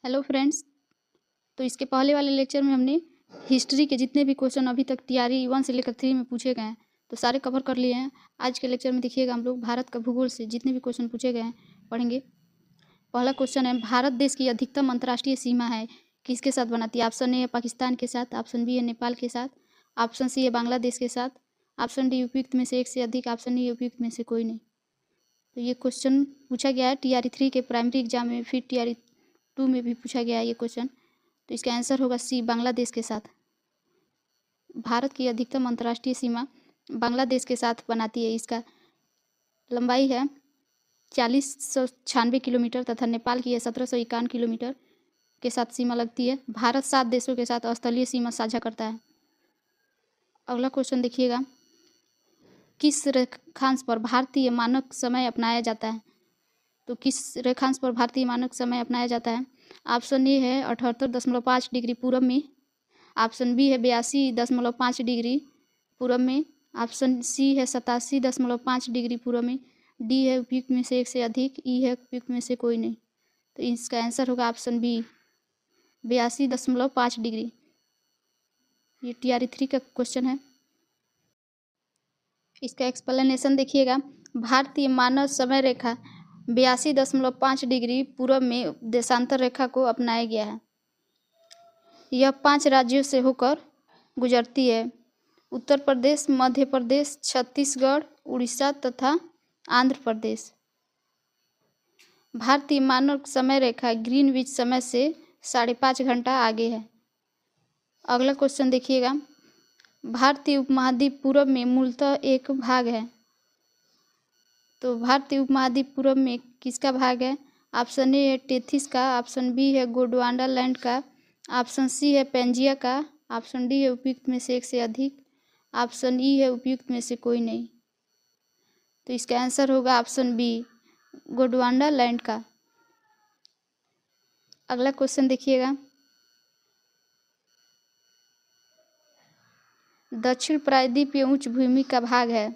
Hello friends. तो इसके पहले वाले लेक्चर में हमने हिस्ट्री के जितने भी क्वेश्चन अभी तक तैयारी 1 से लेकर 3 में पूछे गए हैं तो सारे कवर कर लिए हैं। आज के लेक्चर में देखिएगा हम लोग भारत का भूगोल से जितने भी क्वेश्चन पूछे गए हैं पढ़ेंगे। पहला क्वेश्चन है, भारत देश की अधिकतम अंतर्राष्ट्रीय सीमा है किसके साथ बनाती है? ऑप्शन ए है पाकिस्तान के साथ, ऑप्शन बी है नेपाल के साथ, ऑप्शन सी है बांग्लादेश के साथ, ऑप्शन डी उपयुक्त में से एक से अधिक, ऑप्शन ई उपयुक्त में से कोई नहीं। तो ये क्वेश्चन पूछा गया है TRE 3 के प्राइमरी एग्जाम में, फिर TRE 2 में भी पूछा गया है ये क्वेश्चन। तो इसका आंसर होगा सी, बांग्लादेश के साथ। भारत की अधिकतम अंतर्राष्ट्रीय सीमा बांग्लादेश के साथ बनाती है। इसका लंबाई है 4096 किलोमीटर तथा नेपाल की है 1751 किलोमीटर के साथ सीमा लगती है। भारत 7 देशों के साथ स्थलीय सीमा साझा करता है। अगला क्वेश्चन देखिएगा, किस रेखांश पर भारतीय मानक समय अपनाया जाता है? तो किस रेखांश पर भारतीय मानक समय अपनाया जाता है? ऑप्शन ए है 78.5 डिग्री पूरब में, ऑप्शन बी है 82.5 डिग्री पूरब में, ऑप्शन सी है 87.5 डिग्री पूरब में, डी है उपयुक्त में से एक से अधिक, ई है उपयुक्त में से कोई नहीं। तो इसका आंसर होगा ऑप्शन बी, 82.5 डिग्री। ये TRE 3 का क्वेश्चन है। इसका एक्सप्लेनेशन देखिएगा, भारतीय मानव समय रेखा 82.5 डिग्री पूरब में देशांतर रेखा को अपनाया गया है। यह 5 राज्यों से होकर गुजरती है, उत्तर प्रदेश, मध्य प्रदेश, छत्तीसगढ़, उड़ीसा तथा आंध्र प्रदेश। भारतीय मानक समय रेखा ग्रीनविच समय से 5.5 घंटा आगे है। अगला क्वेश्चन देखिएगा, भारतीय उपमहाद्वीप पूरब में मूलतः एक भाग है। तो भारतीय उपमहाद्वीप पूरब में किसका भाग है? ऑप्शन ए है टेथिस का, ऑप्शन बी है गोंडवाना लैंड का, ऑप्शन सी है पेंजिया का, ऑप्शन डी है उपयुक्त में से एक से अधिक, ऑप्शन ई है उपयुक्त में से कोई नहीं। तो इसका आंसर होगा ऑप्शन बी, गोंडवाना लैंड का। अगला क्वेश्चन देखिएगा, दक्षिण प्रायद्वीपीय उच्च भूमि का भाग है।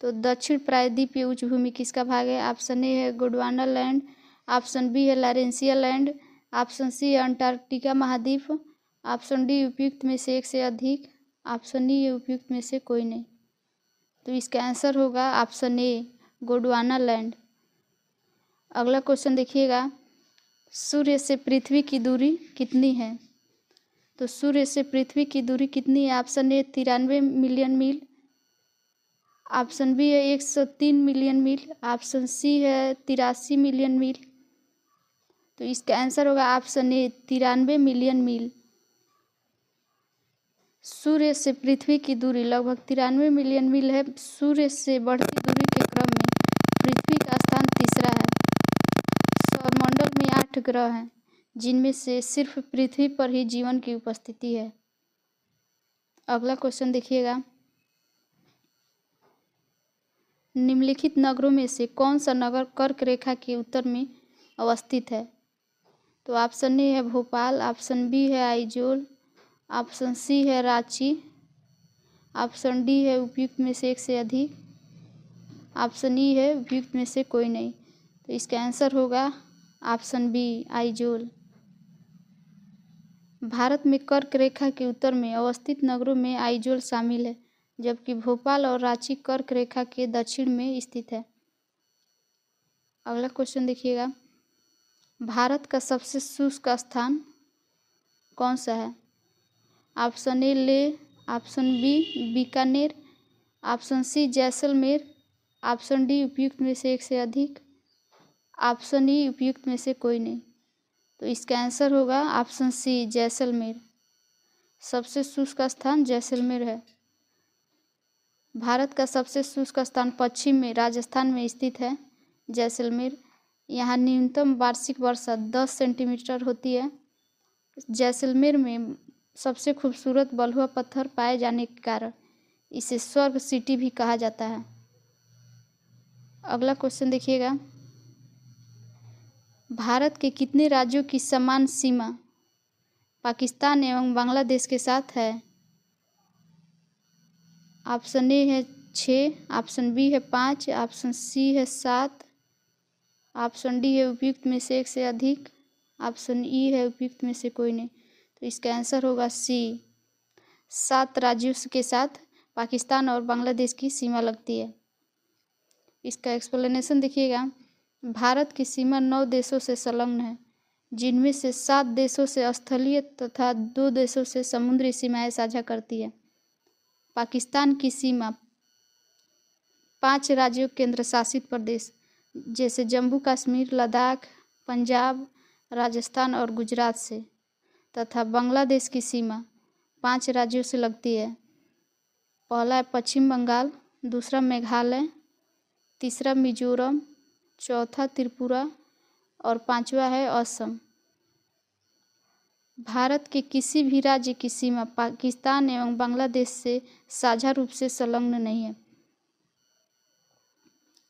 तो दक्षिण प्रायद्वीपीय उच्च भूमि किसका भाग है? ऑप्शन ए है गोंडवाना लैंड, ऑप्शन बी है लॉरेंसिया लैंड, ऑप्शन सी है अंटार्कटिका महाद्वीप, ऑप्शन डी उपयुक्त में से एक से अधिक, ऑप्शन ई उपयुक्त में से कोई नहीं। तो इसका आंसर होगा ऑप्शन ए, गोंडवाना लैंड। अगला क्वेश्चन देखिएगा, सूर्य से पृथ्वी की दूरी कितनी है? तो सूर्य से पृथ्वी की दूरी कितनी है? ऑप्शन ए 93 मिलियन मील, ऑप्शन बी है 103 मिलियन मील, ऑप्शन सी है 83 मिलियन मील। तो इसका आंसर होगा ऑप्शन ए, 93 मिलियन मील। सूर्य से पृथ्वी की दूरी लगभग 93 मिलियन मील है। सूर्य से बढ़ती दूरी के क्रम में पृथ्वी का स्थान तीसरा है। सौरमंडल में 8 ग्रह हैं जिनमें से सिर्फ पृथ्वी पर ही जीवन की उपस्थिति है। अगला क्वेश्चन देखिएगा, निम्नलिखित नगरों में से कौन सा नगर कर्क रेखा के उत्तर में अवस्थित है? तो ऑप्शन ए है भोपाल, ऑप्शन बी है आइजोल, ऑप्शन सी है रांची, ऑप्शन डी है उपयुक्त में से एक से अधिक, ऑप्शन ई है उपयुक्त में से कोई नहीं। तो इसका आंसर होगा ऑप्शन बी, आइजोल। भारत में कर्क रेखा के उत्तर में अवस्थित नगरों में आइजोल शामिल है, जबकि भोपाल और रांची कर्क रेखा के दक्षिण में स्थित है। अगला क्वेश्चन देखिएगा, भारत का सबसे शुष्क स्थान कौन सा है? Option A Leh, option B Bikaner, option C Jaisalmer, option D उपयुक्त में से एक से अधिक, ऑप्शन ई उपयुक्त में से कोई नहीं। तो इसका आंसर होगा ऑप्शन सी, जैसलमेर। सबसे शुष्क स्थान जैसलमेर है। भारत का सबसे शुष्क स्थान पश्चिम में राजस्थान में स्थित है, जैसलमेर। यहाँ न्यूनतम वार्षिक वर्षा 10 सेंटीमीटर होती है। जैसलमेर में सबसे खूबसूरत बलुआ पत्थर पाए जाने के कारण इसे स्वर्ग सिटी भी कहा जाता है। अगला क्वेश्चन देखिएगा, भारत के कितने राज्यों की समान सीमा पाकिस्तान एवं बांग्लादेश के साथ है? ऑप्शन ए है 6, ऑप्शन बी है 5, ऑप्शन सी है 7, ऑप्शन डी है उपयुक्त में से एक से अधिक, ऑप्शन ई है उपयुक्त में से कोई नहीं। तो इसका आंसर होगा सी। 7 राज्यों के साथ पाकिस्तान और बांग्लादेश की सीमा लगती है। इसका एक्सप्लेनेशन देखिएगा। भारत की सीमा 9 देशों से संलग्न है, जिनमें से 7 देशों से स्थलीय तथा 2 देशों से समुद्री सीमाएं साझा करती है। पाकिस्तान की सीमा 5 राज्यों केंद्र शासित प्रदेश जैसे जम्मू कश्मीर, लद्दाख, पंजाब, राजस्थान और गुजरात से तथा बांग्लादेश की सीमा 5 राज्यों से लगती है। पहला है पश्चिम बंगाल, दूसरा मेघालय, तीसरा मिजोरम, चौथा त्रिपुरा और पांचवा है असम। भारत के किसी भी राज्य की सीमा पाकिस्तान एवं बांग्लादेश से साझा रूप से संलग्न नहीं है।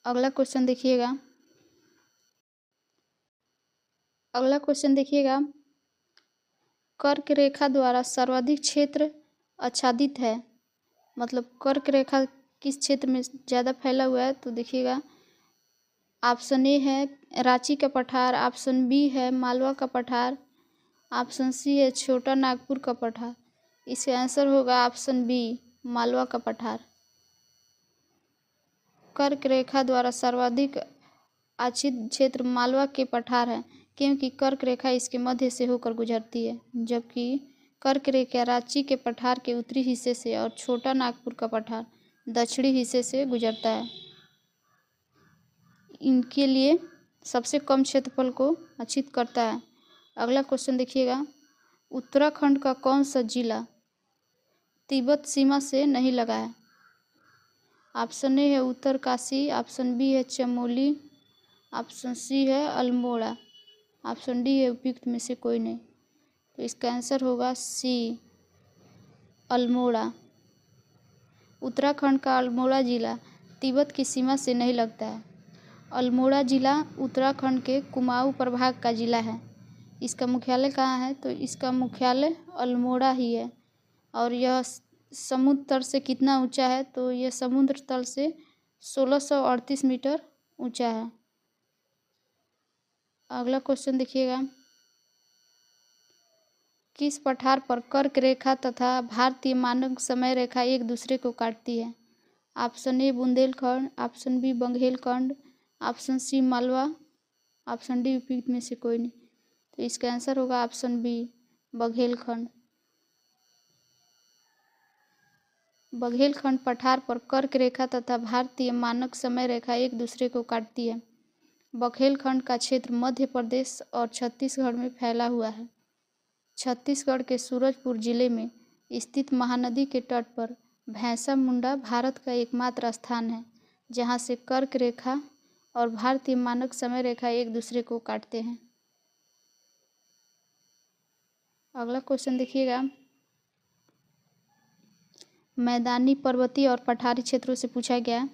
अगला क्वेश्चन देखिएगा। कर्क रेखा द्वारा सर्वाधिक क्षेत्र आच्छादित है, मतलब कर्क रेखा किस क्षेत्र में ज़्यादा फैला हुआ है? तो देखिएगा, ऑप्शन ए है रांची का पठार, ऑप्शन बी है मालवा का पठार, ऑप्शन सी है छोटा नागपुर का पठार। इसका आंसर होगा ऑप्शन बी, मालवा का पठार। कर्क रेखा द्वारा सर्वाधिक आच्छादित क्षेत्र मालवा के पठार है, क्योंकि कर्क रेखा इसके मध्य से होकर गुजरती है, जबकि कर्क रेखा रांची के पठार के उत्तरी हिस्से से और छोटा नागपुर का पठार दक्षिणी हिस्से से गुजरता है। इनके लिए सबसे कम क्षेत्रफल को आच्छादित करता है। अगला क्वेश्चन देखिएगा। उत्तराखंड का कौन सा जिला तिब्बत सीमा से नहीं लगा है? ऑप्शन ए है उत्तरकाशी, ऑप्शन बी है चमोली, ऑप्शन सी है अल्मोड़ा, ऑप्शन डी है उपयुक्त में से कोई नहीं। तो इसका आंसर होगा सी, अल्मोड़ा। उत्तराखंड का अल्मोड़ा जिला तिब्बत की सीमा से नहीं लगता है। अल्मोड़ा जिला उत्तराखंड के कुमाऊं प्रभाग का जिला है। इसका मुख्यालय कहाँ है? तो इसका मुख्यालय अल्मोड़ा ही है। और यह समुद्र तल से कितना ऊंचा है? तो यह समुद्र तल से 1638 मीटर ऊंचा है। अगला क्वेश्चन देखिएगा। किस पठार पर कर्क रेखा तथा भारतीय मानक समय रेखा एक दूसरे को काटती है? Option A Bundelkhand, option B Baghelkhand, option C Malwa, option D उपयुक्त में से कोई नहीं। तो इसका आंसर होगा ऑप्शन बी, बघेलखंड। बघेलखंड पठार पर कर्क रेखा तथा भारतीय मानक समय रेखा एक दूसरे को काटती है। बघेलखंड का क्षेत्र मध्य प्रदेश और छत्तीसगढ़ में फैला हुआ है। छत्तीसगढ़ के सूरजपुर जिले में स्थित महानदी के तट पर भैंसा मुंडा भारत का एकमात्र स्थान है जहां से कर्क रेखा और भारतीय मानक समय रेखा एक दूसरे को काटते हैं। अगला क्वेश्चन देखिएगा। मैदानी, पर्वतीय और पठारी क्षेत्रों से पूछा गया।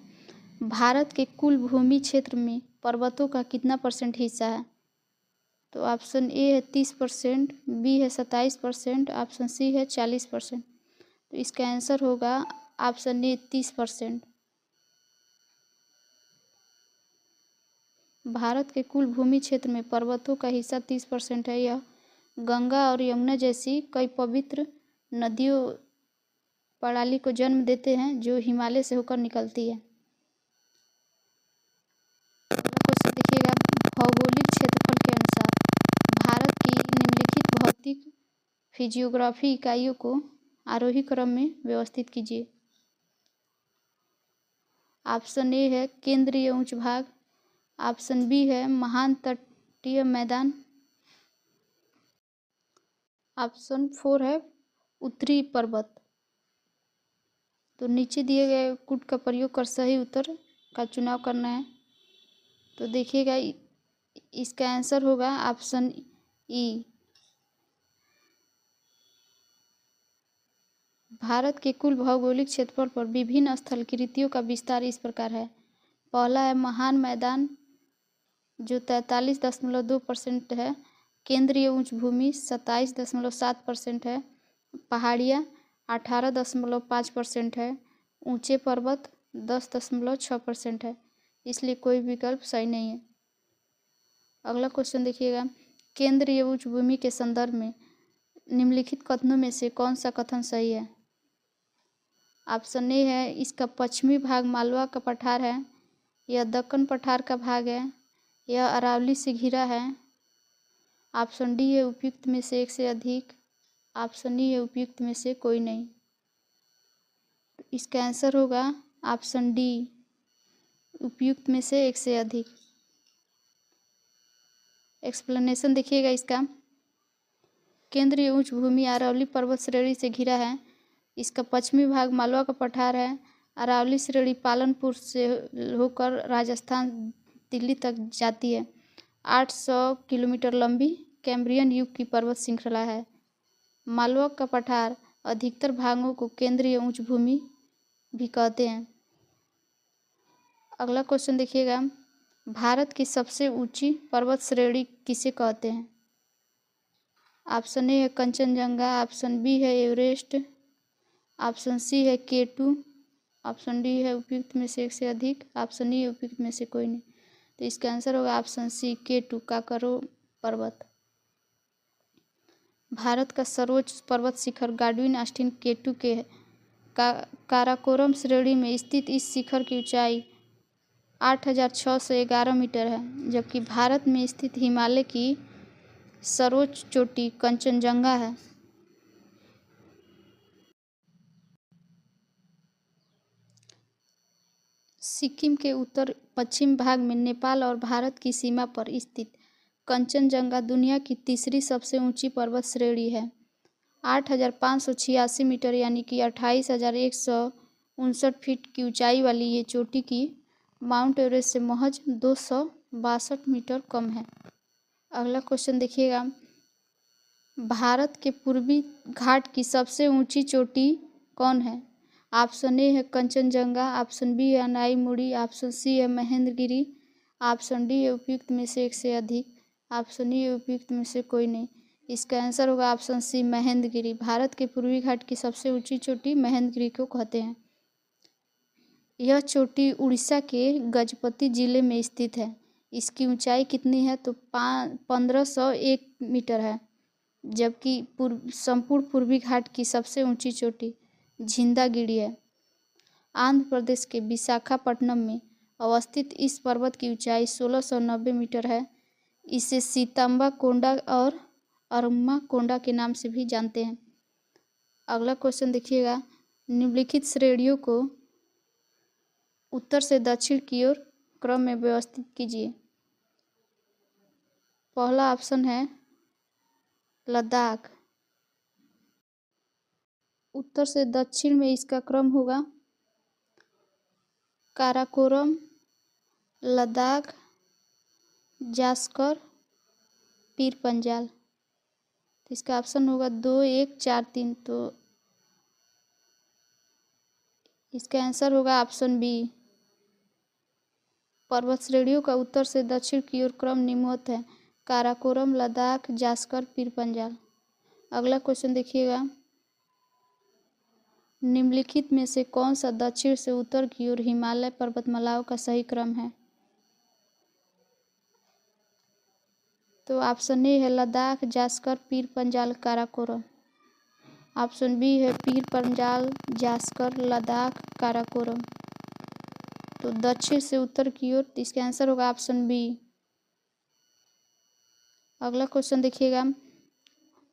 भारत के कुल भूमि क्षेत्र में पर्वतों का कितना % हिस्सा है? तो ऑप्शन ए है 30%, बी है 27%, ऑप्शन सी है 40%। तो इसका आंसर होगा ऑप्शन ए 30%। भारत के कुल भूमि क्षेत्र में पर्वतों का हिस्सा 30% है। यह गंगा और यमुना जैसी कई पवित्र नदियों प्रणाली को जन्म देते हैं जो हिमालय से होकर निकलती है। क्वेश्चन देखिएगा। भौगोलिक क्षेत्रफल के अनुसार भारत की निम्नलिखित भौतिक फिजियोग्राफी इकाइयों को आरोही क्रम में व्यवस्थित कीजिए। ऑप्शन ए है केंद्रीय उच्च भाग, ऑप्शन बी है महान तटीय मैदान, ऑप्शन 4 है उत्तरी पर्वत। तो नीचे दिए गए कूट का प्रयोग कर सही उत्तर का चुनाव करना है। तो देखिएगा, इसका आंसर होगा ऑप्शन ई। भारत के कुल भौगोलिक क्षेत्रफल पर विभिन्न स्थलाकृतियों का विस्तार इस प्रकार है। पहला है महान मैदान जो 43.2% है, केंद्रीय उच्च भूमि 27.7% है, पहाड़ियाँ 18.5% है, ऊंचे पर्वत 10.6% है। इसलिए कोई विकल्प सही नहीं है। अगला क्वेश्चन देखिएगा। केंद्रीय उच्च भूमि के संदर्भ में निम्नलिखित कथनों में से कौन सा कथन सही है? ऑप्शन ए है इसका पश्चिमी भाग मालवा का पठार है, यह दक्कन पठार का भाग है, यह अरावली से घिरा है। ऑप्शन डी है उपयुक्त में से एक से अधिक, ऑप्शन ई है उपयुक्त में से कोई नहीं। इसका आंसर होगा ऑप्शन डी, उपयुक्त में से एक से अधिक। एक्सप्लेनेशन देखिएगा इसका। केंद्रीय उच्च भूमि अरावली पर्वत श्रेणी से घिरा है, इसका पश्चिमी भाग मालवा का पठार है। अरावली श्रेणी पालनपुर से होकर राजस्थान दिल्ली तक जाती है। 800 किलोमीटर लंबी कैम्ब्रियन युग की पर्वत श्रृंखला है। मालवा का पठार अधिकतर भागों को केंद्रीय उच्च भूमि भी कहते हैं। अगला क्वेश्चन देखिएगा, भारत की सबसे ऊंची पर्वत श्रेणी किसे कहते हैं? ऑप्शन ए है कंचनजंगा, ऑप्शन बी है एवरेस्ट, ऑप्शन सी है K2, ऑप्शन डी है उपयुक्त में से एक से अधिक, ऑप्शन ई है उपयुक्त में से कोई नहीं। तो इसका आंसर होगा ऑप्शन सी K2 काकरो पर्वत। भारत का सर्वोच्च पर्वत शिखर गाडविन ऑस्टिन K2 के काराकोरम श्रेणी में स्थित इस शिखर की ऊंचाई 8611 मीटर है, जबकि भारत में स्थित हिमालय की सर्वोच्च चोटी कंचनजंगा है। सिक्किम के उत्तर पश्चिम भाग में नेपाल और भारत की सीमा पर स्थित कंचनजंगा दुनिया की तीसरी सबसे ऊंची पर्वत श्रेणी है। 8586 मीटर यानी कि 28,159 फीट की ऊंचाई वाली ये चोटी की माउंट एवरेस्ट से महज 262 मीटर कम है। अगला क्वेश्चन देखिएगा, भारत के पूर्वी घाट की सबसे ऊंची चोटी कौन है? ऑप्शन ए है कंचनजंगा, ऑप्शन बी है अनाईमुड़ी, ऑप्शन सी है महेंद्रगिरी, ऑप्शन डी है उपयुक्त में से एक से अधिक, ऑप्शन ई है उपयुक्त में से कोई नहीं। इसका आंसर होगा ऑप्शन सी महेंद्रगिरी। भारत के पूर्वी घाट की सबसे ऊंची चोटी महेंद्रगिरी को कहते हैं। यह चोटी उड़ीसा के गजपति जिले में स्थित है। इसकी ऊंचाई कितनी है तो 1501 मीटर है, जबकि संपूर्ण पूर्वी घाट की सबसे ऊंची चोटी झिंदागिरी है। आंध्र प्रदेश के विशाखापट्टनम में अवस्थित इस पर्वत की ऊंचाई 1690 मीटर है। इसे सीताम्बा कोंडा और अरुम्मा कोंडा के नाम से भी जानते हैं। अगला क्वेश्चन देखिएगा, निम्नलिखित श्रेणियों को उत्तर से दक्षिण की ओर क्रम में व्यवस्थित कीजिए। पहला ऑप्शन है लद्दाख। उत्तर से दक्षिण में इसका क्रम होगा काराकोरम, लद्दाख, जास्कर, पीर पंजाल। तो इसका ऑप्शन होगा 2, 1, 4, 3। तो इसका आंसर होगा ऑप्शन बी। पर्वत श्रेणियों का उत्तर से दक्षिण की ओर क्रम निम्नवत है: काराकोरम, लद्दाख, जास्कर, पीर पंजाल। अगला क्वेश्चन देखिएगा, निम्नलिखित में से कौन सा दक्षिण से उत्तर की ओर हिमालय पर्वतमालाओं का सही क्रम है? तो ऑप्शन ए है लद्दाख, जास्कर, पीर पंजाल, काराकोरम। ऑप्शन बी है पीर पंजाल, जास्कर, लद्दाख, काराकोरम। तो दक्षिण से उत्तर की ओर, इसका आंसर होगा ऑप्शन बी। अगला क्वेश्चन देखिएगा,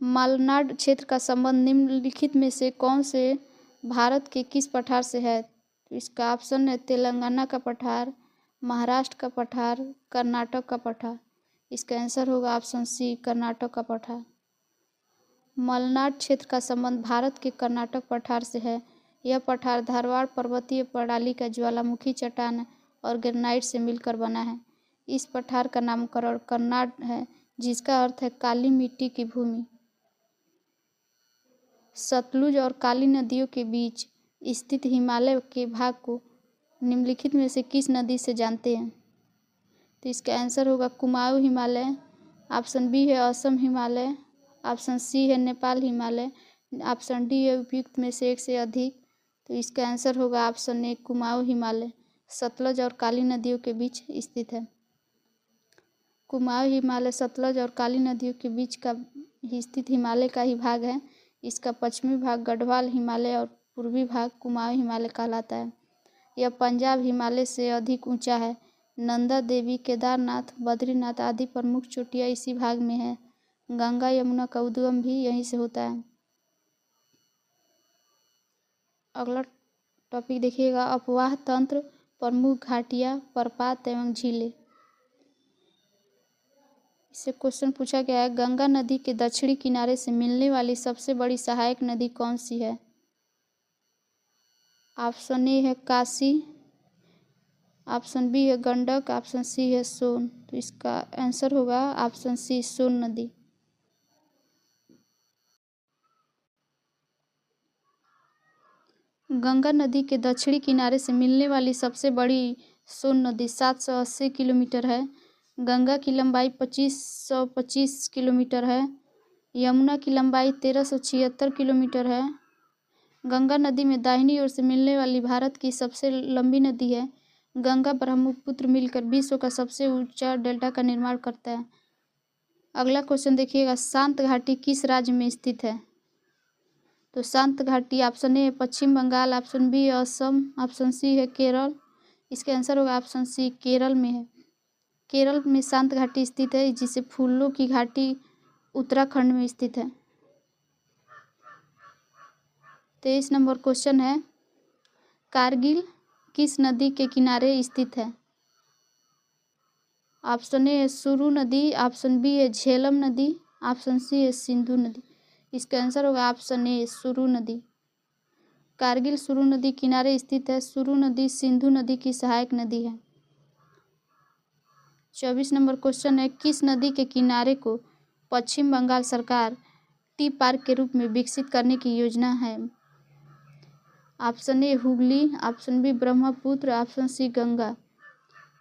मालनाड क्षेत्र का संबंध निम्नलिखित में से कौन से भारत के किस पठार से है? तो इसका ऑप्शन है तेलंगाना का पठार, महाराष्ट्र का पठार, कर्नाटक का पठार। इसका आंसर होगा ऑप्शन सी, कर्नाटक का पठार। मलनाड क्षेत्र का संबंध भारत के कर्नाटक पठार से है। यह पठार धारवाड़ पर्वतीय प्रणाली का ज्वालामुखी चट्टान और ग्रेनाइट से मिलकर बना है। इस पठार का नामकरण कर्नाड है, जिसका अर्थ है काली मिट्टी की भूमि। सतलुज और काली नदियों के बीच स्थित हिमालय के भाग को निम्नलिखित में से किस नदी से जानते हैं? तो इसका आंसर होगा कुमाऊं हिमालय, ऑप्शन बी है असम हिमालय, ऑप्शन सी है नेपाल हिमालय, ऑप्शन डी है उपयुक्त में से एक से अधिक। तो इसका आंसर होगा ऑप्शन ए, कुमाऊं हिमालय। सतलज और काली नदियों के बीच स्थित है। कुमाऊं हिमालय सतलज और काली नदियों के बीच का ही स्थित हिमालय का ही भाग है। इसका पश्चिमी भाग गढ़वाल हिमालय और पूर्वी भाग कुमाऊं हिमालय कहलाता है। यह पंजाब हिमालय से अधिक ऊंचा है। नंदा देवी, केदारनाथ, बद्रीनाथ आदि प्रमुख चोटियां इसी भाग में है। गंगा यमुना का उद्गम भी यहीं से होता है। अगला टॉपिक देखिएगा, अपवाह तंत्र, प्रमुख घाटियां, प्रपात एवं झीलें। इससे क्वेश्चन पूछा गया है, गंगा नदी के दक्षिणी किनारे से मिलने वाली सबसे बड़ी सहायक नदी कौन सी है? ऑप्शन ए है काशी, ऑप्शन बी है गंडक, ऑप्शन सी है सोन। तो इसका आंसर होगा ऑप्शन सी, सोन नदी। गंगा नदी के दक्षिणी किनारे से मिलने वाली सबसे बड़ी सोन नदी 780 किलोमीटर है। गंगा की लंबाई 2525 किलोमीटर है। यमुना की लंबाई 1376 किलोमीटर है। गंगा नदी में दाहिनी ओर से मिलने वाली भारत की सबसे लंबी नदी है। गंगा ब्रह्मपुत्र मिलकर विश्व का सबसे ऊंचा डेल्टा का निर्माण करता है। अगला क्वेश्चन देखिएगा, शांत घाटी किस राज्य में स्थित है? तो शांत घाटी ऑप्शन ए है पश्चिम बंगाल, ऑप्शन बी है असम, ऑप्शन सी है केरल। इसका आंसर होगा ऑप्शन सी, केरल में है। केरल में शांत घाटी स्थित है, जिसे फूलों की घाटी उत्तराखंड में स्थित है। 23 नंबर क्वेश्चन है, कारगिल किस नदी के किनारे स्थित है? ऑप्शन ए है सुरु नदी, ऑप्शन बी है झेलम नदी, ऑप्शन सी है सिंधु नदी। इसका आंसर होगा ऑप्शन ए, सुरु नदी। कारगिल सुरु नदी किनारे स्थित है। सुरु नदी सिंधु नदी की सहायक नदी है। 24 नंबर क्वेश्चन है, किस नदी के किनारे को पश्चिम बंगाल सरकार टी पार्क के रूप में विकसित करने की योजना है? Option A Hooghly, option B Brahmaputra, option C Ganga.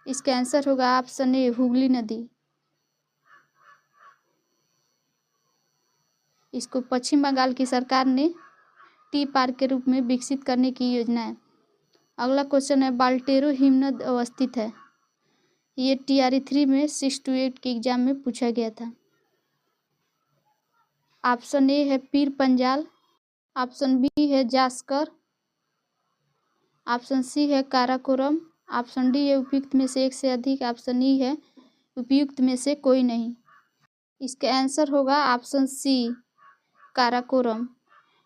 इसका आंसर होगा ऑप्शन ए, हुगली नदी। इसको पश्चिम बंगाल की सरकार ने टी पार्क के रूप में विकसित करने की योजना है। अगला क्वेश्चन है, बाल्टेरो हिमनद अवस्थित है? ये TRE 3 में 6 to 8 के एग्जाम में पूछा गया था। ऑप्शन ए है पीर पंजाल, ऑप्शन बी है जास्कर, ऑप्शन सी है काराकोरम, ऑप्शन डी है उपयुक्त में से एक से अधिक, ऑप्शन ई है उपयुक्त में से कोई नहीं। इसका आंसर होगा ऑप्शन सी, काराकोरम।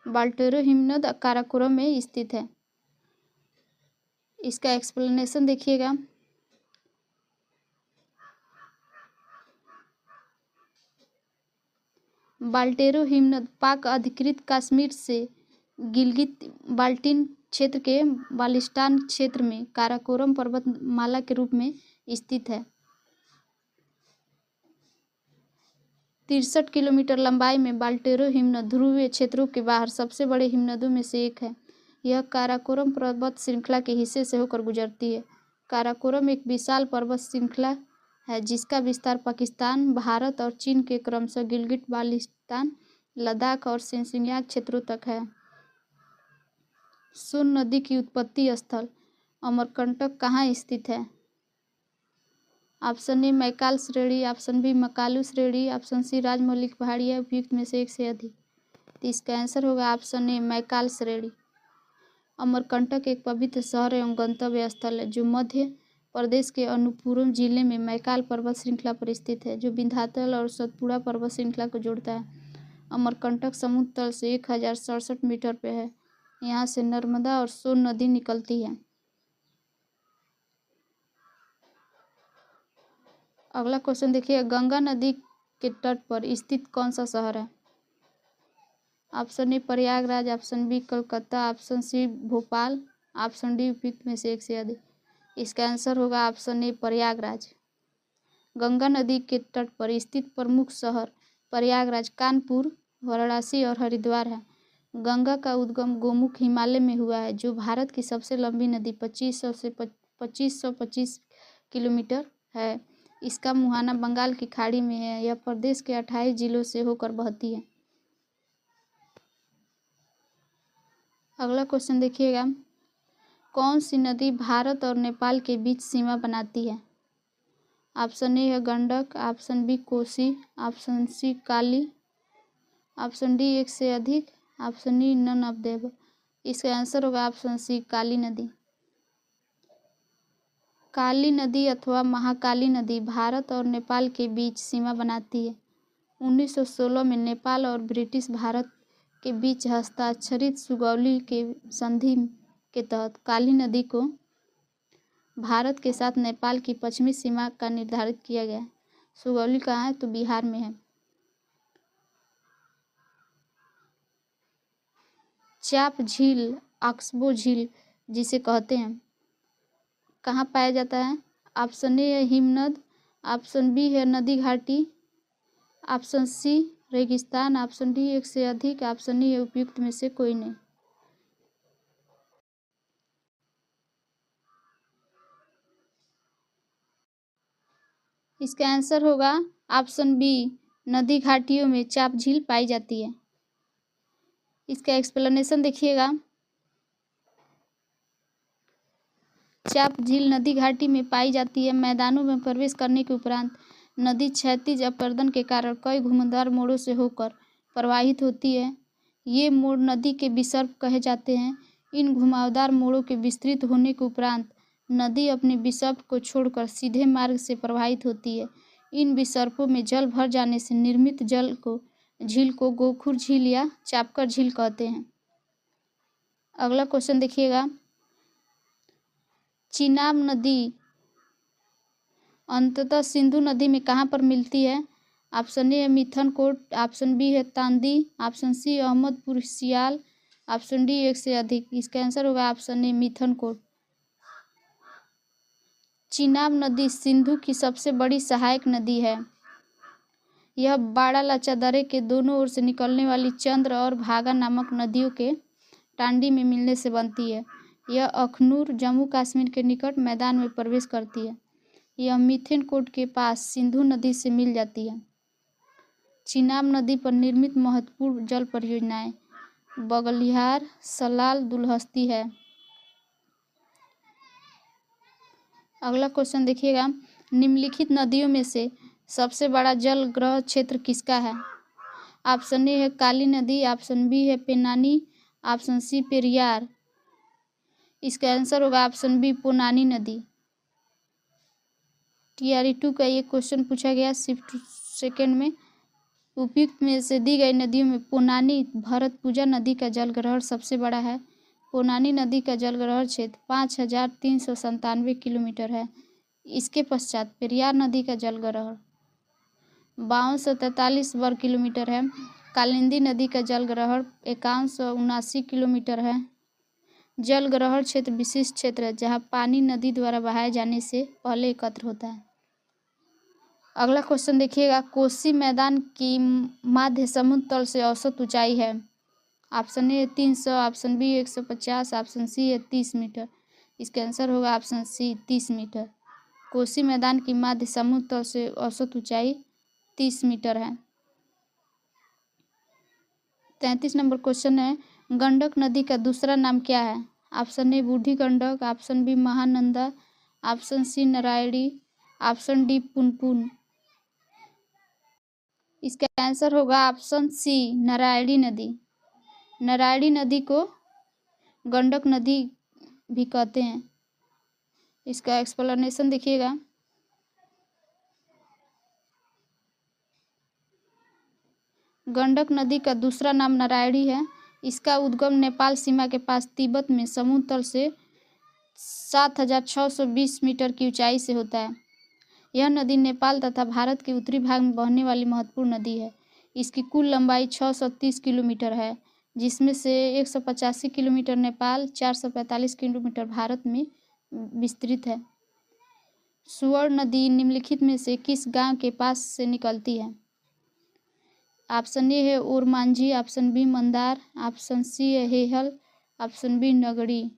बाल्टेरो हिमनद काराकोरम में स्थित है। इसका एक्सप्लेनेशन देखिएगा, बाल्टेरो हिमनद पाक अधिकृत कश्मीर से गिलगित बाल्टिन क्षेत्र के बाल्टिस्तान क्षेत्र में काराकोरम पर्वतमाला के रूप में स्थित है। 63 किलोमीटर लंबाई में बाल्टेरो हिमनद ध्रुवीय क्षेत्रों के बाहर सबसे बड़े हिमनदों में से एक है। यह काराकोरम पर्वत श्रृंखला के हिस्से से होकर गुजरती है। काराकोरम एक विशाल पर्वत श्रृंखला है जिसका विस्तार पाकिस्तान, भारत और चीन के क्रमशः गिलगिट बाल्टिस्तान, लद्दाख और शिनजियांग क्षेत्रों तक है। सोन नदी की उत्पत्ति स्थल अमरकंटक कहाँ स्थित है? ऑप्शन ए मैकाल श्रेणी, ऑप्शन बी मकालू श्रेणी, ऑप्शन सी राजमौलिक पहाड़ियाँ, उपयुक्त में से एक से अधिक। तो इसका आंसर होगा ऑप्शन ए, मैकाल श्रेणी। अमरकंटक एक पवित्र शहर एवं गंतव्य स्थल है जो मध्य प्रदेश के अनूपपुरम जिले में मैकाल पर्वत श्रृंखला पर स्थित है, जो विंध्याचल और सतपुड़ा पर्वत श्रृंखला को जोड़ता है। अमरकंटक समुद्र तल से 1067 मीटर पे है। यहाँ से नर्मदा और सोन नदी निकलती है। अगला क्वेश्चन देखिए, गंगा नदी के तट पर स्थित कौन सा शहर है? Option A Prayagraj, option B Calcutta, option C Bhopal, option D उपयुक्त में से एक से अधिक। इसका आंसर होगा ऑप्शन ए, प्रयागराज। गंगा नदी के तट पर स्थित प्रमुख शहर प्रयागराज, कानपुर, वाराणसी और हरिद्वार है। गंगा का उद्गम गोमुख हिमालय में हुआ है, जो भारत की सबसे लंबी नदी 2500 से 2525 किलोमीटर है। इसका मुहाना बंगाल की खाड़ी में है। यह प्रदेश के 28 जिलों से होकर बहती है। अगला क्वेश्चन देखिएगा, कौन सी नदी भारत और नेपाल के बीच सीमा बनाती है? ऑप्शन ए है Gandak, option B Kosi, option C Kali, option D एक से अधिक, option E none of the above. इसका आंसर होगा ऑप्शन सी काली नदी। काली नदी अथवा महाकाली नदी भारत और नेपाल के बीच सीमा बनाती है। 1916 में नेपाल और ब्रिटिश भारत के बीच हस्ताक्षरित सुगौली के संधि के तहत काली नदी को भारत के साथ नेपाल की पश्चिमी सीमा का निर्धारित किया गया। सुगौली कहाँ है? तो बिहार में है। चाप झील, ऑक्सबो झील जिसे कहते हैं, कहाँ पाया जाता है? ऑप्शन ए है हिमनद, ऑप्शन बी है नदी घाटी, ऑप्शन सी रेगिस्तान, ऑप्शन डी एक से अधिक, ऑप्शन ई है उपयुक्त में से कोई नहीं। इसका आंसर होगा ऑप्शन बी, नदी घाटियों में चाप झील पाई जाती है। इसका एक्सप्लेनेशन देखिएगा। चाप झील नदी घाटी में पाई जाती है। मैदानों में प्रवेश करने के उपरांत नदी क्षैतिज अपरदन के कारण कई घुमावदार मोड़ों से होकर प्रवाहित होती है। ये मोड़ नदी के विसर्प कहे जाते हैं। इन घुमावदार मोड़ों के विस्तृत होने के उपरांत नदी अपने विसर्प को छोड़कर सीधे मार्ग से प्रवाहित होती है। इन विसर्पों में जल भर जाने से निर्मित झील को गोखुर झील या चापकर झील कहते हैं। अगला क्वेश्चन देखिएगा। चिनाब नदी अंततः सिंधु नदी में कहाँ पर मिलती है? ऑप्शन ए है मिथनकोट, ऑप्शन बी है तांदी, ऑप्शन सी अहमदपुर सियाल, ऑप्शन डी एक से अधिक। इसका आंसर होगा ऑप्शन ए मिथनकोट। चिनाब नदी सिंधु की सबसे बड़ी सहायक नदी है। यह बाड़ालाचा दर्रे के दोनों ओर से निकलने वाली चंद्र और भागा नामक नदियों के टांडी में मिलने से बनती है। यह अखनूर जम्मू कश्मीर के निकट मैदान में प्रवेश करती है। यह मिथनकोट के पास सिंधु नदी से मिल जाती है। चिनाब नदी पर निर्मित महत्वपूर्ण जल परियोजनाएं बगलिहार, सलाल, दुलहस्ती है। अगला क्वेश्चन देखिएगा। निम्नलिखित नदियों में से सबसे बड़ा जल ग्रह क्षेत्र किसका है? ऑप्शन ए है काली नदी, ऑप्शन बी है पेनानी, ऑप्शन सी पेरियार। इसका आंसर होगा ऑप्शन बी पोनानी नदी। TRE 2 का ये क्वेश्चन पूछा गया शिफ्ट सेकेंड में। उपयुक्त में से दी गई नदियों में पोनानी भरतपुजा नदी का जलग्रहण सबसे बड़ा है। पोनानी नदी का जलग्रहण क्षेत्र 5397 किलोमीटर है। इसके पश्चात पेरियार नदी का जलग्रहण 5243 वर्ग किलोमीटर है। कालिंदी नदी का जलग्रहण 5179 किलोमीटर है। जलग्रहण क्षेत्र विशिष्ट क्षेत्र है जहाँ पानी नदी द्वारा बहाए जाने से पहले एकत्र होता है। अगला क्वेश्चन देखिएगा। कोसी मैदान की माध्य समुद्र तल से औसत ऊंचाई है। Option A 300, option B 150, option C है 30 मीटर। इसका आंसर होगा ऑप्शन सी 30 मीटर। कोसी मैदान की माध्य समुद्र तल से औसत ऊंचाई 30 मीटर है। 33 नंबर क्वेश्चन है। गंडक नदी का दूसरा नाम क्या है? Option A Burhi Gandak, option B Mahananda, option C Narayani, option D Punpun. इसका आंसर होगा ऑप्शन सी नारायणी नदी। नारायणी नदी को गंडक नदी भी कहते हैं। इसका एक्सप्लेनेशन देखिएगा। गंडक नदी का दूसरा नाम नारायणी है। इसका उद्गम नेपाल सीमा के पास तिब्बत में समुद्र तल से 7620 मीटर की ऊंचाई से होता है। यह नदी नेपाल तथा भारत के उत्तरी भाग में बहने वाली महत्वपूर्ण नदी है। इसकी कुल लंबाई 630 किलोमीटर है, जिसमें से 185 किलोमीटर नेपाल, 445 किलोमीटर भारत में विस्तृत है। सुवर्ण नदी निम्नलिखित में से किस गांव के पास से निकलती है? ऑप्शन ए है Ormanjhi, option B Mandar, option C है हेहल, ऑप्शन बी नगड़ी।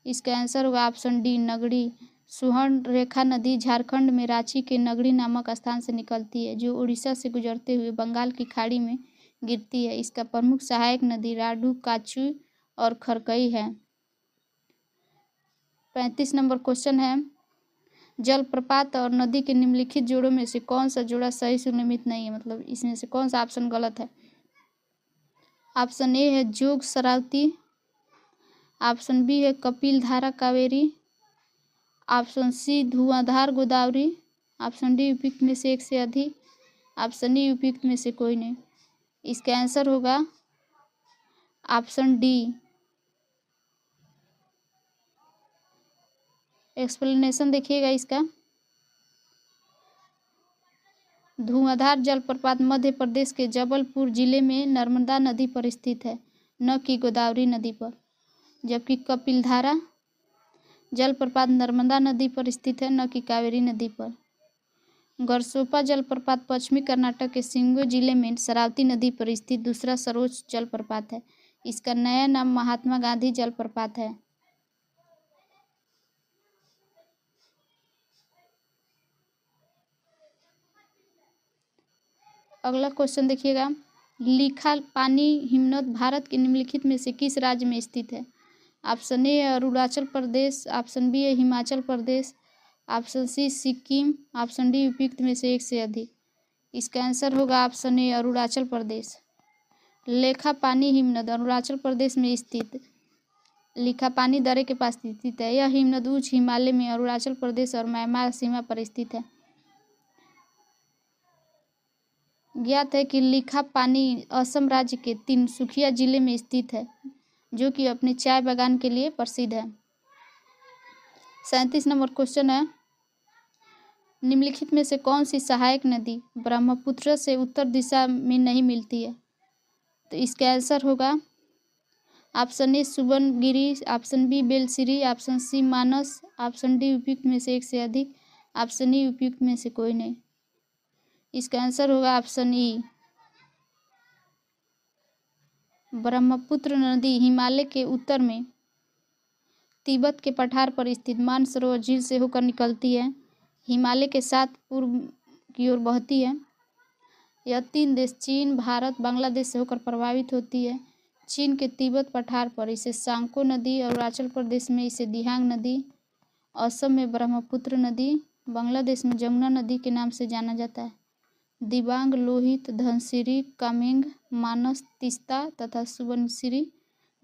इसका आंसर होगा ऑप्शन डी नगड़ी। सुवर्ण रेखा नदी झारखंड में रांची के नगड़ी नामक स्थान से निकलती है, जो उड़ीसा से गुजरते हुए बंगाल की खाड़ी में गिरती है। इसका प्रमुख सहायक नदी राडू, काचू और खरकई है। 35 नंबर क्वेश्चन है। जलप्रपात और नदी के निम्नलिखित जोड़ों में से कौन सा जोड़ा सही सुनियमित नहीं है, मतलब इसमें से कौन सा ऑप्शन गलत है। ऑप्शन ए है जोग शरावती, ऑप्शन बी है कपिल धारा कावेरी, ऑप्शन सी धुआंधार गोदावरी, ऑप्शन डी उपयुक्त में से एक से अधिक, ऑप्शन ई उपयुक्त में से कोई नहीं। इसका आंसर होगा ऑप्शन डी। एक्सप्लेनेशन देखिएगा इसका। धुआंधार जलप्रपात मध्य प्रदेश के जबलपुर जिले में नर्मदा नदी पर स्थित है, न कि गोदावरी नदी पर, जबकि कपिलधारा जलप्रपात नर्मदा नदी पर स्थित है, न कि कावेरी नदी पर। गरसोपा जलप्रपात पश्चिमी कर्नाटक के शिंगो जिले में शरावती नदी पर स्थित दूसरा सर्वोच्च जलप्रपात है। इसका नया नाम महात्मा गांधी जलप्रपात है। अगला क्वेश्चन देखिएगा। लीखा पानी हिमनद भारत के निम्नलिखित में से किस राज्य में स्थित है। ऑप्शन ए है अरुणाचल प्रदेश, ऑप्शन बी है Himachal Pradesh, option C Sikkim, option D उपयुक्त में से एक से अधिक। इसका आंसर होगा ऑप्शन ए अरुणाचल प्रदेश। लेखा पानी हिमनद अरुणाचल प्रदेश में स्थित लिखा पानी दर्रे के पास स्थित है। यह हिमनद उच्च हिमालय में अरुणाचल प्रदेश और म्यांमार सीमा पर स्थित है। ज्ञात है कि लिखा पानी असम राज्य के तिनसुकिया जिले में स्थित है, जो कि अपने चाय बागान के लिए प्रसिद्ध है। 37 नंबर क्वेश्चन है, निम्नलिखित में से कौन सी सहायक नदी ब्रह्मपुत्र से उत्तर दिशा में नहीं मिलती है। तो इसका आंसर होगा option A Subanagiri, option B Belsiri, option C Manas, option D उपयुक्त में से एक से अधिक, ऑप्शन ई उपयुक्त में से कोई नहीं। इसका आंसर होगा ऑप्शन ई। ब्रह्मपुत्र नदी हिमालय के उत्तर में तिब्बत के पठार पर स्थित मानसरोवर झील से होकर निकलती है, हिमालय के साथ पूर्व की ओर बहती है। यह 3 देश चीन, भारत, बांग्लादेश से होकर प्रभावित होती है। चीन के तिब्बत पठार पर इसे सांको नदी, अरुणाचल प्रदेश में इसे दिहांग नदी, असम में ब्रह्मपुत्र नदी, बांग्लादेश में जमुना नदी के नाम से जाना जाता है। दिबांग, लोहित, धनसिरी, कामेंग, मानस, तीस्ता तथा सुबनसिरी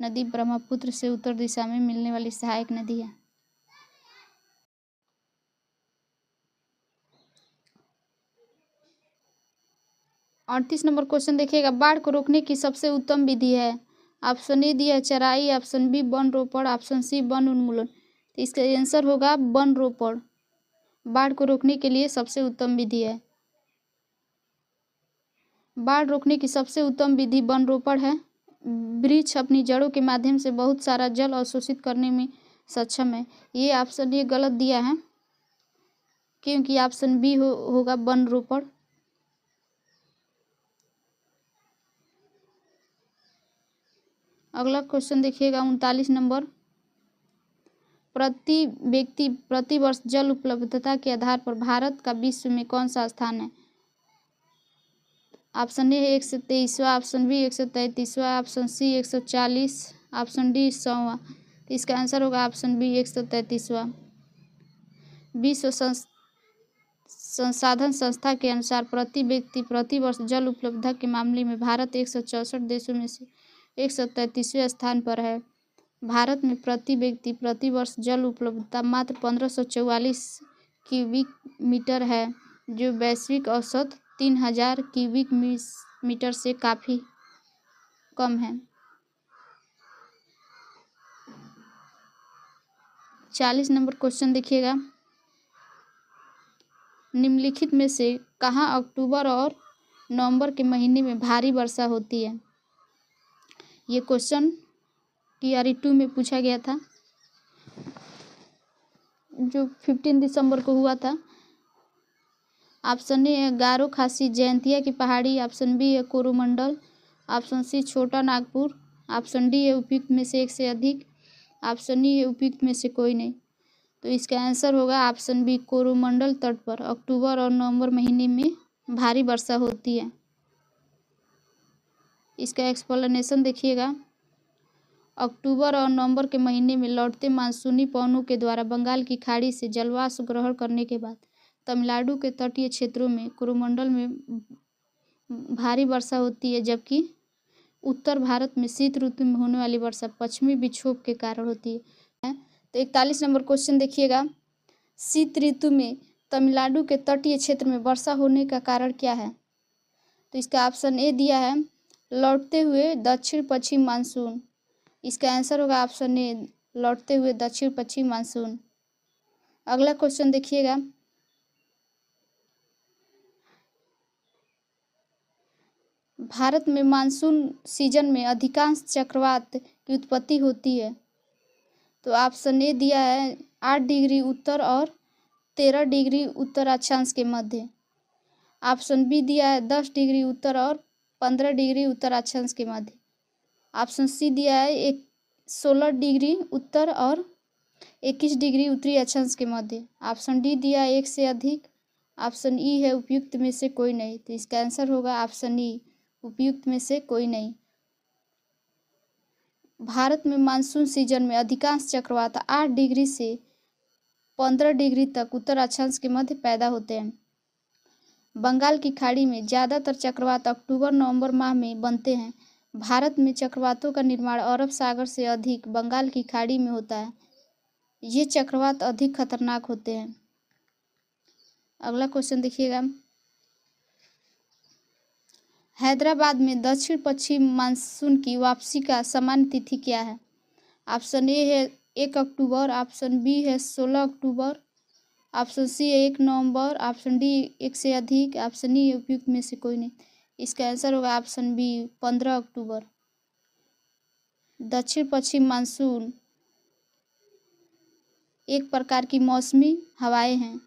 नदी ब्रह्मपुत्र से उत्तर दिशा में मिलने वाली सहायक नदी है। और 38 नंबर क्वेश्चन देखिएगा। बाढ़ को रोकने की सबसे उत्तम विधि है। ऑप्शन ए दिया है चराई, ऑप्शन बी वन रोपण, ऑप्शन सी वन उन्मूलन। तो इसका आंसर होगा वन रोपण। बाढ़ को रोकने के लिए सबसे उत्तम विधि है। बाढ़ रोकने की सबसे उत्तम विधि वन रोपण है। वृक्ष अपनी जड़ों के माध्यम से बहुत सारा जल अवशोषित करने में सक्षम है। ये ऑप्शन ये गलत दिया है, क्योंकि ऑप्शन बी होगा वन रोपण। अगला क्वेश्चन देखिएगा 39 नंबर। प्रति व्यक्ति प्रति वर्ष जल उपलब्धता के आधार पर भारत का विश्व में कौन सा स्थान है। ऑप्शन ए 123वां, ऑप्शन बी 133वां, ऑप्शन सी 140, ऑप्शन डी 100वां। तो इसका आंसर होगा ऑप्शन बी 133वां। विश्व संसाधन संस्था के अनुसार प्रति व्यक्ति प्रति वर्ष जल उपलब्धता के मामले में भारत 164 देशों में से 133वें स्थान पर है। भारत में प्रति व्यक्ति प्रति वर्ष जल उपलब्धता मात्र 1544 क्यूबिक मीटर है, जो वैश्विक औसत 3000 क्यूबिक मीटर से काफ़ी कम है। 40 नंबर क्वेश्चन देखिएगा। निम्नलिखित में से कहाँ अक्टूबर और नवंबर के महीने में भारी वर्षा होती है। ये क्वेश्चन TRE 2 में पूछा गया था, जो 15 दिसंबर को हुआ था। ऑप्शन ए है गारो खासी जयंतिया की पहाड़ी, ऑप्शन बी है कोरोमंडल, ऑप्शन सी छोटा नागपुर, ऑप्शन डी है उपयुक्त में से एक से अधिक, ऑप्शन ई है उपयुक्त में से कोई नहीं। तो इसका आंसर होगा ऑप्शन बी कोरोमंडल तट पर अक्टूबर और नवंबर महीने में भारी वर्षा होती है। इसका एक्सप्लेनेशन देखिएगा। अक्टूबर और नवंबर के महीने में लौटते मानसूनी पवनों के द्वारा बंगाल की खाड़ी से जलवाष्प ग्रहण करने के बाद तमिलनाडु के तटीय क्षेत्रों में कोरोमंडल में भारी वर्षा होती है, जबकि उत्तर भारत में शीत ऋतु में होने वाली वर्षा पश्चिमी विक्षोभ के कारण होती है। तो 41 नंबर क्वेश्चन देखिएगा, शीत ऋतु में तमिलनाडु के तटीय क्षेत्र में वर्षा होने का कारण क्या है? तो इसका ऑप्शन ए दिया है लौटते हुए दक्षिण पश्चिम मानसून। इसका आंसर होगा ऑप्शन ए लौटते हुए दक्षिण पश्चिम मानसून। अगला क्वेश्चन देखिएगा, भारत में मानसून सीजन में अधिकांश चक्रवात की उत्पत्ति होती है। तो ऑप्शन ए दिया है 8 डिग्री उत्तर और 13 डिग्री उत्तर अक्षांश के मध्य। ऑप्शन बी दिया है 10 डिग्री उत्तर और 15 डिग्री उत्तर अक्षांश के मध्य। ऑप्शन सी दिया है 16 डिग्री उत्तर और 21 डिग्री उत्तरी अक्षांश के मध्य। ऑप्शन डी दिया है 1 से अधिक। ऑप्शन ई है उपयुक्त में से कोई नहीं। तो इसका आंसर होगा ऑप्शन ई उपयुक्त में से कोई नहीं। भारत में मानसून सीजन में अधिकांश चक्रवात 8 डिग्री से 15 डिग्री तक उत्तर अक्षांश के मध्य पैदा होते हैं। बंगाल की खाड़ी में ज़्यादातर चक्रवात अक्टूबर नवंबर माह में बनते हैं। भारत में चक्रवातों का निर्माण अरब सागर से अधिक बंगाल की खाड़ी में होता है। ये चक्रवात अधिक खतरनाक होते हैं। अगला क्वेश्चन देखिएगा, हैदराबाद में दक्षिण पश्चिम मानसून की वापसी का सामान्य तिथि क्या है? ऑप्शन ए है 1 अक्टूबर। ऑप्शन बी है 16 अक्टूबर। ऑप्शन सी है 1 नवंबर। ऑप्शन डी 1 से अधिक। ऑप्शन ई उपयुक्त में से कोई नहीं। इसका आंसर होगा ऑप्शन बी 15 अक्टूबर। दक्षिण पश्चिम मानसून एक प्रकार की मौसमी हवाएं हैं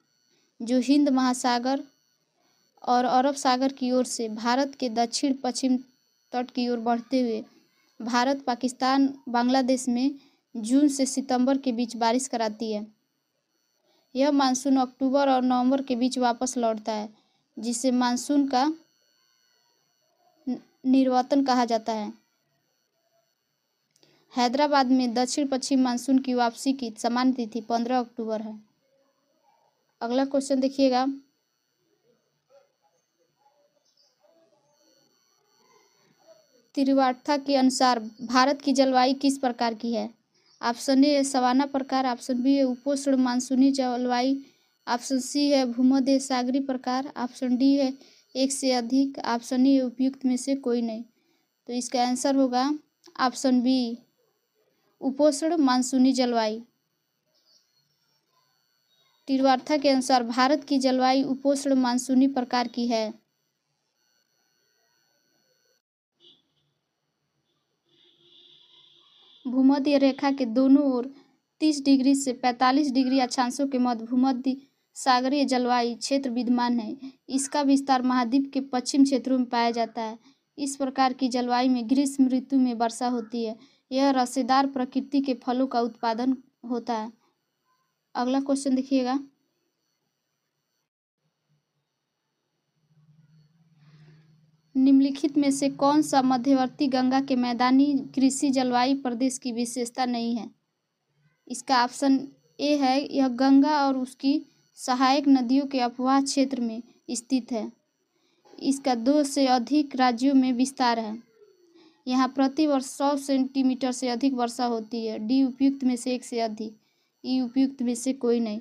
जो हिंद महासागर और अरब सागर की ओर से भारत के दक्षिण पश्चिम तट की ओर बढ़ते हुए भारत, पाकिस्तान, बांग्लादेश में जून से सितंबर के बीच बारिश कराती है। यह मानसून अक्टूबर और नवंबर के बीच वापस लौटता है, जिसे मानसून का निर्वर्तन कहा जाता है। हैदराबाद में दक्षिण पश्चिम मानसून की वापसी की सामान्य तिथि 15 अक्टूबर है। अगला क्वेश्चन देखिएगा, त्रिवार्था के अनुसार भारत की जलवायु किस प्रकार की है? ऑप्शन ए है सवाना प्रकार। ऑप्शन बी है उपोष्ण मानसूनी जलवायु। ऑप्शन सी है भूमध्य सागरीय प्रकार। ऑप्शन डी है 1 से अधिक। ऑप्शन ई है उपयुक्त में से कोई नहीं। तो इसका आंसर होगा ऑप्शन बी उपोष्ण मानसूनी जलवायु। त्रिवार्था के अनुसार भारत की जलवायु उपोष्ण मानसूनी प्रकार की है। भूमध्य रेखा के दोनों ओर 30 डिग्री से 45 डिग्री अक्षांशों के मध्य भूमध्य सागरीय जलवायु क्षेत्र विद्यमान है। इसका विस्तार महाद्वीप के पश्चिम क्षेत्रों में पाया जाता है। इस प्रकार की जलवायु में ग्रीष्म ऋतु में वर्षा होती है। यह रसेदार प्रकृति के फलों का उत्पादन होता है। अगला क्वेश्चन देखिएगा, निम्नलिखित में से कौन सा मध्यवर्ती गंगा के मैदानी कृषि जलवायु प्रदेश की विशेषता नहीं है? इसका ऑप्शन ए है यह गंगा और उसकी सहायक नदियों के अपवाह क्षेत्र में स्थित है। इसका 2 से अधिक राज्यों में विस्तार है। यहाँ प्रति वर्ष 100 सेंटीमीटर से अधिक वर्षा होती है। डी उपयुक्त में से 1 से अधिक। ई उपयुक्त में से कोई नहीं।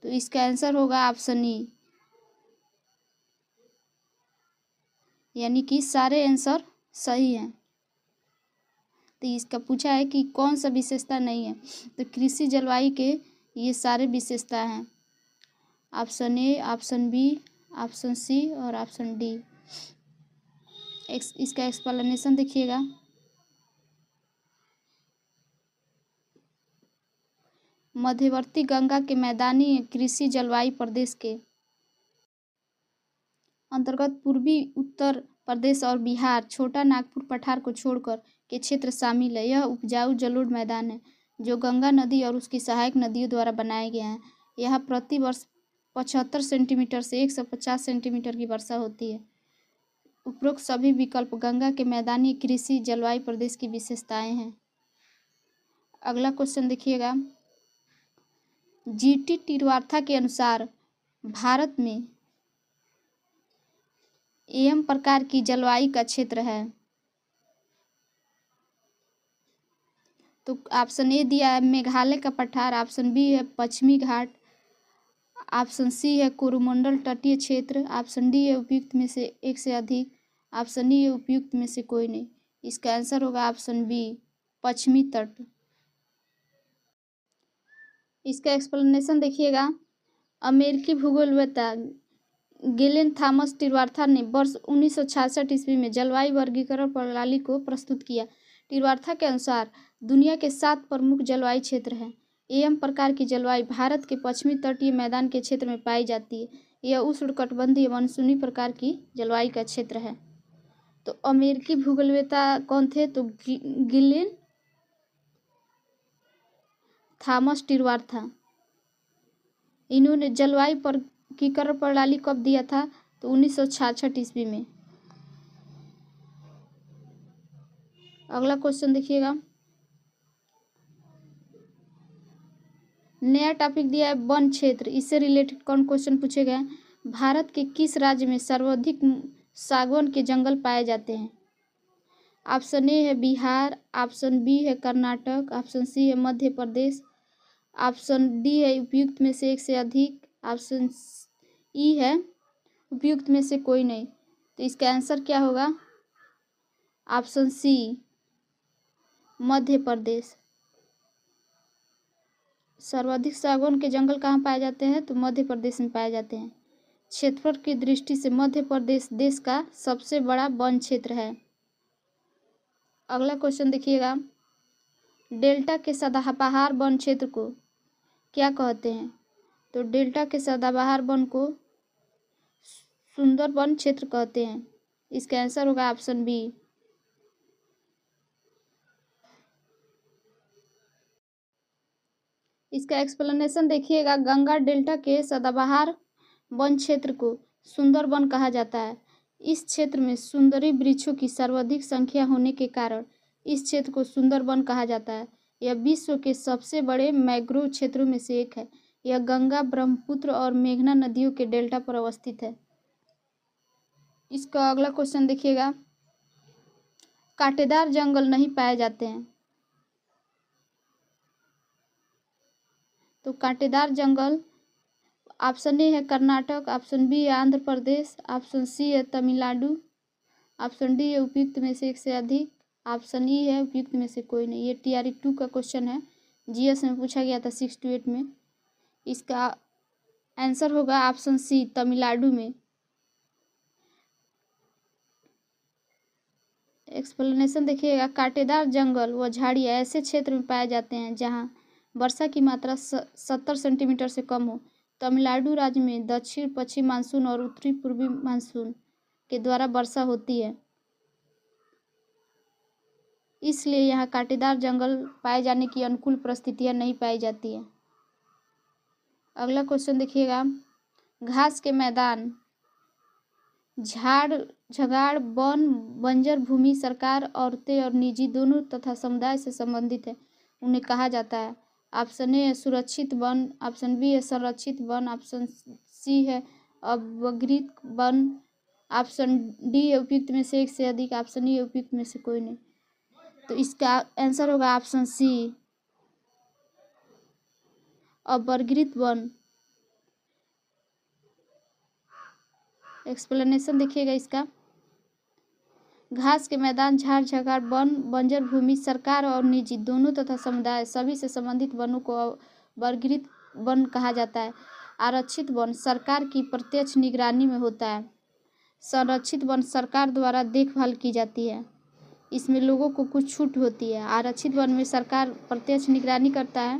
तो इसका आंसर होगा ऑप्शन ई, यानी कि सारे आंसर सही हैं। तो इसका पूछा है कि कौन सा विशेषता नहीं है, तो कृषि जलवायु के ये सारे विशेषता हैं। Option A, option B, option C और ऑप्शन डी। इसका एक्सप्लेनेशन देखिएगा, मध्यवर्ती गंगा के मैदानी कृषि जलवायु प्रदेश के अंतर्गत पूर्वी उत्तर प्रदेश और बिहार, छोटा नागपुर पठार को छोड़कर के क्षेत्र शामिल है। यह उपजाऊ जलोढ़ मैदान है जो गंगा नदी और उसकी सहायक नदियों द्वारा बनाए गए हैं। यहाँ प्रति वर्ष 75 सेंटीमीटर से 150 सेंटीमीटर की वर्षा होती है। उपरोक्त सभी विकल्प गंगा के मैदानी कृषि जलवायु प्रदेश की विशेषताएं हैं। अगला क्वेश्चन देखिएगा, जीटी टिरवार्था के अनुसार भारत में एम प्रकार की जलवायु का क्षेत्र है। तो ऑप्शन ए दिया है मेघालय का पठार, ऑप्शन बी है पश्चिमी घाट, ऑप्शन सी है कोरोमंडल तटीय क्षेत्र, ऑप्शन डी है उपयुक्त में से एक से अधिक, ऑप्शन ई है उपयुक्त में से कोई नहीं। इसका आंसर होगा ऑप्शन बी पश्चिमी तट। इसका एक्सप्लेनेशन देखिएगा, अमेरिकी भूगोलवेत्ता गिलेन थॉमस टिरवार्था ने वर्ष 1966 ईस्वी में जलवायु वर्गीकरण प्रणाली को प्रस्तुत किया। टिरवार्था के अनुसार दुनिया के 7 प्रमुख जलवायु क्षेत्र हैं। एम प्रकार की जलवायु भारत के पश्चिमी तटीय मैदान के क्षेत्र में पाई जाती है। यह उष्णकटिबंधीय मानसूनी प्रकार की जलवायु का क्षेत्र है। तो अमेरिकी भूगोलवेत्ता कौन थे? तो गिलेन थॉमस टिरवार्था। इन्होंने जलवायु वर्गीकरण प्रणाली कब दिया था? तो 1966 ईस्वी में। अगला क्वेश्चन देखिएगा, नया टॉपिक दिया है वन क्षेत्र। इससे रिलेटेड कौन क्वेश्चन पूछे गए? भारत के किस राज्य में सर्वाधिक सागौन के जंगल पाए जाते हैं? ऑप्शन ए है बिहार, ऑप्शन बी है कर्नाटक, ऑप्शन सी है मध्य प्रदेश, ऑप्शन डी है उपयुक्त में से एक से अधिक, ऑप्शन ई है उपयुक्त में से कोई नहीं। तो इसका आंसर क्या होगा? ऑप्शन सी मध्य प्रदेश। सर्वाधिक सागौन के जंगल कहाँ पाए जाते हैं? तो मध्य प्रदेश में पाए जाते हैं। क्षेत्रफल की दृष्टि से मध्य प्रदेश देश का सबसे बड़ा वन क्षेत्र है। अगला क्वेश्चन देखिएगा, डेल्टा के सदाबहार वन क्षेत्र को क्या कहते हैं? तो डेल्टा के सदाबहार वन को सुंदर वन क्षेत्र कहते हैं। इसका आंसर होगा ऑप्शन बी। इसका एक्सप्लेनेशन देखिएगा, गंगा डेल्टा के सदाबहार वन क्षेत्र को सुंदर वन कहा जाता है। इस क्षेत्र में सुंदरी वृक्षों की सर्वाधिक संख्या होने के कारण इस क्षेत्र को सुंदर वन कहा जाता है। यह विश्व के सबसे बड़े मैंग्रोव क्षेत्रों में से एक है। यह गंगा, ब्रह्मपुत्र और मेघना नदियों के डेल्टा पर अवस्थित है। इसका अगला क्वेश्चन देखिएगा, कांटेदार जंगल नहीं पाए जाते हैं। तो कांटेदार जंगल ऑप्शन ए है कर्नाटक, ऑप्शन बी है आंध्र प्रदेश, ऑप्शन सी है तमिलनाडु, ऑप्शन डी है उपयुक्त में से एक से अधिक, ऑप्शन ई है उपयुक्त में से कोई नहीं। ये TRE 2 का क्वेश्चन है, GS में पूछा गया था 6 to 8 में। इसका आंसर होगा ऑप्शन सी तमिलनाडु में। एक्सप्लेनेशन देखिएगा, कांटेदार जंगल व झाड़ियाँ ऐसे क्षेत्र में पाए जाते हैं जहाँ वर्षा की मात्रा 70 सेंटीमीटर से कम हो। तमिलनाडु राज्य में दक्षिण पश्चिम मानसून और उत्तरी पूर्वी मानसून के द्वारा वर्षा होती है, इसलिए यहाँ कांटेदार जंगल पाए जाने की अनुकूल परिस्थितियाँ नहीं पाई जाती है। अगला क्वेश्चन देखिएगा, घास के मैदान, झाड़ झगाड़ वन, बंजर भूमि सरकार, औरतें और निजी दोनों तथा समुदाय से संबंधित है, उन्हें कहा जाता है। ऑप्शन ए है सुरक्षित वन, ऑप्शन बी है संरक्षित वन, ऑप्शन सी है अवगृहित वन, ऑप्शन डी है उपयुक्त में से एक से अधिक, ऑप्शन ई है उपयुक्त में से कोई नहीं। तो इसका आंसर होगा ऑप्शन सी अवर्गीकृत वन। एक्सप्लेनेशन देखिएगा इसका, घास के मैदान, झाड़ झगाड़ वन, बंजर भूमि सरकार और निजी दोनों तथा समुदाय सभी से संबंधित वनों को वर्गीकृत वन कहा जाता है। आरक्षित वन सरकार की प्रत्यक्ष निगरानी में होता है। संरक्षित वन सरकार द्वारा देखभाल की जाती है, इसमें लोगों को कुछ छूट होती है। आरक्षित वन में सरकार प्रत्यक्ष निगरानी करता है,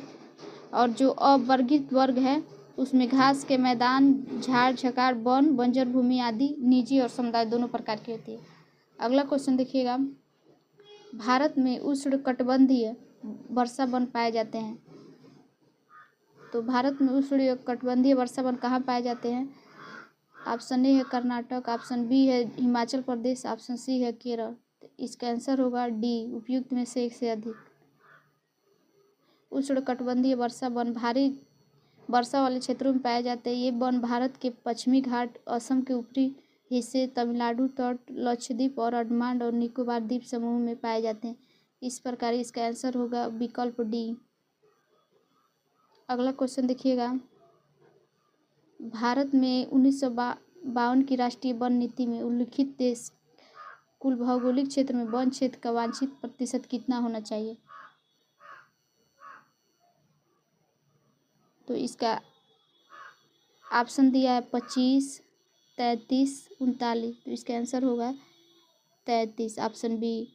और जो अवर्गीकृत वर्ग है उसमें घास के मैदान, झाड़ झगाड़ वन, बंजर भूमि आदि निजी और समुदाय दोनों प्रकार की होती है। अगला क्वेश्चन देखिएगा, भारत में उष्णकटिबंधीय वर्षा वन पाए जाते हैं। तो भारत में उष्णकटिबंधीय वर्षा वन कहाँ पाए जाते हैं? ऑप्शन ए है कर्नाटक, ऑप्शन बी है हिमाचल प्रदेश, ऑप्शन सी है केरल। तो इसका आंसर होगा डी, उपयुक्त में से एक से अधिक। उष्णकटिबंधीय वर्षा वन भारी वर्षा वाले क्षेत्रों में पाए जाते हैं। ये वन भारत के पश्चिमी घाट, असम के ऊपरी हिस्से, तमिलनाडु तट, लक्षद्वीप और अंडमान और निकोबार द्वीप समूह में पाए जाते हैं। इस प्रकार इसका आंसर होगा विकल्प डी। अगला क्वेश्चन देखिएगा, भारत में 1952 की राष्ट्रीय वन नीति में उल्लिखित देश कुल भौगोलिक क्षेत्र में वन क्षेत्र का वांछित प्रतिशत कितना होना चाहिए? तो इसका ऑप्शन दिया है 25, 33, 39। तो इसका आंसर होगा 33, ऑप्शन बी।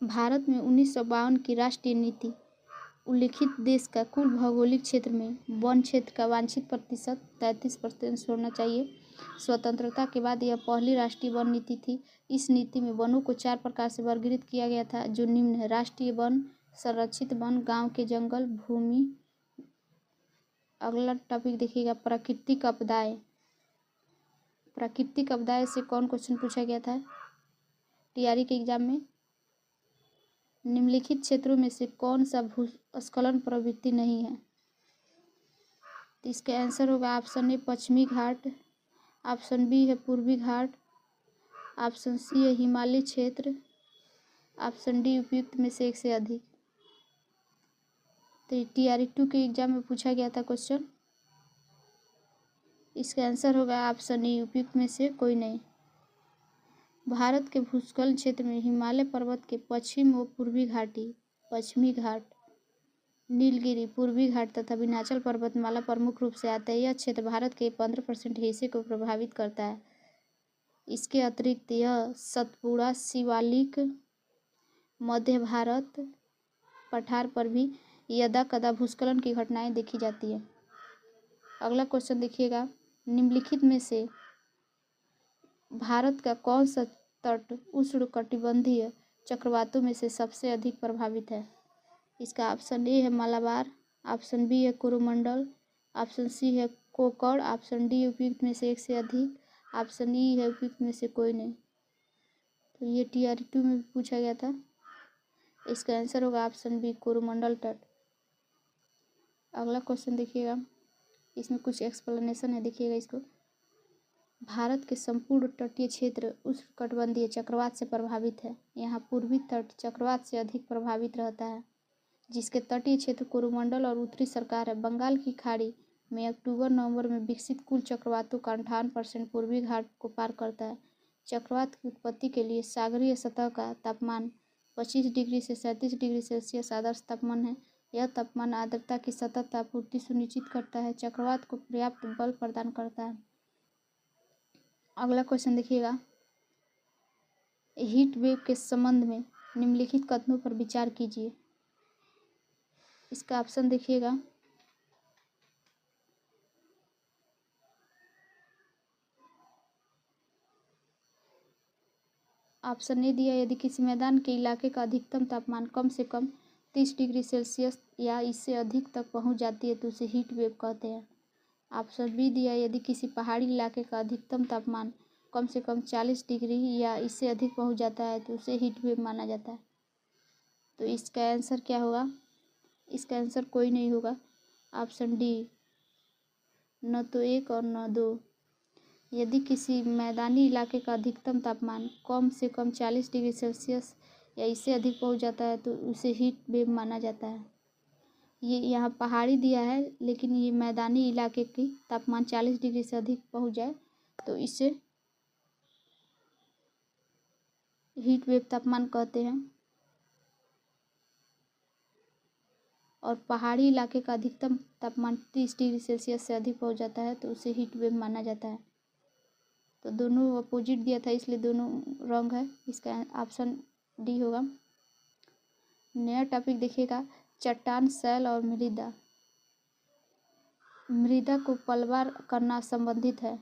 भारत में 1952 की राष्ट्रीय नीति उल्लिखित देश का कुल भौगोलिक क्षेत्र में वन क्षेत्र का वांछित प्रतिशत 33% होना चाहिए। स्वतंत्रता के बाद यह पहली राष्ट्रीय वन नीति थी। इस नीति में वनों को 4 प्रकार से वर्गीकृत किया गया था, जो निम्न है: राष्ट्रीय वन, संरक्षित वन, गांव के जंगल, भूमि। अगला टॉपिक देखिएगा, प्राकृतिक आपदाएं। प्राकृतिक आपदाएं से कौन क्वेश्चन पूछा गया था टीआरई के एग्जाम में? निम्नलिखित क्षेत्रों में से कौन सा भूस्खलन प्रवृत्ति नहीं है? तो इसका आंसर होगा ऑप्शन ए पश्चिमी घाट, ऑप्शन बी है पूर्वी घाट, ऑप्शन सी है हिमालय क्षेत्र, ऑप्शन डी उपयुक्त में से एक से अधिक। तो टीआरई 2 के एग्जाम में पूछा गया था क्वेश्चन। इसका आंसर होगा ऑप्शन ई, उपयुक्त में से कोई नहीं। भारत के भूस्खलन क्षेत्र में हिमालय पर्वत के पश्चिम व पूर्वी घाटी, पश्चिमी घाट, नीलगिरी पूर्वी घाट तथा विंध्याचल पर्वतमाला प्रमुख रूप से आते हैं। यह क्षेत्र भारत के 15% हिस्से को प्रभावित करता है। इसके अतिरिक्त यह सतपुड़ा, शिवालिक, मध्य भारत पठार पर भी यदा कदा भूस्खलन की घटनाएं देखी जाती है। अगला क्वेश्चन देखिएगा, निम्नलिखित में से भारत का कौन सा तट उष्णकटिबंधीय चक्रवातों में से सबसे अधिक प्रभावित है? इसका ऑप्शन ए है मालाबार, ऑप्शन बी है कोरोमंडल, ऑप्शन सी है कोकण, ऑप्शन डी उपयुक्त में से एक से अधिक, ऑप्शन ई है उपयुक्त में से कोई नहीं। तो ये टीआरई 2 में पूछा गया था। इसका आंसर होगा ऑप्शन बी, कोरोमंडल तट। अगला क्वेश्चन देखिएगा, इसमें कुछ एक्सप्लेनेशन है, देखिएगा इसको। भारत के संपूर्ण तटीय क्षेत्र उष्णकटिबंधीय चक्रवात से प्रभावित है। यहाँ पूर्वी तट चक्रवात से अधिक प्रभावित रहता है, जिसके तटीय क्षेत्र कोरोमंडल और उत्तरी सरकार है। बंगाल की खाड़ी में अक्टूबर-नवंबर में विकसित कुल चक्रवातों का 58% पूर्वी घाट को पार करता है। चक्रवात की उत्पत्ति के लिए सागरीय सतह का तापमान 25 डिग्री से 37 डिग्री सेल्सियस आदर्श तापमान है। यह तापमान आर्द्रता की सतत आपूर्ति सुनिश्चित करता है, चक्रवात को पर्याप्त बल प्रदान करता है। अगला क्वेश्चन देखिएगा, हीट वेव के संबंध में निम्नलिखित कथनों पर विचार कीजिए। इसका ऑप्शन देखिएगा, ऑप्शन ए दिया, यदि किसी मैदान के इलाके का अधिकतम तापमान कम से कम 30 डिग्री सेल्सियस या इससे अधिक तक पहुंच जाती है तो उसे हीट वेव कहते हैं। ऑप्शन बी दिया, यदि किसी पहाड़ी इलाके का अधिकतम तापमान कम से कम 40 डिग्री या इससे अधिक पहुंच जाता है तो उसे हीट वेव माना जाता है। तो इसका आंसर क्या होगा? इसका आंसर कोई नहीं होगा, ऑप्शन डी, न तो 1 और न 2। यदि किसी मैदानी इलाके का अधिकतम तापमान कम से कम 40 डिग्री सेल्सियस या इससे अधिक पहुंच जाता है तो उसे हीट वेव माना जाता है। ये यहाँ पहाड़ी दिया है, लेकिन ये मैदानी इलाके की तापमान 40 डिग्री से अधिक पहुंच जाए तो इसे हीट वेव तापमान कहते हैं। और पहाड़ी इलाके का अधिकतम तापमान 30 डिग्री सेल्सियस से अधिक पहुंच जाता है तो उसे हीट वेव माना जाता है। तो दोनों अपोजिट दिया था, इसलिए दोनों रॉन्ग है। इसका ऑप्शन डी होगा। नया टॉपिक देखिएगा, चट्टान, शैल और मृदा। मृदा को पलवार करना संबंधित है।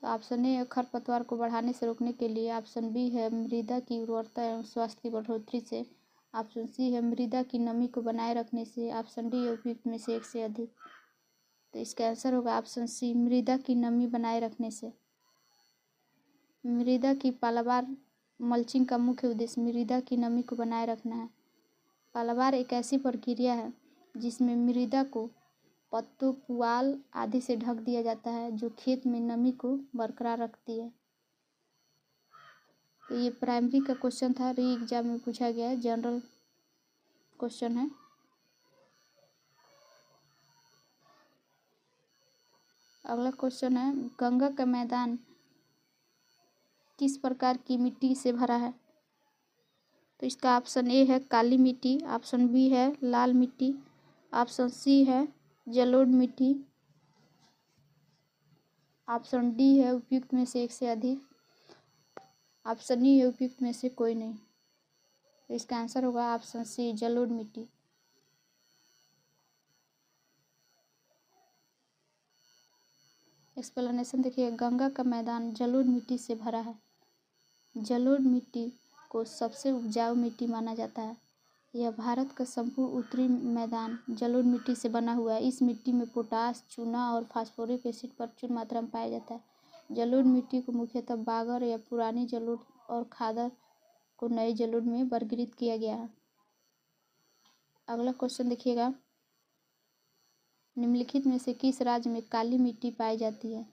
तो ऑप्शन ए है खरपतवार को बढ़ाने से रोकने के लिए, ऑप्शन बी है मृदा की उर्वरता एवं स्वास्थ्य की बढ़ोतरी से, ऑप्शन सी है मृदा की नमी को बनाए रखने से, ऑप्शन डी है उपयुक्त में से एक से अधिक। तो इसका आंसर होगा ऑप्शन सी, मृदा की नमी बनाए रखने से। मृदा की पालावार मल्चिंग का मुख्य उद्देश्य मृदा की नमी को बनाए रखना है। पालावार एक ऐसी प्रक्रिया है जिसमें मृदा को पत्तों, पुआल आदि से ढक दिया जाता है, जो खेत में नमी को बरकरार रखती है। तो ये प्राइमरी का क्वेश्चन था, री एग्जाम में पूछा गया है, जनरल क्वेश्चन है। अगला क्वेश्चन है, गंगा का मैदान किस प्रकार की मिट्टी से भरा है? तो इसका ऑप्शन ए है काली मिट्टी, ऑप्शन बी है लाल मिट्टी, ऑप्शन सी है जलोढ़ मिट्टी, ऑप्शन डी है उपयुक्त में से एक से अधिक, ऑप्शन ई है उपयुक्त में से कोई नहीं। तो इसका आंसर होगा ऑप्शन सी, जलोढ़ मिट्टी। एक्सप्लेनेशन देखिए, गंगा का मैदान जलोढ़ मिट्टी से भरा है। जलोढ़ मिट्टी को सबसे उपजाऊ मिट्टी माना जाता है। यह भारत का संपूर्ण उत्तरी मैदान जलोढ़ मिट्टी से बना हुआ है। इस मिट्टी में पोटास, चूना और फास्फोरिक एसिड प्रचुर मात्रा में पाया जाता है। जलोढ़ मिट्टी को मुख्यतः बागर या पुरानी जलोढ़ और खादर को नए जलोढ़ में वर्गीकृत किया गया है। अगला क्वेश्चन देखिएगा, निम्नलिखित में से किस राज्य में काली मिट्टी पाई जाती है?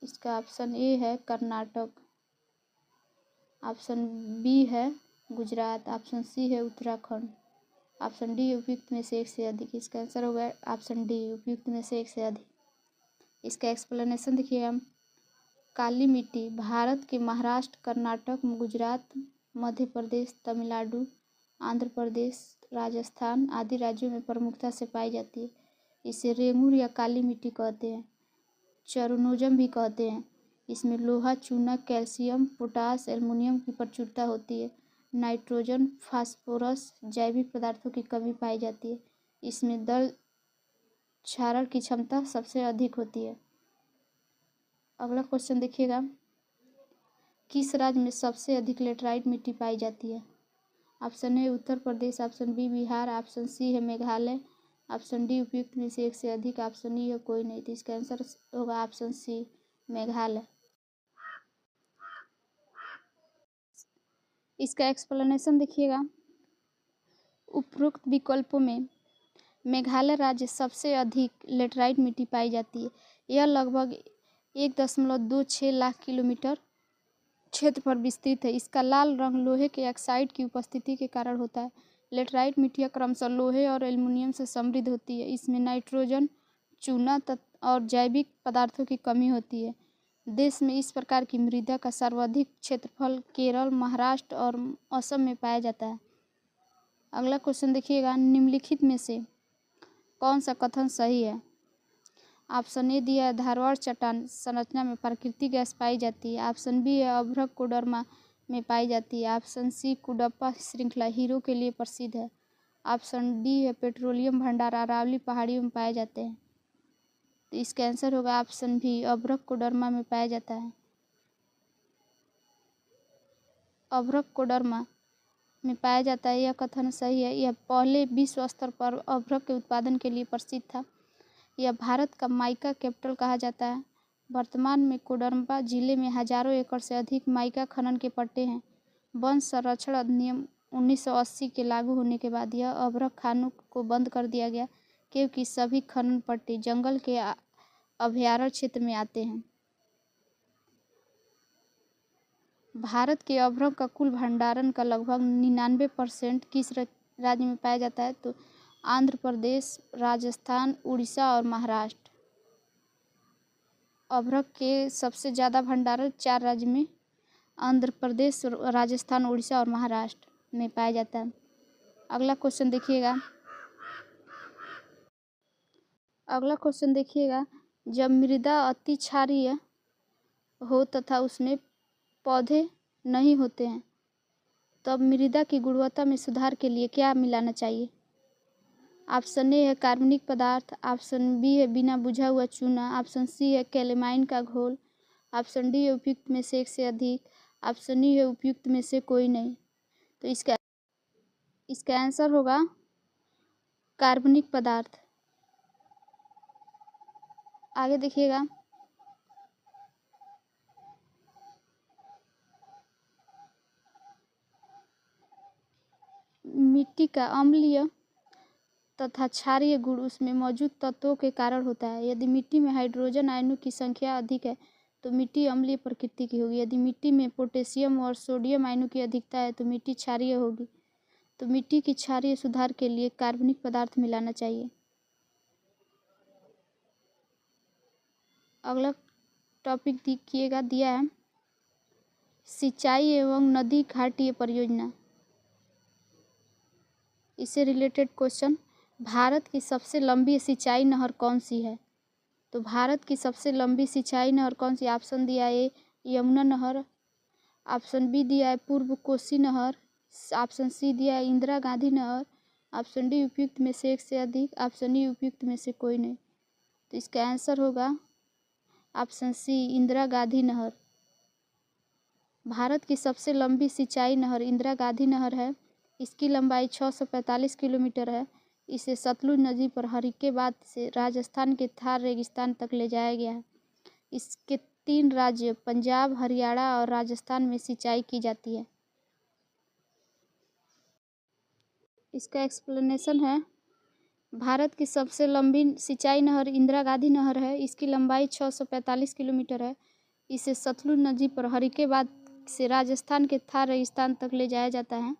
इसका ऑप्शन ए है कर्नाटक, ऑप्शन बी है गुजरात, ऑप्शन सी है उत्तराखंड, ऑप्शन डी उपयुक्त में से एक से अधिक। इसका आंसर होगा ऑप्शन डी, उपयुक्त में से एक से अधिक। इसका एक्सप्लेनेशन देखिएगा, काली मिट्टी भारत के महाराष्ट्र, कर्नाटक, गुजरात, मध्य प्रदेश, तमिलनाडु, आंध्र प्रदेश, राजस्थान आदि राज्यों में प्रमुखता से पाई जाती है। इसे रेंगूर या काली मिट्टी कहते हैं, चरोनोजम भी कहते हैं। इसमें लोहा, चूना, कैल्शियम, पोटास, एल्युमिनियम की प्रचुरता होती है। नाइट्रोजन, फास्फोरस, जैविक पदार्थों की कमी पाई जाती है। इसमें दल क्षारण की क्षमता सबसे अधिक होती है। अगला क्वेश्चन देखिएगा, किस राज्य में सबसे अधिक लेटराइट मिट्टी पाई जाती है? Option A Uttar Pradesh, option B Bihar, option C है मेघालय, ऑप्शन डी उपयुक्त में से एक से अधिक, ऑप्शन ई है कोई नहीं। तो इसका आंसर होगा ऑप्शन सी, मेघालय। इसका एक्सप्लेनेशन देखिएगा, उपरोक्त विकल्पों में मेघालय राज्य सबसे अधिक लेटराइट मिट्टी पाई जाती है। यह लगभग 1.26 लाख किलोमीटर क्षेत्र पर विस्तृत है। इसका लाल रंग लोहे के ऑक्साइड की उपस्थिति के कारण होता है। लेटराइट मिट्टियाँ क्रमशः लोहे और एल्युमिनियम से समृद्ध होती है। इसमें नाइट्रोजन, चूना और जैविक पदार्थों की कमी होती है। देश में इस प्रकार की मृदा का सर्वाधिक क्षेत्रफल केरल, महाराष्ट्र और असम में पाया जाता है। अगला क्वेश्चन देखिएगा, निम्नलिखित में से कौन सा कथन सही है? ऑप्शन ए दिया है, धारवाड़ चट्टान संरचना में प्राकृतिक गैस पाई जाती है। ऑप्शन बी है, अभ्रक कोडरमा में पाई जाती है। ऑप्शन सी, कुडप्पा श्रृंखला हीरो के लिए प्रसिद्ध है। ऑप्शन डी है, पेट्रोलियम भंडार अरावली पहाड़ियों में पाए जाते हैं। तो इसका आंसर होगा ऑप्शन बी, अभ्रक कोडरमा में पाया जाता है। अभ्रक कोडरमा में पाया जाता है, यह कथन सही है। यह पहले विश्व स्तर पर अभ्रक के उत्पादन के लिए प्रसिद्ध था। यह भारत का माइका कैपिटल कहा जाता है। वर्तमान में कोडरमा जिले में हजारों एकड़ से अधिक माइका खनन के पट्टे हैं। वन संरक्षण अधिनियम 1980 के लागू होने के बाद यह अभ्रक खानों को बंद कर दिया गया, क्योंकि सभी खनन पट्टे जंगल के अभयारण्य क्षेत्र में आते हैं। भारत के अभ्रक का कुल भंडारण का लगभग 99% किस राज्य में पाया जाता है? तो आंध्र प्रदेश, राजस्थान, उड़ीसा और महाराष्ट्र। अभ्रक के सबसे ज़्यादा भंडारण 4 राज्य में आंध्र प्रदेश, राजस्थान, उड़ीसा और महाराष्ट्र में पाया जाता है। अगला क्वेश्चन देखिएगा, जब मृदा अति क्षारीय हो तथा उसमें पौधे नहीं होते हैं, तब मृदा की गुणवत्ता में सुधार के लिए क्या मिलाना चाहिए? ऑप्शन ए है कार्बनिक पदार्थ, ऑप्शन बी है बिना बुझा हुआ चूना, ऑप्शन सी है कैलेमाइन का घोल, ऑप्शन डी है उपयुक्त में से एक से अधिक, ऑप्शन ई है उपयुक्त में से कोई नहीं। तो इसका आंसर होगा कार्बनिक पदार्थ। आगे देखिएगा, मिट्टी का अम्लीय तथा क्षारीय गुण उसमें मौजूद तत्वों के कारण होता है। यदि मिट्टी में हाइड्रोजन आयनों की संख्या अधिक है तो मिट्टी अम्लीय प्रकृति की होगी। यदि मिट्टी में पोटेशियम और सोडियम आयनों की अधिकता है तो मिट्टी क्षारीय होगी। तो मिट्टी की क्षारीय सुधार के लिए कार्बनिक पदार्थ मिलाना चाहिए। अगला टॉपिक देखिएगा, दिया है सिंचाई एवं नदी घाटीय परियोजना। इससे रिलेटेड क्वेश्चन, भारत की सबसे लंबी सिंचाई नहर कौन सी है? तो भारत की सबसे लंबी सिंचाई नहर कौन सी? ऑप्शन दिया है यमुना नहर, ऑप्शन बी दिया है पूर्व कोसी नहर, ऑप्शन सी दिया है इंदिरा गांधी नहर, ऑप्शन डी उपयुक्त में से एक से अधिक, ऑप्शन ई उपयुक्त में से कोई नहीं। तो इसका आंसर होगा ऑप्शन सी इंदिरा गांधी नहर। भारत की सबसे लंबी सिंचाई नहर इंदिरा गांधी नहर है। इसकी लंबाई 645 किलोमीटर है। इसे सतलुज नदी पर हरिकेबाद से राजस्थान के थार रेगिस्तान तक ले जाया गया है। इसके 3 राज्य पंजाब, हरियाणा और राजस्थान में सिंचाई की जाती है। इसका एक्सप्लेनेशन है, भारत की सबसे लंबी सिंचाई नहर इंदिरा गांधी नहर है। इसकी लंबाई 645 किलोमीटर है। इसे सतलुज नदी पर हरिकेबाद से राजस्थान के थार रेगिस्तान तक ले जाया जाता है।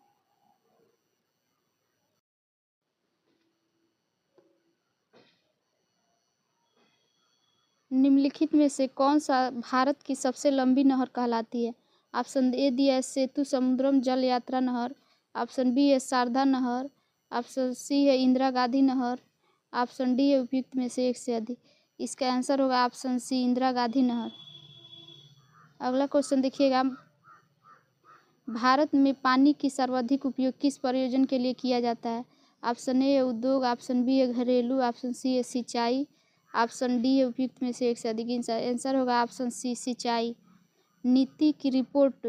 निम्नलिखित में से कौन सा भारत की सबसे लंबी नहर कहलाती है? ऑप्शन ए दिया है सेतु समुद्रम जल यात्रा नहर, ऑप्शन बी है शारदा नहर, ऑप्शन सी है इंदिरा गांधी नहर, ऑप्शन डी है उपयुक्त में से एक से अधिक। इसका आंसर होगा ऑप्शन सी इंदिरा गांधी नहर। अगला क्वेश्चन देखिएगा, भारत में पानी की सर्वाधिक उपयोग किस प्रयोजन के लिए किया जाता है? ऑप्शन ए है उद्योग, ऑप्शन बी है घरेलू, ऑप्शन सी है सिंचाई, ऑप्शन डी है उपयुक्त में से एक से अधिक। आंसर होगा ऑप्शन सी सिंचाई। नीति की report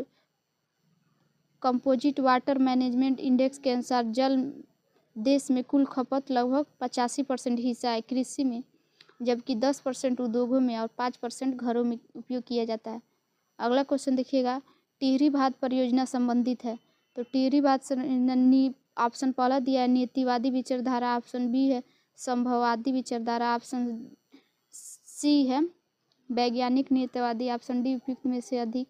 composite water management index के अनुसार जल देश में कुल खपत लगभग 85% हिस्सा है कृषि में, जबकि 10% उद्योगों में और 5% घरों में उपयोग किया जाता है। अगला क्वेश्चन देखिएगा, टिहरी बांध परियोजना संबंधित है। तो टिहरी बांध ऑप्शन पहला दिया है नीतिवादी विचारधारा, ऑप्शन बी है संभववादी विचारधारा, ऑप्शन सी है वैज्ञानिक नीतिवादी, ऑप्शन डी उपयुक्त में से अधिक,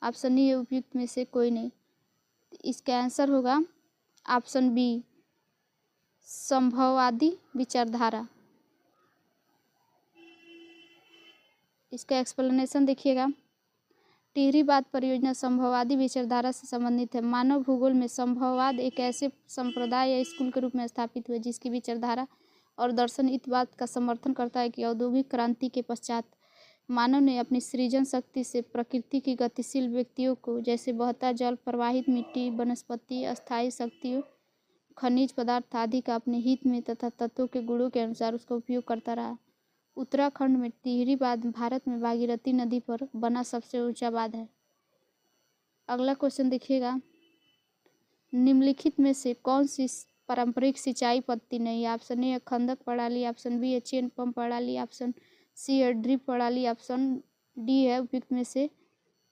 ऑप्शन ई है उपयुक्त में से कोई नहीं। इसका आंसर होगा ऑप्शन बी संभववादी विचारधारा। इसका एक्सप्लेनेशन देखिएगा, टिहरी बांध परियोजना संभववादी विचारधारा से संबंधित है। मानव भूगोल में संभववाद एक ऐसे संप्रदाय या स्कूल के रूप में स्थापित हुए जिसकी विचारधारा और दर्शन इस बात का समर्थन करता है कि औद्योगिक क्रांति के पश्चात मानव ने अपनी सृजन शक्ति से प्रकृति की गतिशील व्यक्तियों को, जैसे बहता जल, प्रवाहित मिट्टी, वनस्पति, अस्थायी शक्तियों, खनिज पदार्थ आदि का अपने हित में तथा तत्वों के गुणों के अनुसार उसका उपयोग करता रहा। उत्तराखंड में टिहरी बांध भारत में भागीरथी नदी पर बना सबसे ऊंचा बांध है। अगला क्वेश्चन देखिएगा, निम्नलिखित में से कौन सी पारंपरिक सिंचाई पद्धति नहीं है? ऑप्शन ए है खंदक प्रणाली, ऑप्शन बी है चेन पंप प्रणाली, ऑप्शन सी है ड्रिप प्रणाली, ऑप्शन डी है उपयुक्त में से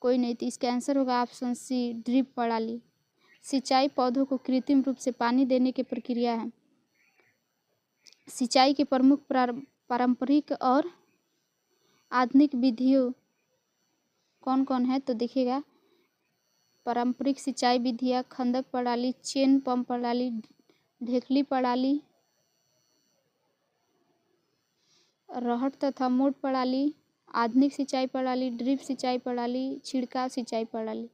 कोई नहीं। तो इसका आंसर होगा ऑप्शन सी ड्रिप प्रणाली। सिंचाई पौधों को कृत्रिम रूप से पानी देने की प्रक्रिया है। सिंचाई की प्रमुख पारंपरिक और आधुनिक विधियों कौन कौन है? तो देखिएगा, पारंपरिक सिंचाई विधियाँ खंदक प्रणाली, चेन पंप प्रणाली, ढेकली प्रणाली, रहट तथा मोट प्रणाली, आधुनिक सिंचाई प्रणाली, ड्रिप सिंचाई प्रणाली, छिड़काव सिंचाई प्रणाली।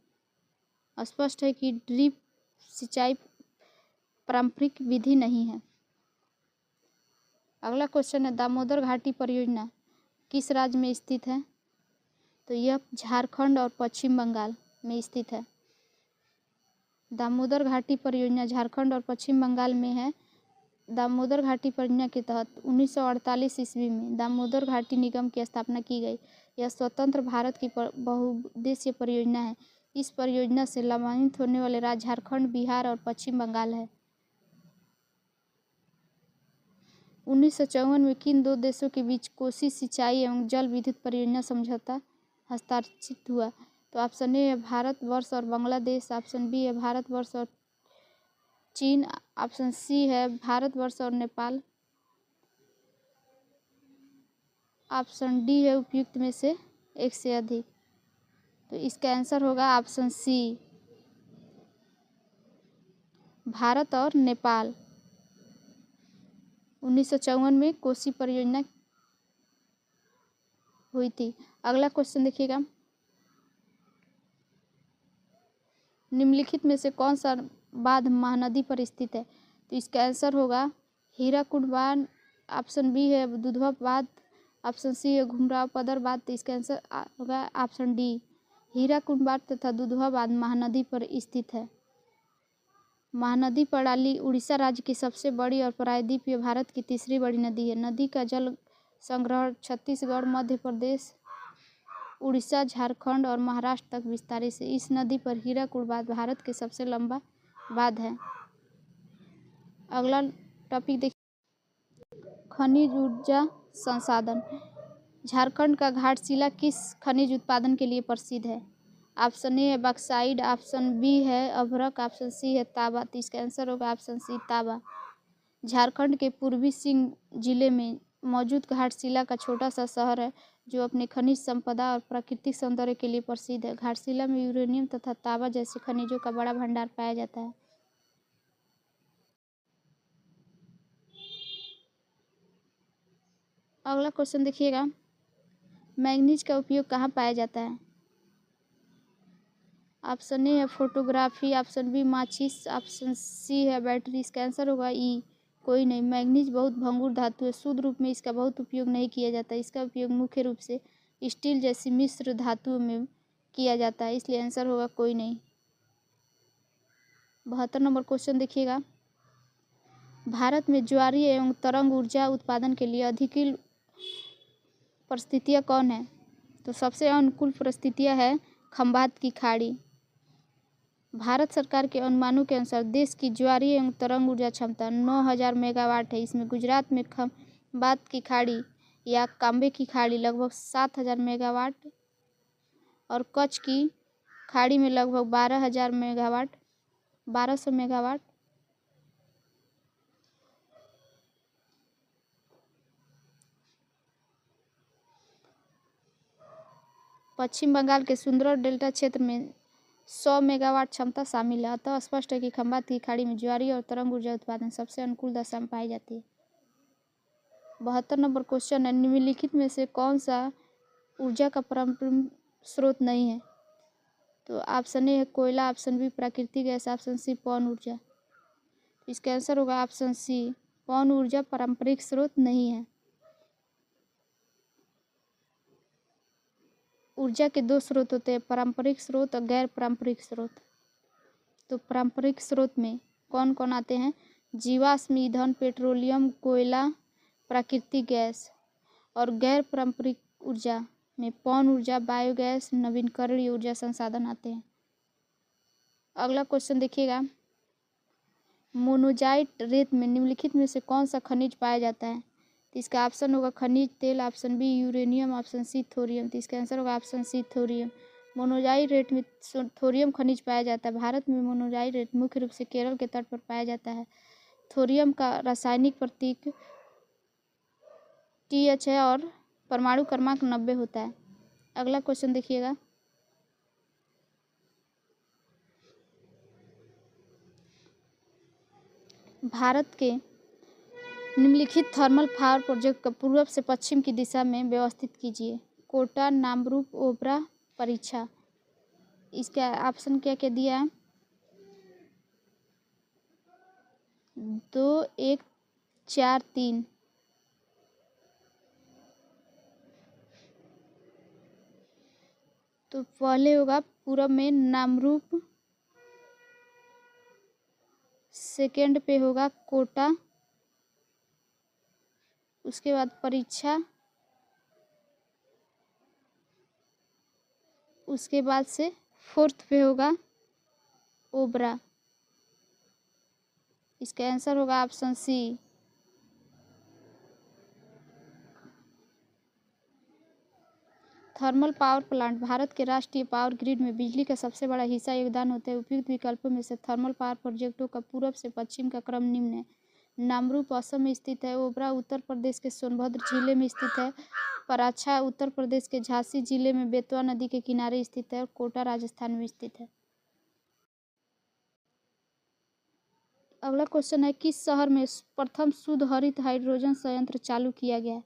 स्पष्ट है कि ड्रिप सिंचाई पारंपरिक विधि नहीं है। अगला क्वेश्चन है, दामोदर घाटी परियोजना किस राज्य में स्थित है? तो यह झारखंड और पश्चिम बंगाल में स्थित है। दामोदर घाटी परियोजना झारखंड और पश्चिम बंगाल में है। दामोदर घाटी परियोजना के तहत 1948 ईस्वी में दामोदर घाटी निगम की स्थापना की गई। यह स्वतंत्र भारत की बहुउद्देशीय परियोजना है। इस परियोजना से लाभान्वित होने वाले राज्य झारखंड, बिहार और पश्चिम बंगाल है। 1954 में किन दो देशों के बीच कोसी सिंचाई एवं जल विद्युत परियोजना समझौता हस्ताक्षरित हुआ? तो ऑप्शन ए है भारतवर्ष और बांग्लादेश, ऑप्शन बी है भारतवर्ष और चीन, ऑप्शन सी है भारतवर्ष और नेपाल, ऑप्शन डी है उपयुक्त में से एक से अधिक। तो इसका आंसर होगा ऑप्शन सी, भारत और नेपाल। 1954 में कोसी परियोजना हुई थी। अगला क्वेश्चन देखिएगा, निम्नलिखित में से कौन सा बांध महानदी पर स्थित है? तो इसका आंसर होगा हीराकुंड बांध, ऑप्शन बी है दुधवा बांध, ऑप्शन सी है घुमराव पदर बांध। तो इसका आंसर होगा ऑप्शन डी, हीराकुंड बांध तथा दुधवा बांध महानदी पर स्थित है। महानदी प्रणाली उड़ीसा राज्य की सबसे बड़ी और प्रायद्वीपीय भारत की तीसरी बड़ी नदी है। नदी का जल संग्रहण छत्तीसगढ़, मध्य प्रदेश, उड़ीसा, झारखंड और महाराष्ट्र तक विस्तारित है। इस नदी पर हीराकुंड बांध भारत के सबसे लंबा बांध है। अगला टॉपिक देखिए, खनिज ऊर्जा संसाधन। झारखंड का घाटशिला किस खनिज उत्पादन के लिए प्रसिद्ध है? ऑप्शन ए है बक्साइड, ऑप्शन बी है अभ्रक, ऑप्शन सी है तांबा। तो इसका आंसर होगा ऑप्शन सी, तांबा। झारखंड के पूर्वी सिंह जिले में मौजूद घाटशिला का छोटा सा शहर है जो अपने खनिज संपदा और प्राकृतिक सौंदर्य के लिए प्रसिद्ध है। घाटशिला में यूरेनियम तथा तांबा जैसे खनिजों का बड़ा भंडार पाया जाता है। अगला क्वेश्चन देखिएगा, मैंगनीज का उपयोग कहाँ पाया जाता है? ऑप्शन ए है फोटोग्राफी, ऑप्शन बी माचिस, ऑप्शन सी है बैटरी। इसका आंसर होगा ई, कोई नहीं। मैंगनीज बहुत भंगुर धातु है, शुद्ध रूप में इसका बहुत उपयोग नहीं किया जाता। इसका उपयोग मुख्य रूप से स्टील जैसी मिश्र धातुओं में किया जाता है, इसलिए आंसर होगा कोई नहीं। 72 नंबर क्वेश्चन देखिएगा, भारत में ज्वारीय एवं तरंग ऊर्जा उत्पादन के लिए अधिकूल परिस्थितियाँ कौन है? तो सबसे अनुकूल परिस्थितियाँ है खंभात की खाड़ी। भारत सरकार के अनुमानों के अनुसार देश की ज्वारीय एवं तरंग ऊर्जा क्षमता 9000 मेगावाट है। इसमें गुजरात में खंभात की खाड़ी या कांबे की खाड़ी लगभग 7000 मेगावाट और कच्छ की खाड़ी में लगभग 1200 मेगावाट। पश्चिम बंगाल के सुंदरगढ़ डेल्टा क्षेत्र में 100 मेगावाट क्षमता शामिल है। अतः स्पष्ट है कि खंभात की खाड़ी में ज्वारीय और तरंग ऊर्जा उत्पादन सबसे अनुकूल दशा में पाई जाती है। 72 नंबर क्वेश्चन है, निम्नलिखित में से कौन सा ऊर्जा का पारंपरिक स्रोत नहीं है? तो ऑप्शन ए है कोयला, ऑप्शन बी प्राकृतिक गैस, ऑप्शन सी पवन ऊर्जा। इसका आंसर होगा ऑप्शन सी, पवन ऊर्जा पारंपरिक स्रोत नहीं है। ऊर्जा के दो स्रोत होते हैं, पारंपरिक स्रोत और गैर पारंपरिक स्रोत। तो पारंपरिक स्रोत में कौन कौन आते हैं? जीवाश्म ईंधन, पेट्रोलियम, कोयला, प्राकृतिक गैस। और गैर पारंपरिक ऊर्जा में पवन ऊर्जा, बायोगैस, नवीकरणीय ऊर्जा संसाधन आते हैं। अगला क्वेश्चन देखिएगा, मोनोजाइट रेत में निम्नलिखित में से कौन सा खनिज पाया जाता है? तो इसका ऑप्शन होगा खनिज तेल, option B uranium, option C thorium. तो इसका आंसर होगा ऑप्शन सी थोरियम। मोनोजाइट रेत में थोरियम खनिज पाया जाता है। भारत में मोनोजाइट रेत मुख्य रूप से केरल के तट पर पाया जाता है। थोरियम का रासायनिक प्रतीक TH है और परमाणु क्रमांक 90 होता है। अगला क्वेश्चन देखिएगा, भारत के निम्नलिखित थर्मल पावर प्रोजेक्ट का पूर्व से पश्चिम की दिशा में व्यवस्थित कीजिए। कोटा, नामरूप, ओबरा, परीक्षा। इसका ऑप्शन क्या क्या दिया है? 2, 1, 4, 3। तो पहले होगा पूरब में नामरूप, सेकंड पे होगा कोटा, उसके बाद परीक्षा, उसके बाद से फोर्थ पे होगा ओबरा। इसका आंसर होगा option C, thermal power plant Bharat के राष्ट्रीय पावर ग्रिड में बिजली का सबसे बड़ा हिस्सा योगदान होता है। उपयुक्त विकल्पों में से थर्मल पावर प्रोजेक्टों का पूर्व से पश्चिम का क्रम निम्न है। नामरूप असम में स्थित है। ओबरा उत्तर प्रदेश के सोनभद्र जिले में स्थित है। पराछा उत्तर प्रदेश के झांसी जिले में बेतवा नदी के किनारे स्थित है और कोटा राजस्थान में स्थित है। अगला क्वेश्चन है, किस शहर में प्रथम शुद्ध हरित हाइड्रोजन संयंत्र चालू किया गया?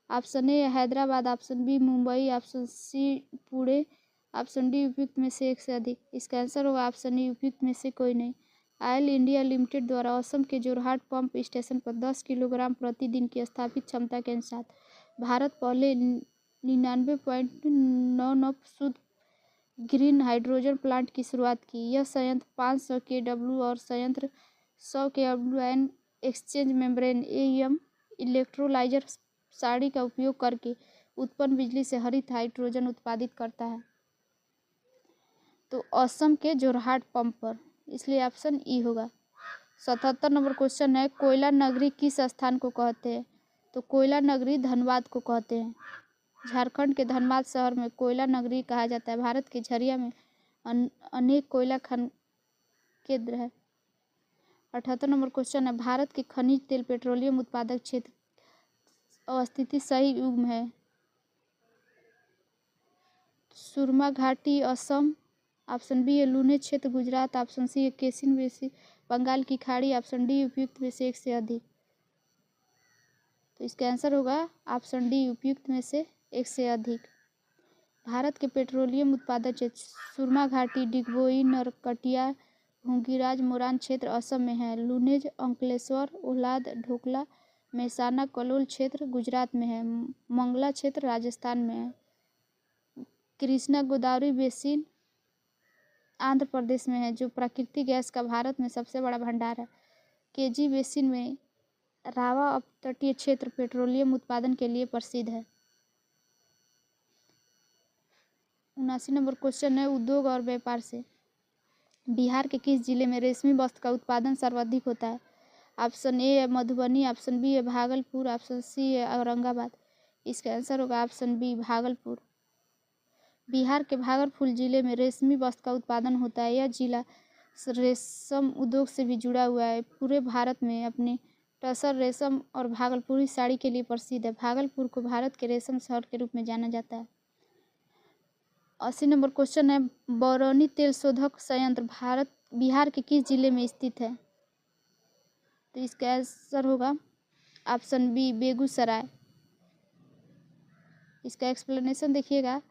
Option A Hyderabad, option B Mumbai, option C Pune, option D उपयुक्त में से एक से अधिक। इसका आंसर होगा ऑप्शन ई, उपयुक्त में से कोई नहीं। ऑयल इंडिया लिमिटेड द्वारा असम के जोरहाट पंप स्टेशन पर 10 किलोग्राम प्रतिदिन की स्थापित क्षमता के अनुसार भारत पहले 99.99 शुद्ध ग्रीन हाइड्रोजन प्लांट की शुरुआत की। यह संयंत्र 500 KW और संयंत्र 100 KWN exchange membrane AEM electrolyser सारणी का उपयोग करके उत्पन्न बिजली से हरित हाइड्रोजन उत्पादित करता है। तो असम के जोरहाट पंप पर, इसलिए ऑप्शन ई होगा। 77 नंबर क्वेश्चन है, कोयला नगरी किस स्थान को कहते हैं? तो कोयला नगरी धनबाद को कहते हैं। झारखंड के धनबाद शहर में कोयला नगरी कहा जाता है। भारत के झरिया में अनेक कोयला खन केंद्र है। 78 नंबर क्वेश्चन है, भारत के खनिज तेल पेट्रोलियम उत्पादक क्षेत्र अवस्थिति सही युग्म है। सुरमा घाटी असम, ऑप्शन बी है लूने क्षेत्र गुजरात, ऑप्शन सी है केसिन बेसिन बंगाल की खाड़ी, ऑप्शन डी उपयुक्त में से एक से अधिक। तो इसका आंसर होगा ऑप्शन डी, उपयुक्त में से एक से अधिक। भारत के पेट्रोलियम उत्पादक क्षेत्र सुरमा घाटी, डिगबोई, नरकटिया, भूंगीराज, मोरान क्षेत्र असम में है। लुनेज, अंकलेश्वर, ओलाद, ढोकला, मेहसाना, कलोल क्षेत्र गुजरात में है। मंगला क्षेत्र राजस्थान में है। कृष्णा गोदावरी बेसिन आंध्र प्रदेश में है, जो प्राकृतिक गैस का भारत में सबसे बड़ा भंडार है। केजी बेसिन में रावा अपतटीय क्षेत्र पेट्रोलियम उत्पादन के लिए प्रसिद्ध है। 79 नंबर क्वेश्चन है, उद्योग और व्यापार से बिहार के किस जिले में रेशमी वस्त्र का उत्पादन सर्वाधिक होता है? ऑप्शन ए है मधुबनी, ऑप्शन बी है भागलपुर, ऑप्शन सी है औरंगाबाद। इसका आंसर होगा ऑप्शन बी, भागलपुर। बिहार के भागलपुर जिले में रेशमी वस्त्र का उत्पादन होता है। यह जिला रेशम उद्योग से भी जुड़ा हुआ है। पूरे भारत में अपने टसर रेशम और भागलपुरी साड़ी के लिए प्रसिद्ध है। भागलपुर को भारत के रेशम शहर के रूप में जाना जाता है। 80 नंबर क्वेश्चन है, बरौनी तेल शोधक संयंत्र बिहार के किस जिले में स्थित है? तो इसका आंसर होगा ऑप्शन बी, बेगूसराय। इसका एक्सप्लेनेशन देखिएगा।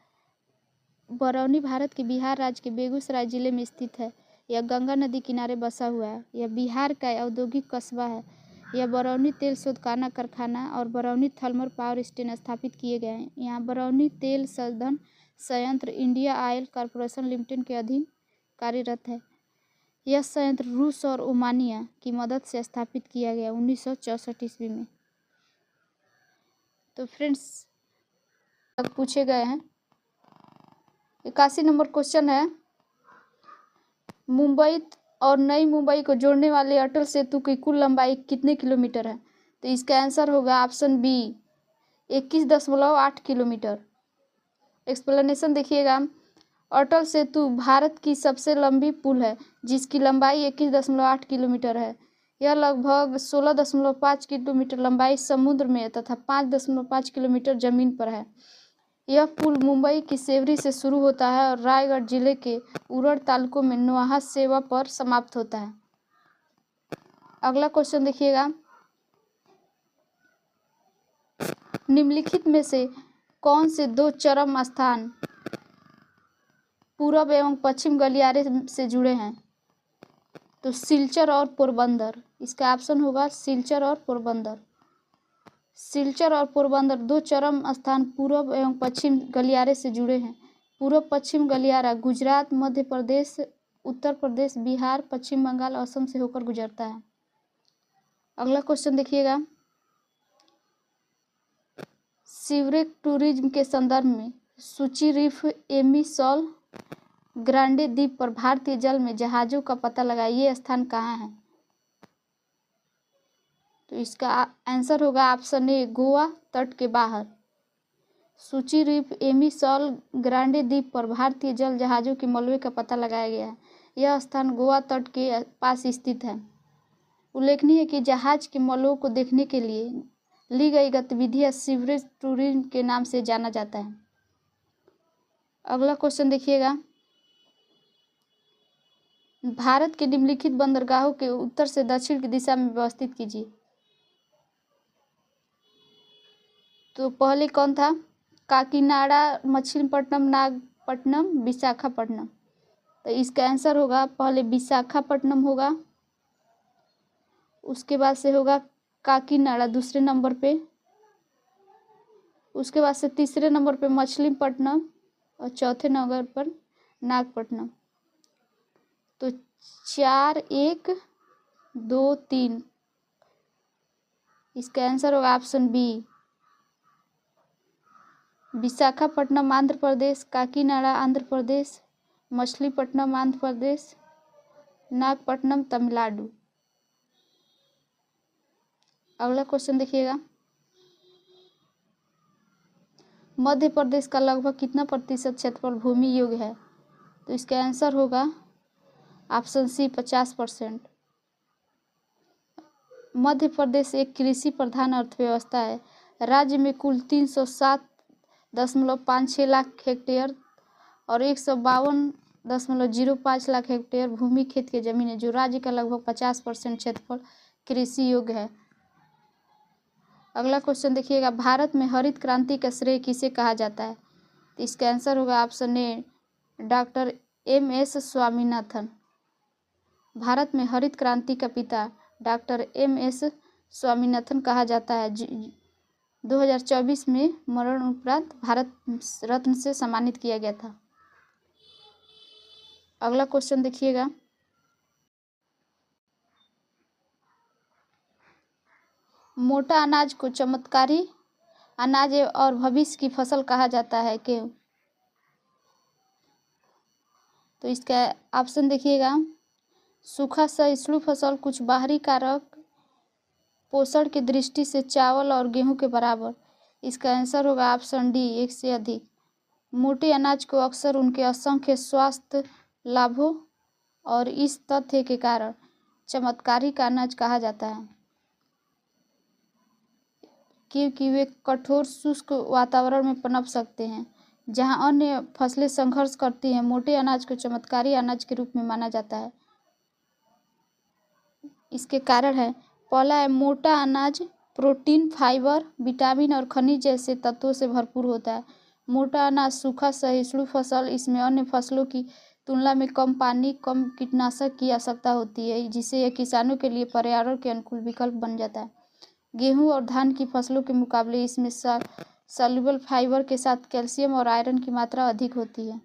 बरौनी भारत के बिहार राज्य के बेगूसराय जिले में स्थित है। यह गंगा नदी किनारे बसा हुआ है। यह बिहार का औद्योगिक कस्बा है। यह बरौनी तेल शोधकाना कारखाना और बरौनी थर्मल पावर स्टेशन स्थापित किए गए हैं। यहाँ बरौनी तेल शोधन संयंत्र इंडिया ऑयल कॉरपोरेशन लिमिटेड के अधीन कार्यरत है। यह संयंत्र रूस और ओमानिया की मदद से स्थापित किया गया 1964 ईस्वी में। तो फ्रेंड्स पूछे गए हैं। 81 नंबर क्वेश्चन है, मुंबई और नई मुंबई को जोड़ने वाले अटल सेतु की कुल लंबाई कितने किलोमीटर है? तो इसका आंसर होगा ऑप्शन बी, 21.8 किलोमीटर। एक्सप्लेनेशन देखिएगा। अटल सेतु भारत की सबसे लंबी पुल है, जिसकी लंबाई 21.8 किलोमीटर है। यह लगभग 16.5 किलोमीटर लंबाई समुद्र में तथा 5.5 किलोमीटर जमीन पर है। यह पुल मुंबई की सेवरी से शुरू होता है और रायगढ़ जिले के उरण तालुकों में नोआहा सेवा पर समाप्त होता है। अगला क्वेश्चन देखिएगा। निम्नलिखित में से कौन से दो चरम स्थान पूर्व एवं पश्चिम गलियारे से जुड़े हैं? तो सिलचर और पोरबंदर। इसका ऑप्शन होगा सिलचर और पोरबंदर। सिलचर और पोरबंदर दो चरम स्थान पूर्व एवं पश्चिम गलियारे से जुड़े हैं। पूर्व पश्चिम गलियारा गुजरात, मध्य प्रदेश, उत्तर प्रदेश, बिहार, पश्चिम बंगाल, असम से होकर गुजरता है। अगला क्वेश्चन देखिएगा। सीवरेज टूरिज्म के संदर्भ में सूची रीफ, एमी, सॉल ग्रांडे द्वीप पर भारतीय जल में जहाजों का पता लगाए। ये स्थान कहाँ है? तो इसका आंसर होगा ऑप्शन ए, गोवा तट के बाहर। सूची द्वीप एमी सॉल ग्रांडे द्वीप पर भारतीय जल जहाजों के मलबे का पता लगाया गया है। यह स्थान गोवा तट के पास स्थित है। उल्लेखनीय है कि जहाज के मलबों को देखने के लिए ली गई गतिविधियां सीवरेज टूरिज्म के नाम से जाना जाता है। अगला क्वेश्चन देखिएगा, भारत के निम्नलिखित बंदरगाहों के उत्तर से दक्षिण की दिशा में व्यवस्थित कीजिए। तो पहले कौन था? काकीनाडा, मछलीपट्टनम, नागपट्टनम, विशाखापट्टनम। तो इसका आंसर होगा पहले विशाखापट्टनम होगा, उसके बाद से होगा काकीनाडा दूसरे नंबर पे, उसके बाद से तीसरे नंबर पे मछलीपट्टनम और चौथे नंबर पर नागपट्टनम। तो 4, 1, 2, 3 इसका आंसर होगा ऑप्शन बी, विशाखापट्टनम आंध्र प्रदेश, काकीनाडा आंध्र प्रदेश, मछलीपट्टनम आंध्र प्रदेश, नागपट्टनम तमिलनाडु। अगला क्वेश्चन देखिएगा, मध्य प्रदेश का लगभग कितना प्रतिशत क्षेत्रफल भूमि योग्य है? तो इसका आंसर होगा ऑप्शन सी, 50%। मध्य प्रदेश एक कृषि प्रधान अर्थव्यवस्था है। राज्य में कुल 307.56 लाख हेक्टेयर और 152.05 लाख हेक्टेयर भूमि खेत की जमीन है, जो राज्य का लगभग 50% क्षेत्रफल कृषि योग्य है। अगला क्वेश्चन देखिएगा, भारत में हरित क्रांति का श्रेय किसे कहा जाता है? तो इसका आंसर होगा ऑप्शन ए, डॉक्टर MS स्वामीनाथन। भारत में हरित क्रांति का पिता डॉक्टर MS स्वामीनाथन कहा जाता है। 2024 में मरण उपरांत भारत रत्न से सम्मानित किया गया था। अगला क्वेश्चन देखिएगा, मोटा अनाज को चमत्कारी अनाज और भविष्य की फसल कहा जाता है क्यों? तो इसका ऑप्शन देखिएगा, सूखा सहिष्णु फसल, कुछ बाहरी कारक, पोषण की दृष्टि से चावल और गेहूं के बराबर। इसका आंसर होगा ऑप्शन डी, एक से अधिक। मोटे अनाज को अक्सर उनके असंख्य स्वास्थ्य लाभों और इस तथ्य के कारण चमत्कारी का अनाज कहा जाता है क्योंकि वे कठोर शुष्क वातावरण में पनप सकते हैं जहां अन्य फसलें संघर्ष करती हैं। मोटे अनाज को चमत्कारी अनाज के रूप में माना जाता है। इसके कारण है, पहला है, मोटा अनाज प्रोटीन, फाइबर, विटामिन और खनिज जैसे तत्वों से भरपूर होता है। मोटा अनाज सूखा सहिष्णु फसल, इसमें अन्य फसलों की तुलना में कम पानी, कम कीटनाशक की आवश्यकता होती है, जिससे यह किसानों के लिए पर्यावरण के अनुकूल विकल्प बन जाता है। गेहूं और धान की फसलों के मुकाबले इसमें सॉल्युबल फाइबर के साथ कैल्शियम और आयरन की मात्रा अधिक होती है।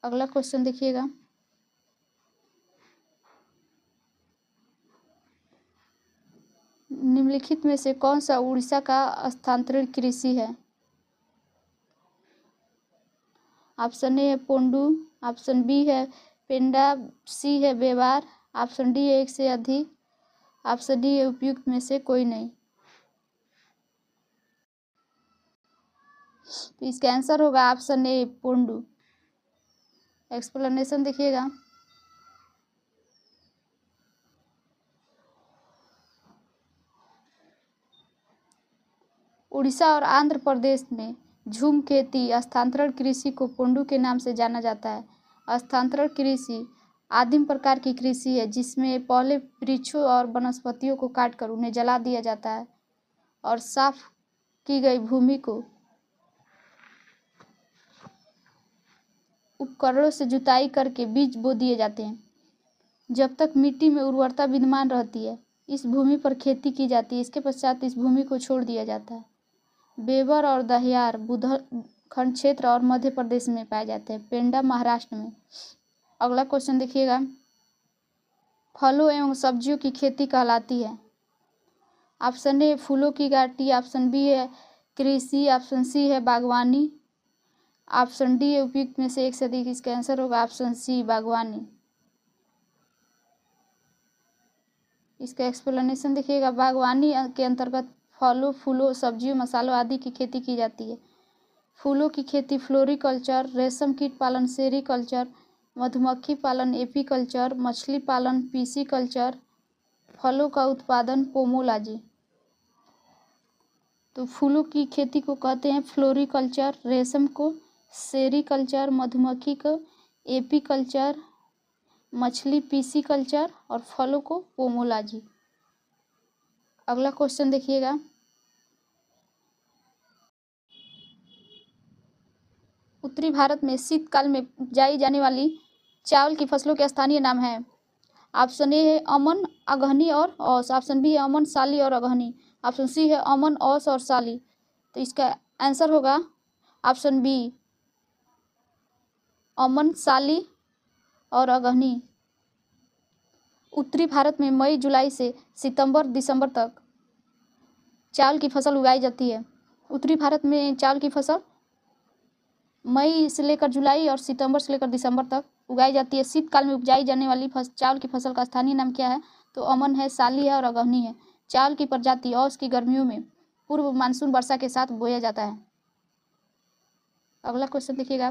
अगला क्वेश्चन देखिएगा, निम्नलिखित में से कौन सा उड़ीसा का स्थानांतरण कृषि है? ऑप्शन ए है पोंडू, ऑप्शन बी है पेंडा, सी है बेवार, ऑप्शन डी है एक से अधिक, ऑप्शन डी है उपयुक्त में से कोई नहीं। तो इसका आंसर होगा ऑप्शन ए, पोंडू। एक्सप्लेनेशन देखिएगा, उड़ीसा और आंध्र प्रदेश में झूम खेती स्थानांतरण कृषि को पोंडू के नाम से जाना जाता है। स्थानांतरण कृषि आदिम प्रकार की कृषि है जिसमें पहले वृक्षों और वनस्पतियों को काटकर उन्हें जला दिया जाता है और साफ की गई भूमि को उपकरणों से जुताई करके बीज बो दिए जाते हैं। जब तक मिट्टी में उर्वरता विद्यमान रहती है, इस भूमि पर खेती की जाती है। इसके पश्चात इस भूमि को छोड़ दिया जाता है। बेवर और दहियार बुंदेलखंड क्षेत्र और मध्य प्रदेश में पाए जाते हैं, पेंडा महाराष्ट्र में। अगला क्वेश्चन देखिएगा, फलों एवं सब्जियों की खेती कहलाती है? ऑप्शन ए फूलों की घाटी, ऑप्शन बी है कृषि, ऑप्शन सी है बागवानी, ऑप्शन डी है उपयुक्त में से एक से अधिक। इसका आंसर होगा ऑप्शन सी, बागवानी। इसका एक्सप्लेनेशन देखिएगा, बागवानी के अंतर्गत फलों, फूलों, सब्जियों, मसालों आदि की खेती की जाती है। फूलों की खेती फ्लोरिकल्चर, रेशम कीट पालन सेरीकल्चर, मधुमक्खी पालन एपीकल्चर, मछली पालन पीसीकल्चर, फलों का उत्पादन पोमोलॉजी। तो फूलों की खेती को कहते हैं फ्लोरिकल्चर, रेशम को सेरीकल्चर, मधुमक्खी को एपीकल्चर, मछली पीसीकल्चर और फलों को पोमोलॉजी। अगला क्वेश्चन देखिएगा, उत्तरी भारत में शीतकाल में उपजाई जाने वाली चावल की फसलों के स्थानीय नाम हैं। ऑप्शन ए है अमन, अगहनी और औस। ऑप्शन बी है अमन, साली और अगहनी। ऑप्शन सी है अमन, औस और साली। तो इसका आंसर होगा ऑप्शन बी, अमन, साली और अगहनी। उत्तरी भारत में मई जुलाई से सितंबर दिसंबर तक चावल की फसल उगाई जाती है। उत्तरी भारत में चावल की फसल मई से लेकर जुलाई और सितंबर से लेकर दिसंबर तक उगाई जाती है। शीतकाल में उपजाई जाने वाली चावल की फसल का स्थानीय नाम क्या है? तो अमन है, साली है और अगहनी है। चावल की प्रजाति औस की गर्मियों में पूर्व मानसून वर्षा के साथ बोया जाता है। अगला क्वेश्चन देखिएगा,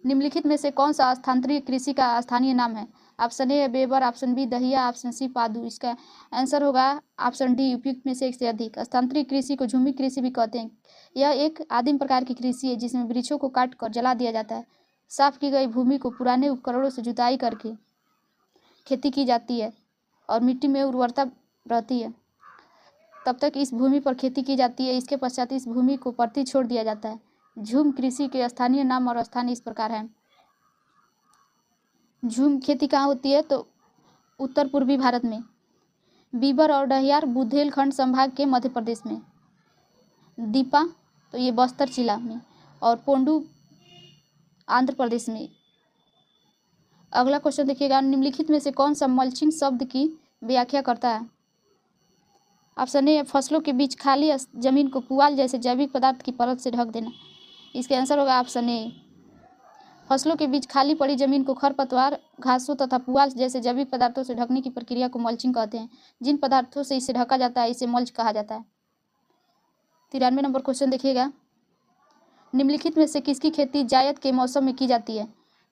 निम्नलिखित में से कौन सा स्थानांतरित कृषि का स्थानीय नाम है? ऑप्शन ए है बेबर, ऑप्शन बी दहिया, ऑप्शन सी पादू। इसका आंसर होगा ऑप्शन डी, उपयुक्त में से एक से अधिक। स्थानांतरित कृषि को झूमी कृषि भी कहते हैं। यह एक आदिम प्रकार की कृषि है जिसमें वृक्षों को काट कर जला दिया जाता है। साफ की गई भूमि को पुराने उपकरणों से जुताई करके खेती की जाती है और मिट्टी में उर्वरता रहती है। तब तक इस भूमि पर खेती की जाती है। इसके पश्चात इस भूमि को परती छोड़ दिया जाता है। झूम कृषि के स्थानीय नाम और स्थान इस प्रकार हैं। झूम खेती कहाँ होती है? तो उत्तर पूर्वी भारत में। बीबर और डहियार बुंदेलखंड संभाग के मध्य प्रदेश में। दीपा तो ये बस्तर जिला में और पोंडू आंध्र प्रदेश में। अगला क्वेश्चन देखिएगा, निम्नलिखित में से कौन सा मल्चिंग शब्द की व्याख्या करता है? ऑप्शन ए, फसलों के बीच खाली जमीन को पुआल जैसे जैविक पदार्थ की परत से ढक देना। इसके आंसर होगा ऑप्शन ए, फसलों के बीच खाली पड़ी जमीन को खरपतवार, घासों तथा पुआल जैसे जैविक पदार्थों से ढकने की प्रक्रिया को मल्चिंग कहते हैं। जिन पदार्थों से इसे ढका जाता है इसे मल्च कहा जाता है। 93 नंबर क्वेश्चन देखिएगा, निम्नलिखित में से किसकी खेती जायद के मौसम में की जाती है?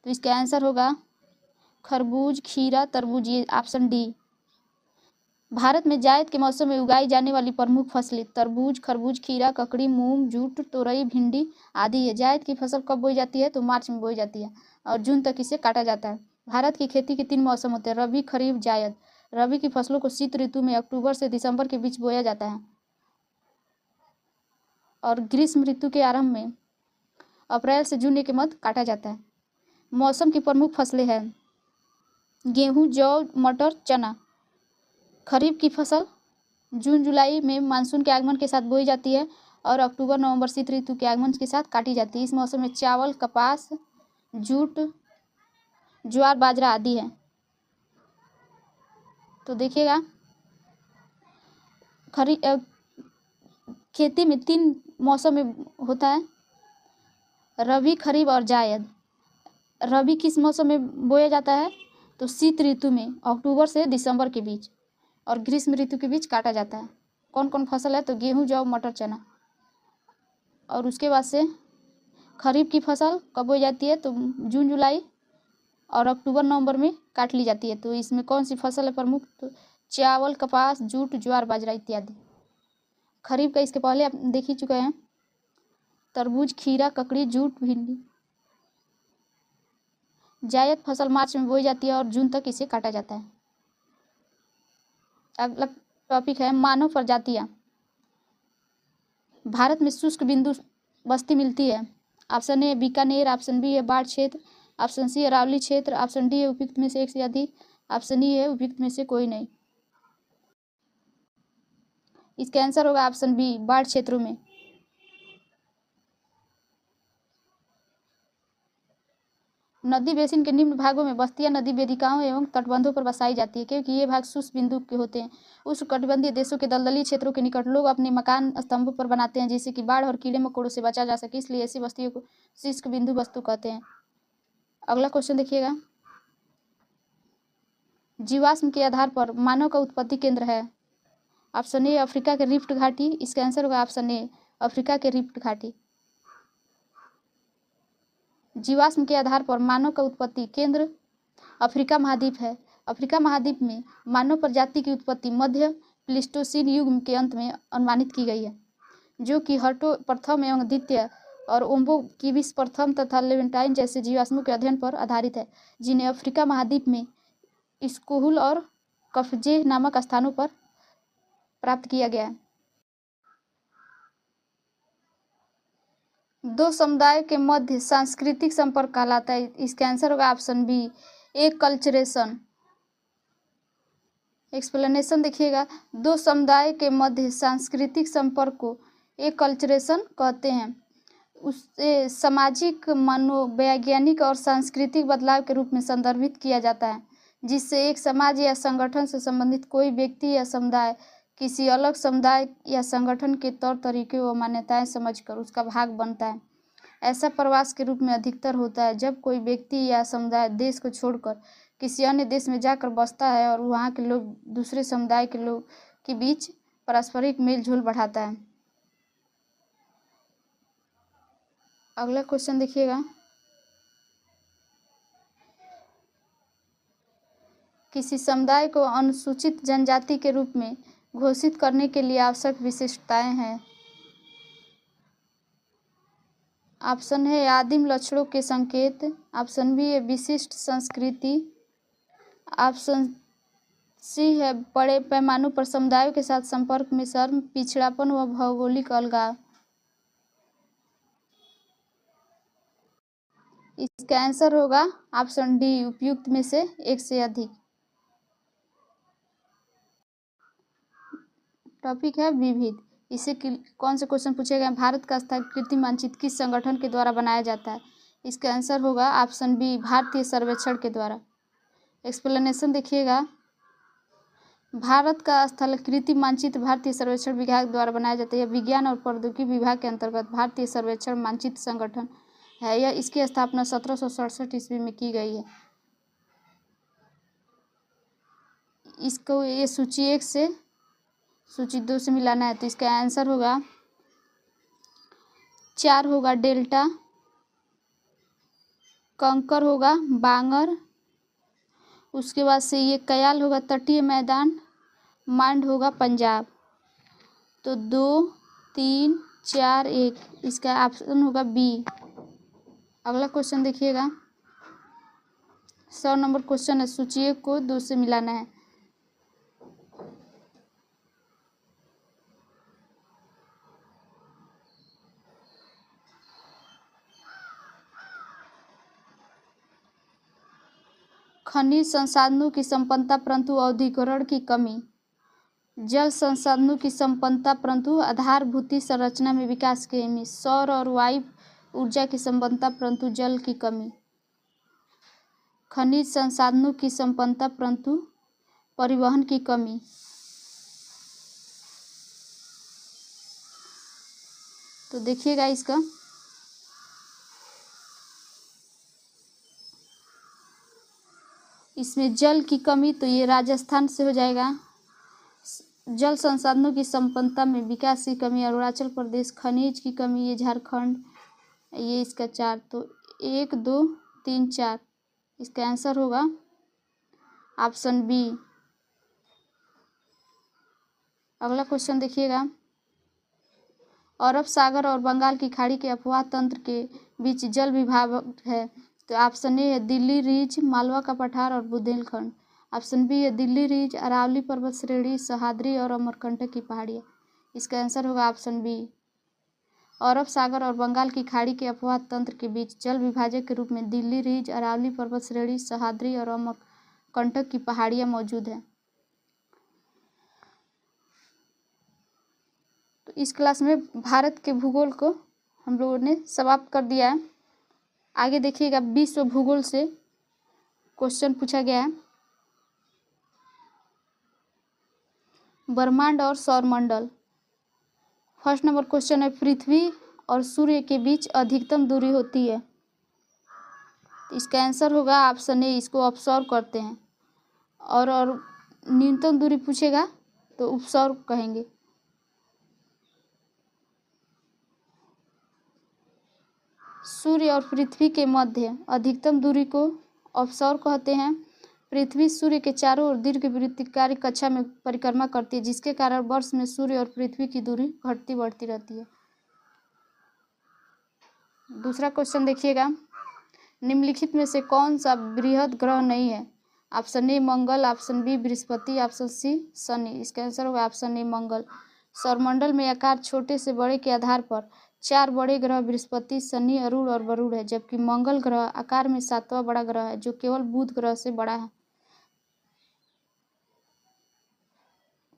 तो इसका आंसर होगा खरबूज, खीरा, तरबूज। ये ऑप्शन डी। भारत में जायद के मौसम में उगाई जाने वाली प्रमुख फसलें तरबूज, खरबूज, खीरा, ककड़ी, मूंग, जूट, तोरई, भिंडी आदि है। जायद की फसल कब बोई जाती है? तो मार्च में बोई जाती है और जून तक इसे काटा जाता है। भारत की खेती के 3 मौसम होते हैं, रबी, खरीफ, जायद। रबी की फसलों को शीत ऋतु में अक्टूबर से दिसंबर के बीच बोया जाता है और ग्रीष्म ऋतु के आरंभ में अप्रैल से जून के मध्य काटा जाता है। मौसम की प्रमुख फसलें हैं गेहूँ, जौ, मटर, चना। खरीफ की फसल जून जुलाई में मानसून के आगमन के साथ बोई जाती है और अक्टूबर नवंबर शीत ऋतु के आगमन के साथ काटी जाती है। इस मौसम में चावल, कपास, जूट, ज्वार, बाजरा आदि है। तो देखिएगा, खेती में 3 मौसम में होता है, रबी, खरीफ और जायद। रबी किस मौसम में बोया जाता है? तो शीत ऋतु में अक्टूबर से दिसंबर के बीच और ग्रीष्म ऋतु के बीच काटा जाता है। कौन कौन फसल है? तो गेहूँ, जौ, मटर, चना। और उसके बाद से खरीफ की फसल कब बोई जाती है? तो जून जुलाई और अक्टूबर नवंबर में काट ली जाती है। तो इसमें कौन सी फसल है प्रमुख? तो चावल, कपास, जूट, ज्वार, बाजरा इत्यादि। खरीफ का इसके पहले आप देख ही चुके हैं, तरबूज, खीरा, ककड़ी, जूट, भिंडी। जायद फसल मार्च में बोई जाती है और जून तक इसे काटा जाता है। अगला टॉपिक है मानव प्रजातियाँ। भारत में शुष्क बिंदु बस्ती मिलती है। Option A Bikaner, option B है बाढ़ क्षेत्र, ऑप्शन सी है अरावली क्षेत्र, ऑप्शन डी है उपयुक्त में से एक से अधिक, ऑप्शन ई है उपयुक्त में से कोई नहीं। इसका आंसर होगा ऑप्शन बी, बाढ़ क्षेत्रों में। नदी बेसिन के निम्न भागों में बस्तियां नदी वेदिकाओं एवं तटबंधों पर बसाई जाती है क्योंकि ये भाग शुष्क बिंदु के होते हैं। उष्णकटिबंधीय देशों के दलदली क्षेत्रों के निकट लोग अपने मकान स्तंभों पर बनाते हैं जिससे कि बाढ़ और कीड़े मकोड़ों से बचा जा सके, इसलिए ऐसी बस्तियों को शुष्क बिंदु वस्तु कहते हैं। अगला क्वेश्चन देखिएगा, जीवाश्म के आधार पर मानव का उत्पत्ति केंद्र है। ऑप्शन ए अफ्रीका के रिफ्ट घाटी, इसका आंसर होगा ऑप्शन ए अफ्रीका के रिफ्ट घाटी। जीवाश्म के आधार पर मानव का उत्पत्ति केंद्र अफ्रीका महाद्वीप है। अफ्रीका महाद्वीप में मानव प्रजाति की उत्पत्ति मध्य प्लीस्टोसीन युग के अंत में अनुमानित की गई है, जो कि हर्टो प्रथम एवं द्वितीय और ओम्बो किविस प्रथम तथा लेवेंटाइन जैसे जीवाश्मों के अध्ययन पर आधारित है, जिन्हें अफ्रीका महाद्वीप में स्कोहुल और कफजे नामक स्थानों पर प्राप्त किया गया है। दो समुदाय के मध्य सांस्कृतिक संपर्क कहलाता है, इसका आंसर होगा ऑप्शन बी एकल्चरेशन। एक्सप्लेनेशन देखिएगा, दो समुदाय के मध्य सांस्कृतिक संपर्क को एकल्चरेशन कहते हैं। उसे सामाजिक, मनोवैज्ञानिक और सांस्कृतिक बदलाव के रूप में संदर्भित किया जाता है, जिससे एक समाज या संगठन से संबंधित कोई व्यक्ति या समुदाय किसी अलग समुदाय या संगठन के तौर तरीके व मान्यताएं समझकर उसका भाग बनता है। ऐसा प्रवास के रूप में अधिकतर होता है जब कोई व्यक्ति या समुदाय देश को छोड़कर किसी अन्य देश में जाकर बसता है और वहाँ के लोग दूसरे समुदाय के लोग के बीच पारस्परिक मेल जोल बढ़ाता है। अगला क्वेश्चन देखिएगा, किसी समुदाय को अनुसूचित जनजाति के रूप में घोषित करने के लिए आवश्यक विशेषताएं हैं। ऑप्शन है आदिम लक्षणों के संकेत, ऑप्शन बी है विशिष्ट संस्कृति, ऑप्शन सी है बड़े पैमाने पर समुदायों के साथ संपर्क में शर्म, पिछड़ापन व भौगोलिक अलगाव। इसका आंसर होगा ऑप्शन डी उपयुक्त में से एक से अधिक। टॉपिक है विविध। इससे कौन से क्वेश्चन पूछे गए? भारत का स्थायी मानचित्र किस संगठन के द्वारा बनाया जाता है? इसका आंसर होगा ऑप्शन बी भारतीय सर्वेक्षण के द्वारा। एक्सप्लेनेशन देखिएगा, भारत का स्थलाकृति मानचित्र भारतीय सर्वेक्षण विभाग द्वारा बनाया जाता है। यह विज्ञान और प्रौद्योगिकी विभाग के अंतर्गत भारतीय सर्वेक्षण मानचित्र संगठन है। यह इसकी स्थापना 1767 ईस्वी में की गई है। इसको ये सूची 1 से सूची 2 से मिलाना है, तो इसका आंसर होगा 4 होगा डेल्टा, कंकर होगा बांगर, उसके बाद से ये कयाल होगा तटीय मैदान, मांड होगा पंजाब। तो 2, 3, 4, 1 इसका ऑप्शन होगा बी। अगला क्वेश्चन देखिएगा, 100 नंबर क्वेश्चन है, सूची 1 को 2 से मिलाना है। खनिज संसाधनों की संपन्नता परंतु औद्योगिकरण की कमी, जल संसाधनों की संपन्नता परंतु आधारभूत संरचना में विकास की कमी, सौर और वायु ऊर्जा की संपन्नता परंतु जल की कमी, खनिज संसाधनों की संपन्नता परंतु परिवहन की कमी। तो देखिएगा इसका, इसमें जल की कमी तो ये राजस्थान से हो जाएगा। जल संसाधनों की संपन्नता में विकास की कमी अरुणाचल प्रदेश, खनिज की कमी ये झारखंड, ये इसका 4। तो 1, 2, 3, 4 इसका आंसर होगा ऑप्शन बी। अगला क्वेश्चन देखिएगा, अरब सागर और बंगाल की खाड़ी के अपवाह तंत्र के बीच जल विभाग है। तो ऑप्शन ए है दिल्ली रिज, मालवा का पठार और बुंदेलखंड, ऑप्शन बी है दिल्ली रिज, अरावली पर्वत श्रेणी, सह्याद्री और अमरकंटक की पहाड़ियाँ। इसका आंसर होगा ऑप्शन बी। अरब सागर और बंगाल की खाड़ी के अपवाह तंत्र के बीच जल विभाजक के रूप में दिल्ली रिज, अरावली पर्वत श्रेणी, सह्याद्री और अमरकंटक की पहाड़ियाँ मौजूद हैं। तो इस क्लास में भारत के भूगोल को हम लोगों ने समाप्त कर दिया है। आगे देखिएगा, विश्व भूगोल से क्वेश्चन पूछा गया है। ब्रह्मांड और सौरमंडल। फर्स्ट नंबर क्वेश्चन है, पृथ्वी और सूर्य के बीच अधिकतम दूरी होती है। इसका आंसर होगा ऑप्शन ए, इसको ऑब्जर्व करते हैं। और न्यूनतम दूरी पूछेगा तो उपसौर कहेंगे। सूर्य और पृथ्वी के मध्य अधिकतम दूरी को अपसौर कहते हैं। पृथ्वी सूर्य के चारों ओर दीर्घवृत्ताकार कक्षा में परिक्रमा करती है, जिसके कारण वर्ष में सूर्य और पृथ्वी की दूरी घटती बढ़ती रहती है। दूसरा क्वेश्चन देखिएगा, निम्नलिखित में से कौन सा बृहद ग्रह नहीं है? Option A Mangal, option B Brihaspati, option C Shani. इसका आंसर होगा ऑप्शन ए मंगल। सौरमंडल में आकार छोटे से बड़े के आधार पर 4 बड़े ग्रह बृहस्पति, शनि, अरुण और वरुण है, जबकि मंगल ग्रह आकार में 7वां बड़ा ग्रह है, जो केवल बुध ग्रह से बड़ा है।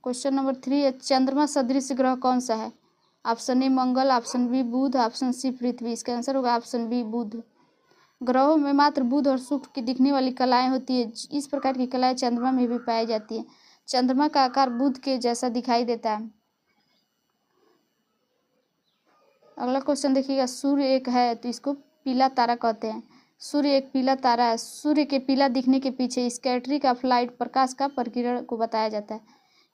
क्वेश्चन नंबर 3 है, चंद्रमा सदृश ग्रह कौन सा है? Option A Mangal, option B बुध, ऑप्शन सी पृथ्वी। इसका आंसर होगा ऑप्शन बी बुध। ग्रहों में मात्र बुध और शुक्र की दिखने वाली कलाएं होती है। इस प्रकार की कलाएं चंद्रमा में भी पाई जाती है। चंद्रमा का आकार बुध के जैसा दिखाई देता है। अगला क्वेश्चन देखिएगा, सूर्य एक है तो इसको पीला तारा कहते हैं। सूर्य एक पीला तारा है। सूर्य के पीला दिखने के पीछे स्कैटरिंग ऑफ लाइट, प्रकाश का प्रकीर्णन को बताया जाता है।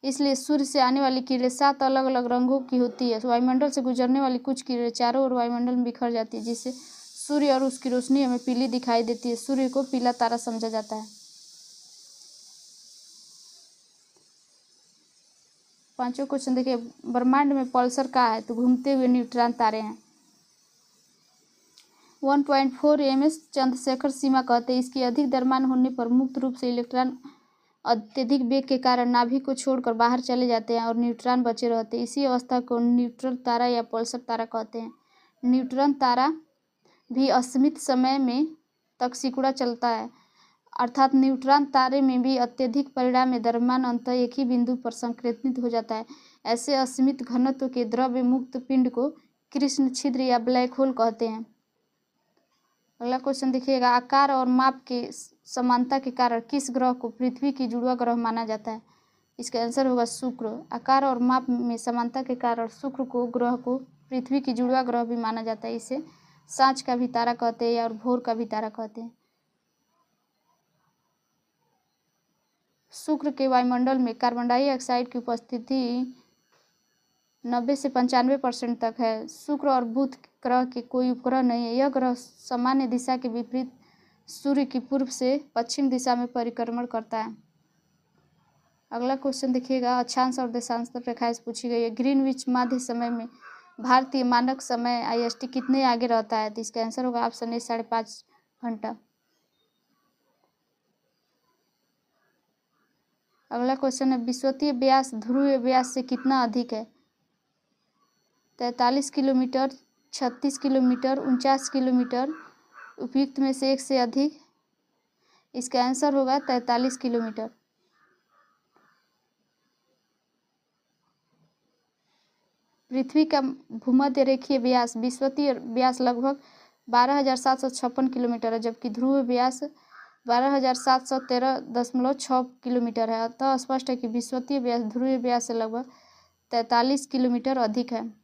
इसलिए सूर्य से आने वाली किरणें 7 अलग अलग रंगों की होती है। वायुमंडल से गुजरने वाली कुछ किरणें चारों ओर वायुमंडल में बिखर जाती है, जिससे सूर्य और उसकी रोशनी हमें पीली दिखाई देती है। सूर्य को पीला तारा समझा जाता है। पांचवा क्वेश्चन देखिए, ब्रह्मांड में पल्सर का है तो घूमते हुए न्यूट्रॉन तारे हैं। 1.4 एमएस चंद्रशेखर सीमा कहते हैं। इसकी अधिक द्रव्यमान होने पर मुक्त रूप से इलेक्ट्रॉन अत्यधिक वेग के कारण नाभिक को छोड़कर बाहर चले जाते हैं और न्यूट्रॉन बचे रहते हैं। इसी अवस्था को न्यूट्रॉन तारा या पल्सर तारा कहते हैं। न्यूट्रॉन तारा भी असीमित समय में तक सिकुड़ा चलता है, अर्थात न्यूट्रॉन तारे में भी अत्यधिक परिमाण में द्रव्यमान अंततः एक ही बिंदु पर संकेंद्रित हो जाता है। ऐसे असीमित घनत्व के द्रव्य मुक्त पिंड को कृष्ण छिद्र या ब्लैक होल कहते हैं। अगला क्वेश्चन देखिएगा, आकार और माप के समानता के कारण किस ग्रह को पृथ्वी की जुड़वा ग्रह माना जाता है? इसका आंसर होगा शुक्र। आकार और माप में समानता के कारण शुक्र को ग्रह को पृथ्वी की जुड़वा ग्रह भी माना जाता है। इसे सांझ का भी तारा कहते हैं और भोर का भी तारा कहते हैं। शुक्र के वायुमंडल में कार्बन डाइऑक्साइड की उपस्थिति 90 से 95% तक है। शुक्र और बुध ग्रह के कोई उपग्रह नहीं है। यह ग्रह सामान्य दिशा के विपरीत सूर्य की पूर्व से पश्चिम दिशा में परिक्रमण करता है। अगला क्वेश्चन देखिएगा, अक्षांश और देशांश रेखाएं पूछी गई है। ग्रीनविच माध्य समय में भारतीय मानक समय IST कितने आगे रहता है? तो इसका आंसर होगा ऑप्शन ए 5.5 घंटा। अगला क्वेश्चन है, विषुवतीय व्यास ध्रुवीय व्यास से कितना अधिक है? 43 किलोमीटर, 36 किलोमीटर, 49 किलोमीटर, उपयुक्त में से एक से अधिक। इसका आंसर होगा 43 किलोमीटर। पृथ्वी का भूमध्य रेखीय व्यास विषुवतीय व्यास लगभग 12,756 किलोमीटर है, जबकि ध्रुवीय व्यास 12,713.6 किलोमीटर है। अतः स्पष्ट है कि विषुवतीय व्यास ध्रुवीय व्यास से लगभग 43 किलोमीटर अधिक है।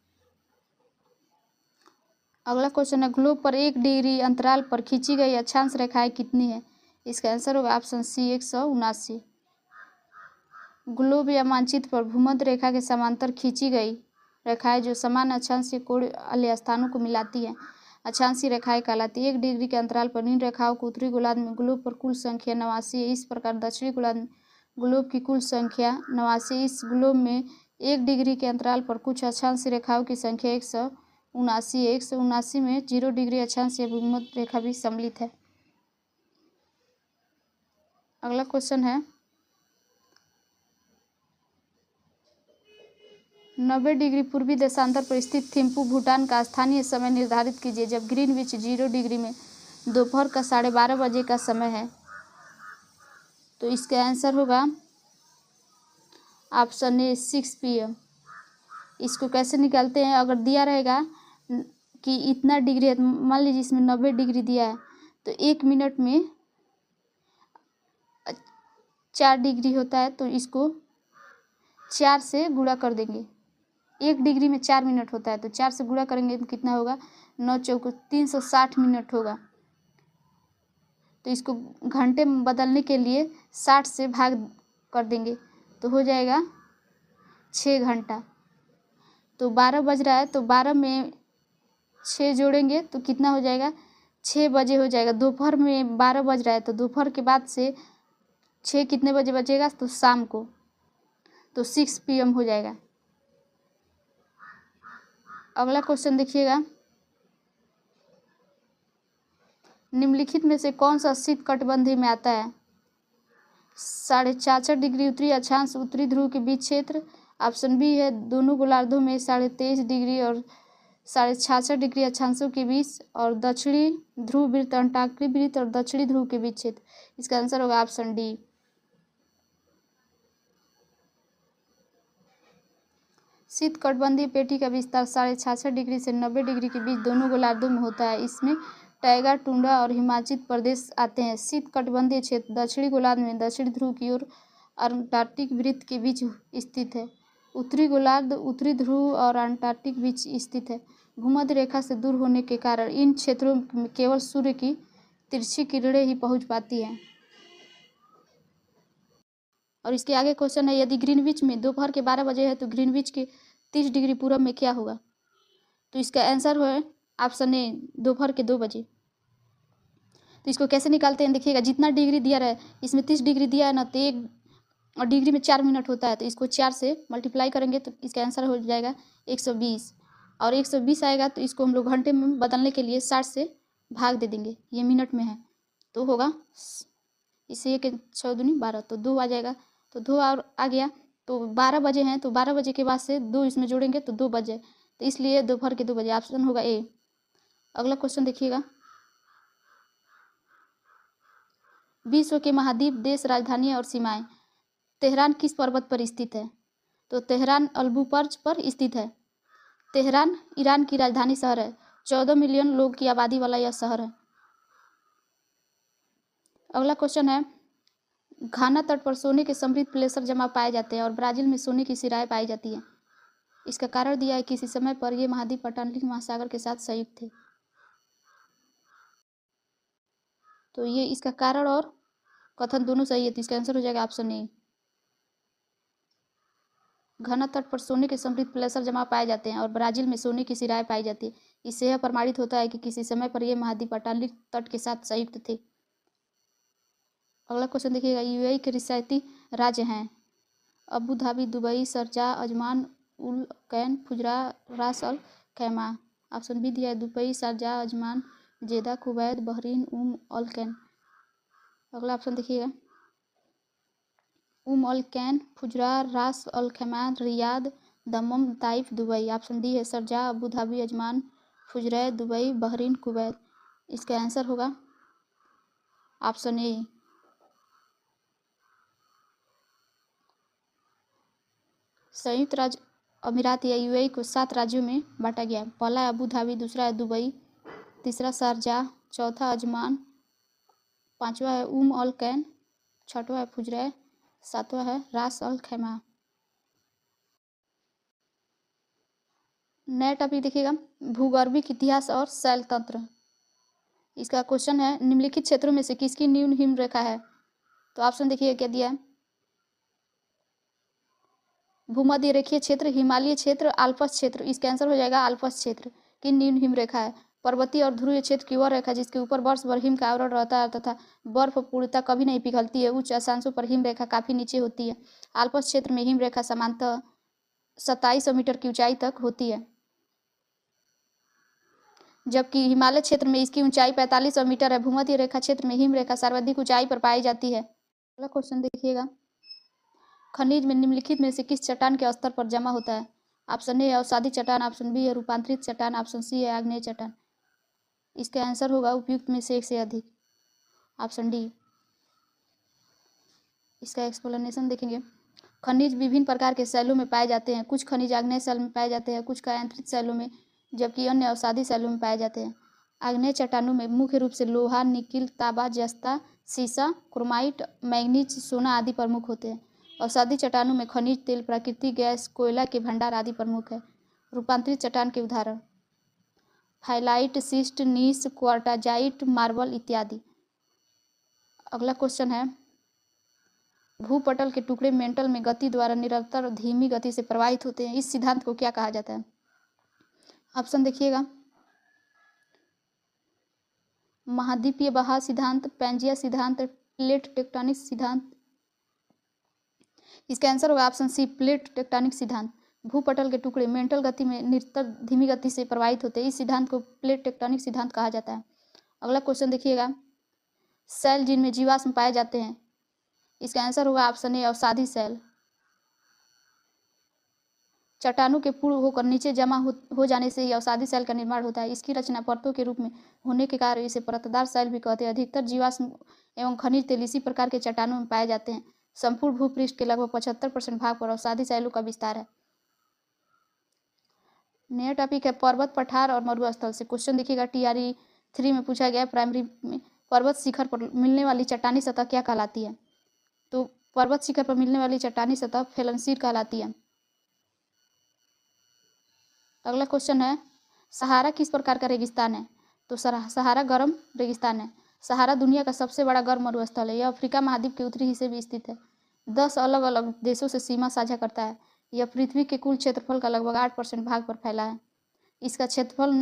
अगला क्वेश्चन है, ग्लोब पर 1 डिग्री अंतराल पर खींची गई अक्षांश रेखाएं कितनी है? इसका आंसर होगा ऑप्शन सी 179। ग्लोब या मानचित्र पर भूमध्य रेखा के समांतर खींची गई रेखाएं जो समान अक्षांशीय कोण वाले स्थानों को मिलाती हैं अक्षांशीय रेखाएं कहलाती है। 1 डिग्री के अंतराल पर इन रेखाओं को उत्तरी गोलार्ध में ग्लोब पर कुल संख्या 89 है। इस प्रकार दक्षिणी गोलार्ध में ग्लोब की कुल संख्या 89। इस ग्लोब में 1 डिग्री के अंतराल पर कुछ अक्षांशीय रेखाओं की संख्या 179 है। 179 में 0 डिग्री अक्षांशीय भूमध्य रेखा भी सम्मिलित है। अगला क्वेश्चन है, 90 डिग्री पूर्वी देशांतर पर स्थित थिम्पू भूटान का स्थानीय समय निर्धारित कीजिए जब ग्रीनविच 0 डिग्री में दोपहर का 12:30 बजे का समय है। तो इसका आंसर होगा ऑप्शन ए 6 PM। इसको कैसे निकालते हैं? अगर दिया रहेगा कि इतना डिग्री है, मान लीजिए इसमें 90 डिग्री दिया है, तो 1 मिनट में 4 डिग्री होता है, तो इसको 4 से गुणा कर देंगे। 1 डिग्री में 4 मिनट होता है, तो 4 से गुणा करेंगे तो कितना होगा? 9 चौको 360 मिनट होगा। तो इसको घंटे में बदलने के लिए 60 से भाग कर देंगे तो हो जाएगा 6 घंटा। तो 12 बज रहा है तो 12 में 6 जोड़ेंगे तो कितना हो जाएगा, 6 बजे हो जाएगा। दोपहर में 12 बज रहा है तो दोपहर के बाद से 6 कितने बजे बजेगा, तो शाम को, तो 6 PM हो जाएगा। अगला क्वेश्चन देखिएगा, निम्नलिखित में से कौन सा शीत कटिबंधीय में आता है। 66.5 डिग्री उत्तरी अक्षांश उत्तरी ध्रुव के बीच क्षेत्र। ऑप्शन बी है दोनों गोलार्धों में 23.5 डिग्री और 66.5 डिग्री अक्षांशों के बीच, और दक्षिणी ध्रुव वृत्त, अंटार्कटिक वृत्त और दक्षिणी ध्रुव के बीच क्षेत्र। इसका आंसर होगा ऑप्शन डी। शीत कटिबंधीय पेटी का विस्तार 66.5 डिग्री से 90 डिग्री के बीच दोनों गोलार्धों में होता है। इसमें टैगा, टुंड्रा और हिमाचल प्रदेश आते हैं। शीत कटिबंधीय क्षेत्र दक्षिणी गोलार्ध में दक्षिण ध्रुव की ओर अंटार्कटिक वृत्त के बीच स्थित है। उत्तरी गोलार्ध उत्तरी ध्रुव और अंटार्कटिक बीच स्थित है। भूमध्य रेखा से दूर होने के कारण इन क्षेत्रों में केवल सूर्य की तिरछी किरणें ही पहुंच पाती हैं। और इसके आगे क्वेश्चन है, यदि ग्रीनविच में दोपहर के 12 बजे है तो ग्रीनविच के 30 डिग्री पूरब में क्या होगा। तो इसका आंसर है ऑप्शन ए, दोपहर के 2 बजे। तो इसको कैसे निकालते हैं देखिएगा, जितना डिग्री दिया रहा है इसमें 30 डिग्री दिया है ना, तो 1 डिग्री में 4 मिनट होता है, तो इसको 4 से मल्टीप्लाई करेंगे तो इसका आंसर हो जाएगा 120। और 120 आएगा तो इसको हम लोग घंटे में बदलने के लिए 60 से भाग दे देंगे, ये मिनट में है तो होगा इसे 1 6 दूनी 12, तो 2 आ जाएगा। तो 2 और आ गया, तो 12 बजे हैं तो 12 बजे के बाद से 2 इसमें जोड़ेंगे तो 2 बजे, तो इसलिए दोपहर के 2 बजे, ऑप्शन होगा ए। अगला क्वेश्चन देखिएगा, विश्व के महाद्वीप, देश, राजधानी और सीमाएं। तेहरान किस पर्वत पर स्थित है। तो तेहरान अल्बुपर्ज पर स्थित है। तेहरान ईरान की राजधानी शहर है। 14 मिलियन लोग की आबादी वाला यह शहर है। अगला क्वेश्चन है, घाना तट पर सोने के समृद्ध प्लेसर जमा पाए जाते हैं और ब्राजील में सोने की सिराएं पाई जाती हैं। इसका कारण दिया है, किसी समय पर यह महाद्वीप अटलांटिक महासागर के साथ संयुक्त थे। तो ये इसका कारण और कथन दोनों सही है, तो इसका आंसर हो जाएगा ऑप्शन ए। घना तट पर सोने के समृद्ध प्लेसर जमा पाए जाते हैं और ब्राजील में सोने की सिराएं पाई जाती है। इससे यह प्रमाणित होता है कि किसी समय पर यह महाद्वीप अटलांटिक तट के साथ संयुक्त थे। अगला क्वेश्चन देखिएगा, यूएई के रियासती राज्य हैं Abu Dhabi, Dubai, Sharjah, Ajman, उल कैन, फुजरा, रास अल खैमा। ऑप्शन बी दिया है Dubai, Sharjah, Ajman, Jeddah, Kuwait, Bahrain, Al Ain. अगला ऑप्शन देखिएगा, Al Ain, Fujairah, Ras Al Khaimah, Riyadh, Dammam, Taif, Dubai. Option D है Sharjah, Abu Dhabi, Ajman, Fujairah, Dubai, Bahrain, Kuwait. इसका answer होगा option A. संयुक्त राज्य अमीरात या UAE को 7 राज्यों में बांटा गया। पहला है अबू धाबी, दूसरा है दुबई, तीसरा शारजाह, चौथा अजमान, पांचवा है अल कैन, छठवा है फुजरा, सातवां है रास अल खैमा। नया टॉपिक देखिएगा, भूगर्भिक इतिहास और शैल तंत्र। इसका क्वेश्चन है, निम्नलिखित क्षेत्रों में से किसकी न्यून हिम रेखा है। तो ऑप्शन देखिए क्या दिया है, भूमध्य रेखीय क्षेत्र, हिमालय क्षेत्र, आल्प्स क्षेत्र। इसका आंसर हो जाएगा आल्प्स क्षेत्र की न्यून हिम रेखा है। पर्वतीय और ध्रुवीय क्षेत्र की वह रेखा जिसके ऊपर वर्ष भर हिम का आवरण रहता है तथा बर्फ पूर्णतः कभी नहीं पिघलती है। उच्च अक्षांशों पर हिम रेखा काफी नीचे होती है। आल्प्स क्षेत्र में हिम रेखा सामान्यतः 2700 मीटर की ऊंचाई तक होती है, जबकि हिमालय क्षेत्र में इसकी ऊंचाई 4500 मीटर है। भूमध्य रेखा क्षेत्र में हिम रेखा सर्वाधिक ऊंचाई पर पाई जाती है। अगला क्वेश्चन देखिएगा, खनिज में निम्नलिखित में से किस चट्टान के स्तर पर जमा होता है। ऑप्शन ए है अवसादी चट्टान, ऑप्शन बी है रूपांतरित चट्टान, ऑप्शन सी है आग्नेय चट्टान। इसका आंसर होगा उपयुक्त में से एक से अधिक, ऑप्शन डी। इसका एक्सप्लेनेशन देखेंगे, खनिज विभिन्न प्रकार के शैलों में पाए जाते हैं। कुछ खनिज आग्नेय शैल में पाए जाते हैं, कुछ कायांतरित शैलों में, जबकि अन्य अवसादी शैलों में पाए जाते हैं। आग्नेय चट्टानों में मुख्य रूप से लोहा, निकिल, तांबा, जस्ता, सीसा, क्रोमाइट, मैंगनीज, सोना आदि प्रमुख होते हैं। अवसादी चट्टानों में खनिज तेल, प्राकृतिक गैस, कोयला के भंडार आदि प्रमुख है। रूपांतरित चट्टान के उदाहरण हाइलाइट, सिस्ट, नीस, क्वार्टाजाइट, मार्बल इत्यादि। अगला क्वेश्चन है, भूपटल के टुकड़े मेंटल में गति द्वारा निरंतर धीमी गति से प्रवाहित होते हैं। इस सिद्धांत को क्या कहा जाता है? ऑप्शन देखिएगा, महाद्वीपीय बहाव सिद्धांत, पैंजिया सिद्धांत, प्लेट टेक्टोनिक सिद्धांत। इसका आंसर होगा ऑप्शन सी, प्लेट टेक्टोनिक सिद्धांत। भूपटल के टुकड़े मेंटल गति में निरंतर धीमी गति से प्रवाहित होते हैं। इस सिद्धांत को प्लेट टेक्टोनिक सिद्धांत कहा जाता है। अगला क्वेश्चन देखिएगा, सेल जिनमें जीवाश्म पाए जाते हैं। इसका आंसर होगा ऑप्शन ए, अवसादी सेल। चट्टानों के पूर्ण होकर नीचे जमा हो जाने से ही अवसादी सेल का निर्माण होता है। इसकी रचना परतों के रूप में होने के कारण इसे परतदार सेल भी कहते हैं। अधिकतर जीवाश्म एवं खनिज तेल इसी प्रकार के चट्टानों में पाए जाते हैं। संपूर्ण भूपृष्ठ के लगभग 75% भाग पर अवसादी सेलों का विस्तार है। नया टॉपिक है पर्वत, पठार और मरुस्थल से। क्वेश्चन देखिएगा, TRE 3 में पूछा गया प्राइमरी में, पर्वत शिखर पर मिलने वाली चट्टानी सतह क्या कहलाती है? तो पर्वत शिखर पर मिलने वाली चट्टानी सतह फेलनशीर कहलाती है। अगला क्वेश्चन है, सहारा किस प्रकार का रेगिस्तान है? तो सहारा गर्म रेगिस्तान है। सहारा दुनिया का सबसे बड़ा गर्म मरुस्थल है। यह अफ्रीका महाद्वीप के उत्तरी हिस्से में स्थित है। 10 अलग अलग देशों से सीमा साझा करता है। यह पृथ्वी के कुल क्षेत्रफल का लगभग 8% भाग पर फैला है। इसका क्षेत्रफल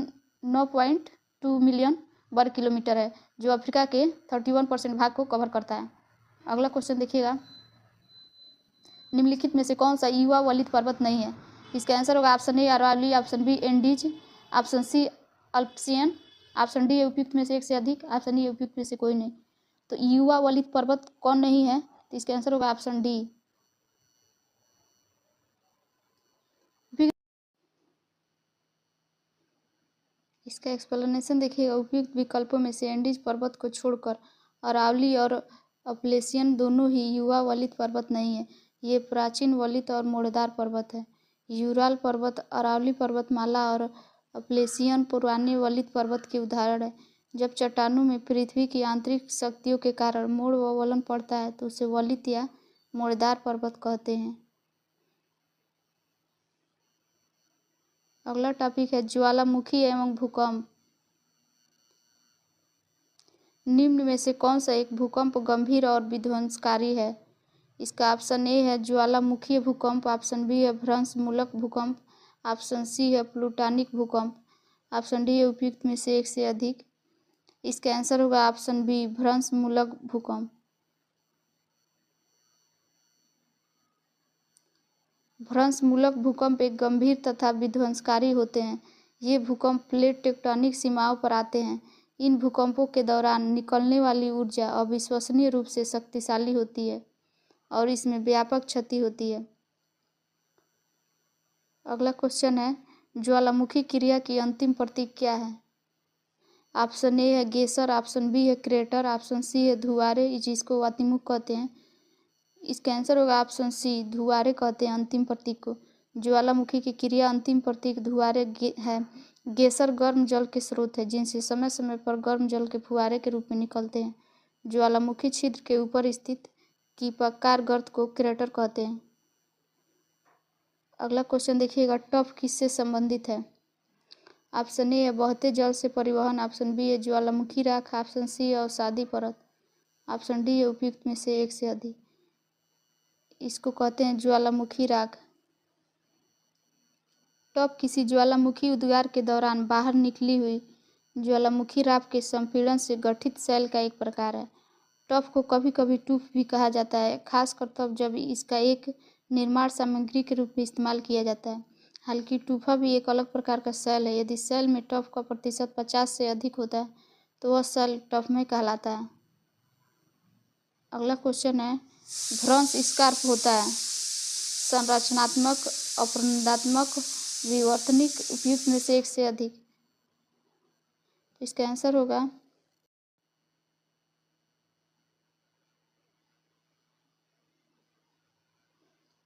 9.2 मिलियन वर्ग किलोमीटर है, जो अफ्रीका के 31% भाग को कवर करता है। अगला क्वेश्चन देखिएगा, निम्नलिखित में से कौन सा युवा वलित पर्वत नहीं है? इसका आंसर होगा option A, Aravalli, option B, Andes, option C, अल्प्सियन, ऑप्शन डी उपयुक्त में से एक से अधिक, ऑप्शन ई उपयुक्त में से कोई नहीं। तो युवा वलित पर्वत कौन नहीं है? तो इसका आंसर होगा ऑप्शन डी। इसका एक्सप्लेनेशन देखिएगा, उपयुक्त विकल्पों में से एंडीज पर्वत को छोड़कर अरावली और अप्लेसियन दोनों ही युवा वलित पर्वत नहीं है। ये प्राचीन वलित और मोड़दार पर्वत है। यूराल पर्वत, अरावली पर्वतमाला और अप्लेसियन पुराने वलित पर्वत के उदाहरण है। जब चट्टानों में पृथ्वी की आंतरिक शक्तियों के कारण मोड़ व वलन पड़ता है तो उसे वलित या मोड़दार पर्वत कहते हैं। अगला टॉपिक है ज्वालामुखी एवं भूकंप। निम्न में से कौन सा एक भूकंप गंभीर और विध्वंसकारी है? इसका ऑप्शन ए है ज्वालामुखीय भूकंप, ऑप्शन बी है भ्रंशमूलक भूकंप, ऑप्शन सी है प्लूटोनिक भूकंप, ऑप्शन डी है उपयुक्त में से एक से अधिक। इसका आंसर होगा ऑप्शन बी, भ्रंशमूलक भूकंप। भ्रंशमूलक भूकंप एक गंभीर तथा विध्वंसकारी होते हैं। ये भूकंप प्लेट टेक्टोनिक सीमाओं पर आते हैं। इन भूकंपों के दौरान निकलने वाली ऊर्जा अविश्वसनीय रूप से शक्तिशाली होती है और इसमें व्यापक क्षति होती है। अगला क्वेश्चन है, ज्वालामुखी क्रिया की अंतिम प्रतीक क्या है? ऑप्शन ए है गेसर, ऑप्शन बी है क्रेटर, ऑप्शन सी है धुआरे, जिसको अतिमुख कहते हैं। इसका आंसर होगा ऑप्शन सी, धुआरे कहते हैं अंतिम प्रतीक को। ज्वालामुखी की क्रिया अंतिम प्रतीक धुआरे है। गेसर गर्म जल के स्रोत है जिनसे समय समय पर गर्म जल के फुहारे के रूप में निकलते हैं। ज्वालामुखी छिद्र के ऊपर स्थित कीपाकार गर्त को क्रेटर कहते हैं। अगला क्वेश्चन देखिएगा, टफ किससे संबंधित है? ऑप्शन ए है बहते जल से परिवहन, ऑप्शन बी है ज्वालामुखी राख, ऑप्शन सी है अवसादी परत, ऑप्शन डी है उपयुक्त में से एक से अधिक। इसको कहते हैं ज्वालामुखी राख। टफ किसी ज्वालामुखी उद्गार के दौरान बाहर निकली हुई ज्वालामुखी राख के संपीड़न से गठित सेल का एक प्रकार है। टफ को कभी कभी टूफ भी कहा जाता है, खासकर तब जब इसका एक निर्माण सामग्री के रूप में इस्तेमाल किया जाता है। हालांकि टूफा भी एक अलग प्रकार का सेल है। यदि सेल में टफ का प्रतिशत 50 से अधिक होता है तो वह सेल टफ में कहलाता है। अगला क्वेश्चन है, भ्रंश स्कार्प होता है संरचनात्मक, अपरदनात्मक, विवर्तनिक, उपयुक्त में से एक से अधिक। इसका आंसर होगा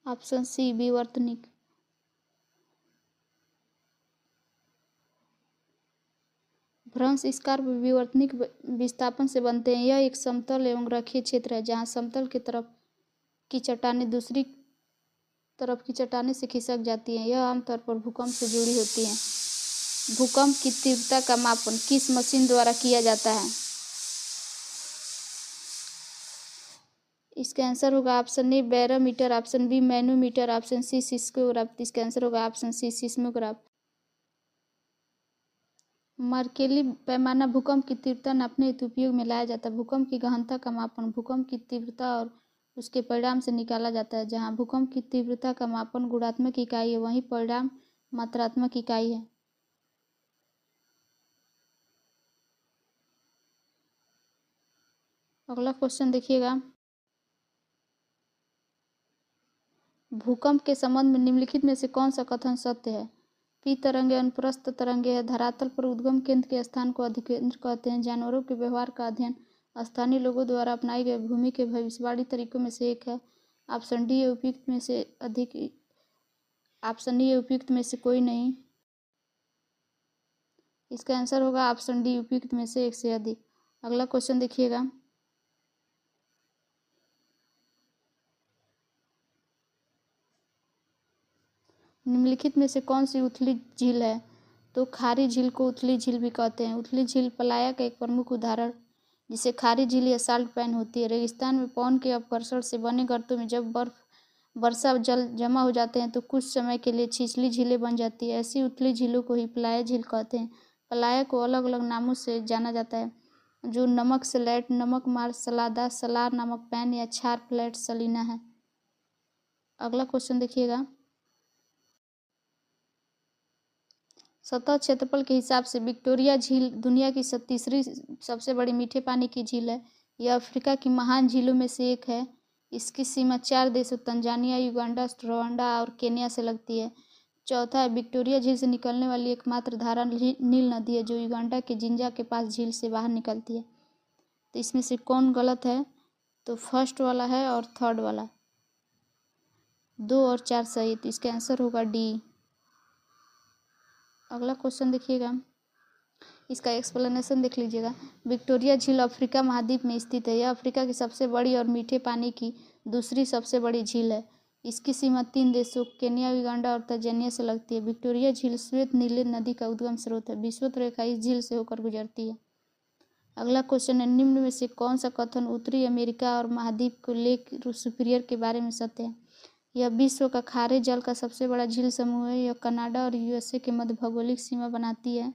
ऑप्शन सी, विवर्तनिक। भ्रंश स्कार्प विवर्तनिक विस्थापन से बनते हैं। यह एक समतल एवं रेखीय क्षेत्र है जहाँ समतल की तरफ की चट्टानें दूसरी तरफ की चट्टानें से खिसक जाती हैं। यह आमतौर पर भूकंप से जुड़ी होती हैं। भूकंप की तीव्रता का मापन किस मशीन द्वारा किया जाता है? इसका आंसर होगा option A barometer, option B manometer, option C seismograph. इसका आंसर होगा ऑप्शन सी सिस्मोग्राफ। मर्केली पैमाना भूकंप की तीव्रता नापने हेतु उपयोग में लाया जाता है। भूकंप की गहनता का मापन भूकंप की तीव्रता और उसके परिणाम से निकाला जाता है। जहां भूकंप की तीव्रता का मापन गुणात्मक इकाई है, वहीं परिणाम मात्रात्मक इकाई है। अगला क्वेश्चन देखिएगा, भूकंप के संबंध में निम्नलिखित में से कौन सा कथन सत्य है? पी तरंगे अनुप्रस्थ तरंगे है। धरातल पर उद्गम केंद्र के स्थान को अधिकेंद्र कहते हैं। जानवरों के व्यवहार का अध्ययन स्थानीय लोगों द्वारा अपनाई गई भूमि के भविष्यवाणी तरीकों में से एक है। ऑप्शन डी उपयुक्त में से अधिक, ऑप्शन डी उपयुक्त में से कोई नहीं। इसका आंसर होगा ऑप्शन डी उपयुक्त में से एक से अधिक। अगला क्वेश्चन देखिएगा, निम्नलिखित में से कौन सी उथली झील है? तो खारी झील को उथली झील भी कहते हैं। उथली झील पलाया का एक प्रमुख उदाहरण जिसे खारी झील या साल्ट पैन होती है। रेगिस्तान में पवन के अपघर्षण से बने गर्तों में जब वर्षा जल जमा हो जाते हैं तो कुछ समय के लिए छिछली झीलें बन जाती है। ऐसी उथली झीलों को ही पलाया झील कहते हैं। पलाया को अलग अलग नामों से जाना जाता है, जो नमक सैलेट, नमक मार, सलादा, सलार नामक पैन या क्षार फ्लैट सलीना है। अगला क्वेश्चन देखिएगा, सतह क्षेत्रफल के हिसाब से विक्टोरिया झील दुनिया की तीसरी सबसे बड़ी मीठे पानी की झील है। यह अफ्रीका की महान झीलों में से एक है। इसकी सीमा 4 देशों तंजानिया, युगांडा, रवांडा और केन्या से लगती है। चौथा है, विक्टोरिया झील से निकलने वाली एकमात्र धारा नील नदी है, जो युगांडा के जिंजा के पास झील से बाहर निकलती है। तो इसमें से कौन गलत है? तो फर्स्ट वाला है और थर्ड वाला। 2 और 4 सही। तो इसका आंसर होगा डी। अगला क्वेश्चन देखिएगा, इसका एक्सप्लेनेशन देख लीजिएगा। विक्टोरिया झील अफ्रीका महाद्वीप में स्थित है। यह अफ्रीका की सबसे बड़ी और मीठे पानी की दूसरी सबसे बड़ी झील है। इसकी सीमा 3 देशों केन्या, युगांडा और तंजानिया से लगती है। विक्टोरिया झील श्वेत नील नदी का उद्गम स्रोत है। विषुवत रेखा इस झील से होकर गुजरती है। अगला क्वेश्चन है, निम्न में से कौन सा कथन उत्तरी अमेरिका और महाद्वीप को लेक सुपीरियर के बारे में सत्य है? यह विश्व का खारे जल का सबसे बड़ा झील समूह है। यह कनाडा और यूएसए के मध्य भौगोलिक सीमा बनाती है।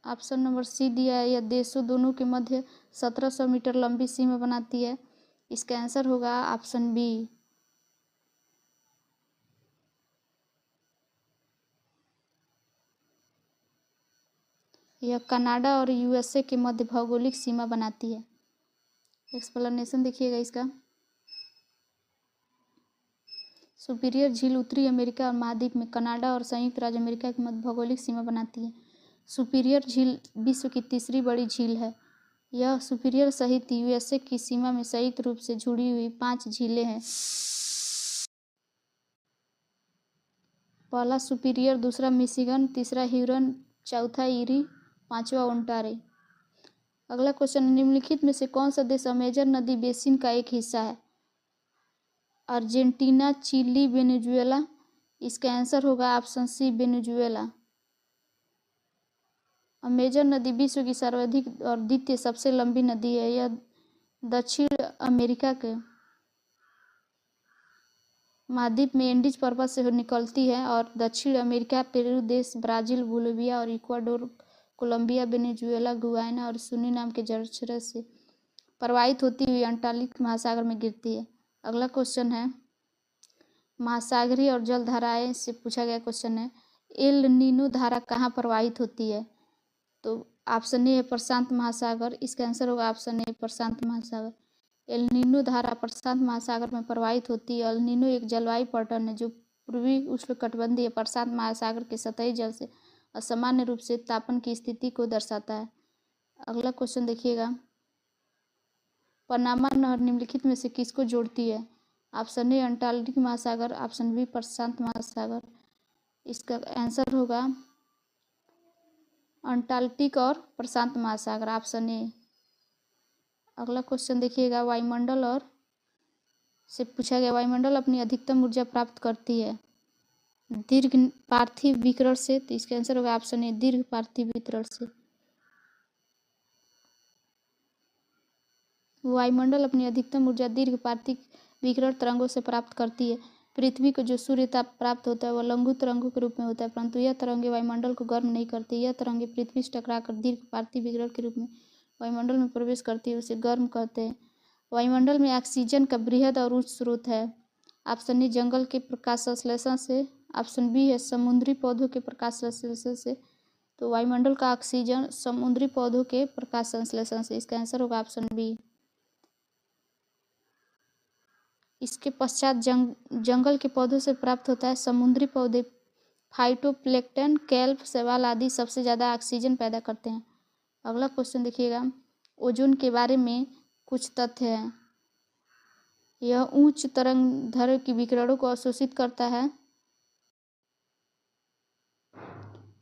ऑप्शन नंबर सी दिया है, यह देशों दोनों के मध्य 1700 मीटर लंबी सीमा बनाती है। इसका आंसर होगा ऑप्शन बी। यह कनाडा और यूएसए के मध्य भौगोलिक सीमा बनाती है। एक्सप्लेनेशन देखिएगा इसका। सुपीरियर झील उत्तरी अमेरिका और महाद्वीप में कनाडा और संयुक्त राज्य अमेरिका के मध्य भौगोलिक सीमा बनाती है। सुपीरियर झील विश्व की तीसरी बड़ी झील है। यह सुपीरियर सहित यूएसए की सीमा में संयुक्त रूप से जुड़ी हुई 5 झीलें हैं। पहला सुपीरियर, दूसरा मिशिगन, तीसरा ह्यूरन, चौथा ईरी, पांचवा ओंटारी। अगला क्वेश्चन, निम्नलिखित में से कौन सा देश अमेजन नदी बेसिन का एक हिस्सा है? Argentina, Chile, Venezuela. इसका आंसर होगा ऑप्शन सी वेनेजुएला। अमेजन नदी विश्व की सर्वाधिक और द्वितीय सबसे लंबी नदी है। यह दक्षिण अमेरिका के महाद्वीप में एंडीज पर्वत से निकलती है और दक्षिण अमेरिका, पेरू देश, ब्राजील, बोलिविया और इक्वाडोर, कोलंबिया, वेनेजुएला, गुयाना और सूरिनाम के जलस्रोत से प्रवाहित होती हुई अंटार्कटिक महासागर में गिरती है। अगला क्वेश्चन है, महासागरीय और जलधाराएं से पूछा गया क्वेश्चन है, एल नीनो धारा कहाँ प्रवाहित होती है? तो ऑप्शन ए है प्रशांत महासागर। इसका आंसर होगा ऑप्शन ए प्रशांत महासागर। एल नीनो धारा प्रशांत महासागर में प्रवाहित होती है। एल नीनो एक जलवायु पैटर्न है जो पूर्वी उष्णकटिबंधीय प्रशांत महासागर के सतही जल से असामान्य रूप से तापन की स्थिति को दर्शाता है। अगला क्वेश्चन देखिएगा, पनामा नहर निम्नलिखित में से किसको जोड़ती है? ऑप्शन ए अंटार्कटिक महासागर, ऑप्शन बी प्रशांत महासागर। इसका आंसर होगा अंटार्कटिक और प्रशांत महासागर, ऑप्शन ए। अगला क्वेश्चन देखिएगा, वायुमंडल और से पूछा गया, वायुमंडल अपनी अधिकतम ऊर्जा प्राप्त करती है दीर्घ पार्थिव विकिरण से। तो इसका आंसर होगा ऑप्शन ए दीर्घ पार्थिव विकिरण से। वायुमंडल अपनी अधिकतम ऊर्जा दीर्घ पार्थिव विकिरण तरंगों से प्राप्त करती है। पृथ्वी को जो सूर्य ताप प्राप्त होता है वह लघु तरंगों के रूप में होता है, परंतु यह तरंगें वायुमंडल को गर्म नहीं करती। यह तरंगें पृथ्वी से टकराकर दीर्घ पार्थिव विकिरण के रूप में वायुमंडल में प्रवेश करती है, उसे गर्म कहते हैं। वायुमंडल में ऑक्सीजन का बृहद और उच्च स्रोत है। ऑप्शन ए जंगल के प्रकाश संश्लेषण से, ऑप्शन बी है समुद्री पौधों के प्रकाश संश्लेषण से। तो वायुमंडल का ऑक्सीजन समुद्री पौधों के प्रकाश संश्लेषण से, इसका आंसर होगा ऑप्शन बी। इसके पश्चात जंगल के पौधों से प्राप्त होता है। समुद्री पौधे फाइटोप्लैंक्टन, केल्प, शैवाल आदि सबसे ज़्यादा ऑक्सीजन पैदा करते हैं। अगला क्वेश्चन देखिएगा, ओजोन के बारे में कुछ तथ्य हैं। यह उच्च तरंगदैर्घ्य की विकिरणों को अवशोषित करता है।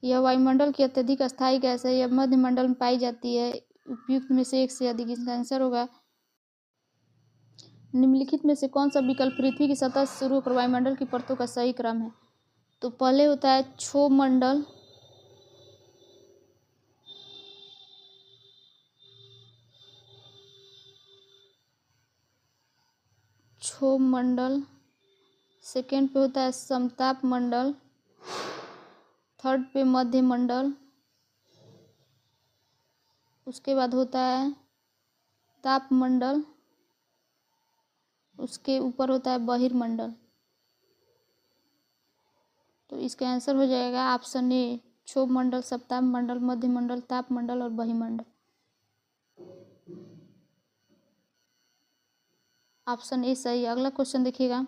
यह वायुमंडल की अत्यधिक अस्थायी गैस है। यह मध्य मंडल में पाई जाती है। उपयुक्त में से एक से अधिक, इसका आंसर होगा निम्नलिखित में से कौन सा विकल्प पृथ्वी की सतह से शुरू होकर वायुमंडल की परतों का सही क्रम है। तो पहले होता है क्षोभ मंडल, क्षोभ मंडल, सेकेंड पे होता है समताप मंडल, थर्ड पे मध्य मंडल, उसके बाद होता है ताप मंडल, उसके ऊपर होता है बहिर्मंडल। तो इसका आंसर हो जाएगा ऑप्शन ए क्षोभ मंडल, सप्ताह मंडल, मध्य मंडल, ताप मंडल और बहिर्मंडल। ऑप्शन ए सही। अगला क्वेश्चन देखिएगा,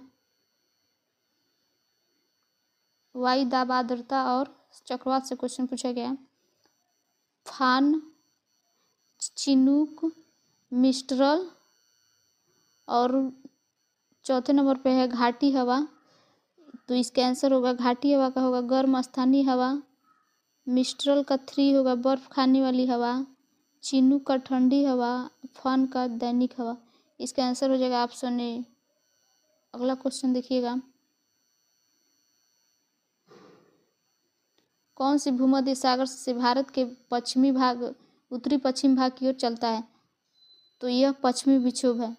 वायु दाब, आर्द्रता और चक्रवात से क्वेश्चन पूछा गया। फान, चिनूक, मिस्ट्रल और चौथे नंबर पे है घाटी हवा। तो इसका आंसर होगा घाटी हवा का होगा गर्म स्थानीय हवा, मिस्ट्रल का 3 होगा बर्फ खाने वाली हवा, चिनूक का ठंडी हवा, फान का दैनिक हवा। इसका आंसर हो जाएगा ऑप्शन ए। अगला क्वेश्चन देखिएगा, कौन सी भूमध्य सागर से भारत के पश्चिमी भाग उत्तरी पश्चिम भाग की ओर चलता है। तो यह पश्चिमी विक्षोभ है।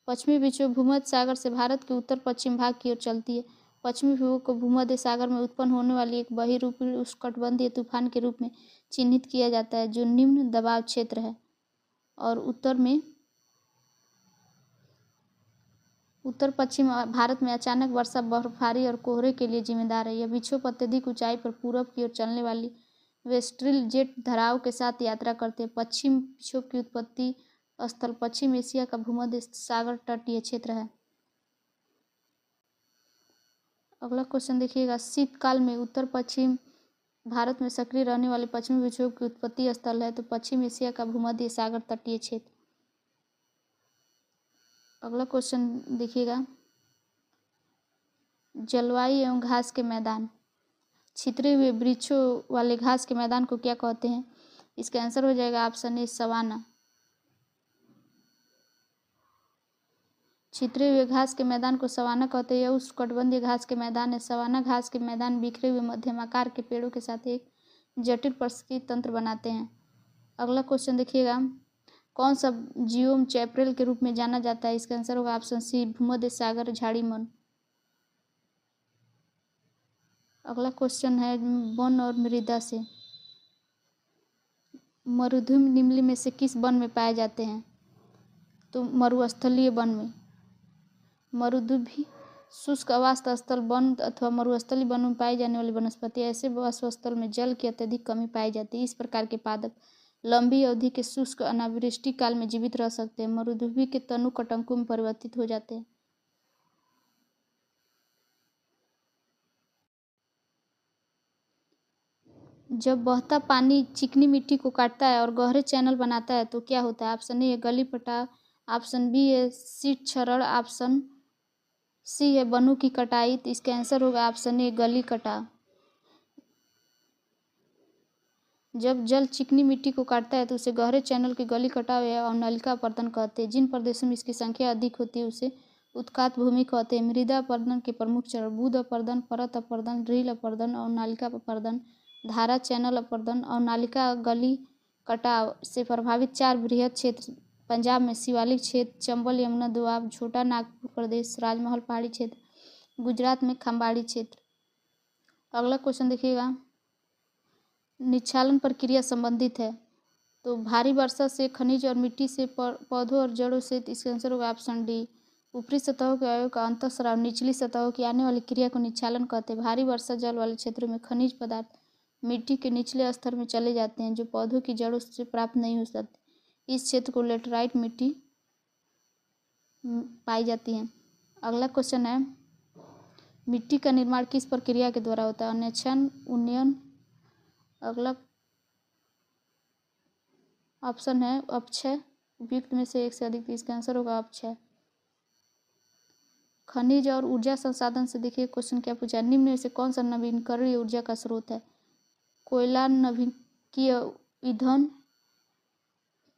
पश्चिमी विक्षोभ भूमध्य सागर से भारत के उत्तर पश्चिम भाग की ओर चलती है। पश्चिमी विक्षोभ को भूमध्य सागर में उत्पन्न होने वाली एक बहिरूपी उष्णकटिबंधीय तूफान के रूप में चिन्हित किया जाता है, जो निम्न दबाव क्षेत्र है और उत्तर पश्चिम भारत में अचानक वर्षा, बर्फबारी और कोहरे के लिए जिम्मेदार है। यह विक्षोभ अत्यधिक ऊंचाई पर पूरब की ओर चलने वाली वेस्टर्ली जेट धाराओं के साथ यात्रा करते हैं। पश्चिम विक्षोभ की उत्पत्ति स्थल पश्चिम एशिया का भूमध्य सागर तटीय क्षेत्र है। अगला क्वेश्चन देखिएगा, शीतकाल में उत्तर पश्चिम भारत में सक्रिय रहने वाले पश्चिमी विक्षोभ की उत्पत्ति स्थल है तो पश्चिम एशिया का भूमध्य सागर तटीय क्षेत्र। अगला क्वेश्चन देखिएगा, जलवायु एवं घास के मैदान, छितरे हुए वृक्षों वाले घास के मैदान को क्या कहते हैं। इसका आंसर हो जाएगा ऑप्शन ए सवाना। छितरे हुए घास के मैदान को सवाना कहते हैं। यह उष्णकटिबंधीय घास के मैदान है। सवाना घास के मैदान बिखरे हुए मध्यम आकार के पेड़ों के साथ एक जटिल पारिस्थितिकी तंत्र बनाते हैं। अगला क्वेश्चन देखिएगा, कौन सा जियोम चैपरेल के रूप में जाना जाता है। इसका आंसर होगा ऑप्शन सी भूमध्य सागर झाड़ीमन। अगला क्वेश्चन है वन और मृदा से, मरुभूमि निम्नलिखित में से किस वन में पाए जाते हैं। तो मरुस्थलीय वन में। मरुभूमि शुष्क आवास स्थल वन अथवा मरुस्थलीय वन में पाई जाने वाली वनस्पति ऐसे आवासस्थल में जल की अत्यधिक कमी पाई जाती है। इस प्रकार के पादप लंबी अवधि के शुष्क अनावृष्टि काल में जीवित रह सकते हैं। मरुभूमि के तनु कटंकों में परिवर्तित हो जाते हैं। जब बहता पानी चिकनी मिट्टी को काटता है और गहरे चैनल बनाता है तो क्या होता है। ऑप्शन ए है गली पटाव, ऑप्शन बी है शीत क्षरण, ऑप्शन सी है वनों की कटाई। तो इसका आंसर होगा ऑप्शन ए गली कटाव। जब जल चिकनी मिट्टी को काटता है तो उसे गहरे चैनल की गली कटाव या अवनलिका अपर्दन कहते हैं। जिन प्रदेशों में इसकी संख्या अधिक होती है उसे उत्कात भूमि कहते हैं। मृदा अपर्दन के प्रमुख चरण बूंद अपर्दन, परत अपर्दन, रील अपर्दन, अवनालिका अपर्दन, धारा चैनल अपर्दन, अवनालिका गली कटाव से प्रभावित 4 बृहद क्षेत्र पंजाब में शिवालिक क्षेत्र, चंबल यमुना दोआब, छोटा नागपुर प्रदेश, राजमहल पहाड़ी क्षेत्र, गुजरात में खंबाड़ी क्षेत्र। अगला क्वेश्चन देखिएगा, निच्छालन प्रक्रिया संबंधित है तो भारी वर्षा से, खनिज और मिट्टी से, पौधों और जड़ों से। इसका आंसर होगा ऑप्शन डी। ऊपरी सतहों के अवयव का अंतःस्राव निचली सतहों की आने वाली क्रिया को निच्छालन कहते हैं। भारी वर्षा जल वाले क्षेत्रों में खनिज पदार्थ मिट्टी के निचले स्तर में चले जाते हैं जो पौधों की जड़ों से प्राप्त नहीं हो सकते। इस क्षेत्र को लेटराइट मिट्टी पाई जाती है। अगला क्वेश्चन है, मिट्टी का निर्माण किस प्रक्रिया के द्वारा होता है? अन्वेषण, उन्नयन। अगला ऑप्शन है अपक्षय। उपयुक्त में से एक से अधिक, इसका आंसर होगा अपक्षय। खनिज और ऊर्जा संसाधन से देखिए क्वेश्चन क्या पूछा, निम्न में से कौन सा नवीकरणीय ऊर्जा का स्रोत है? कोयला, नवीकरणीय ईंधन,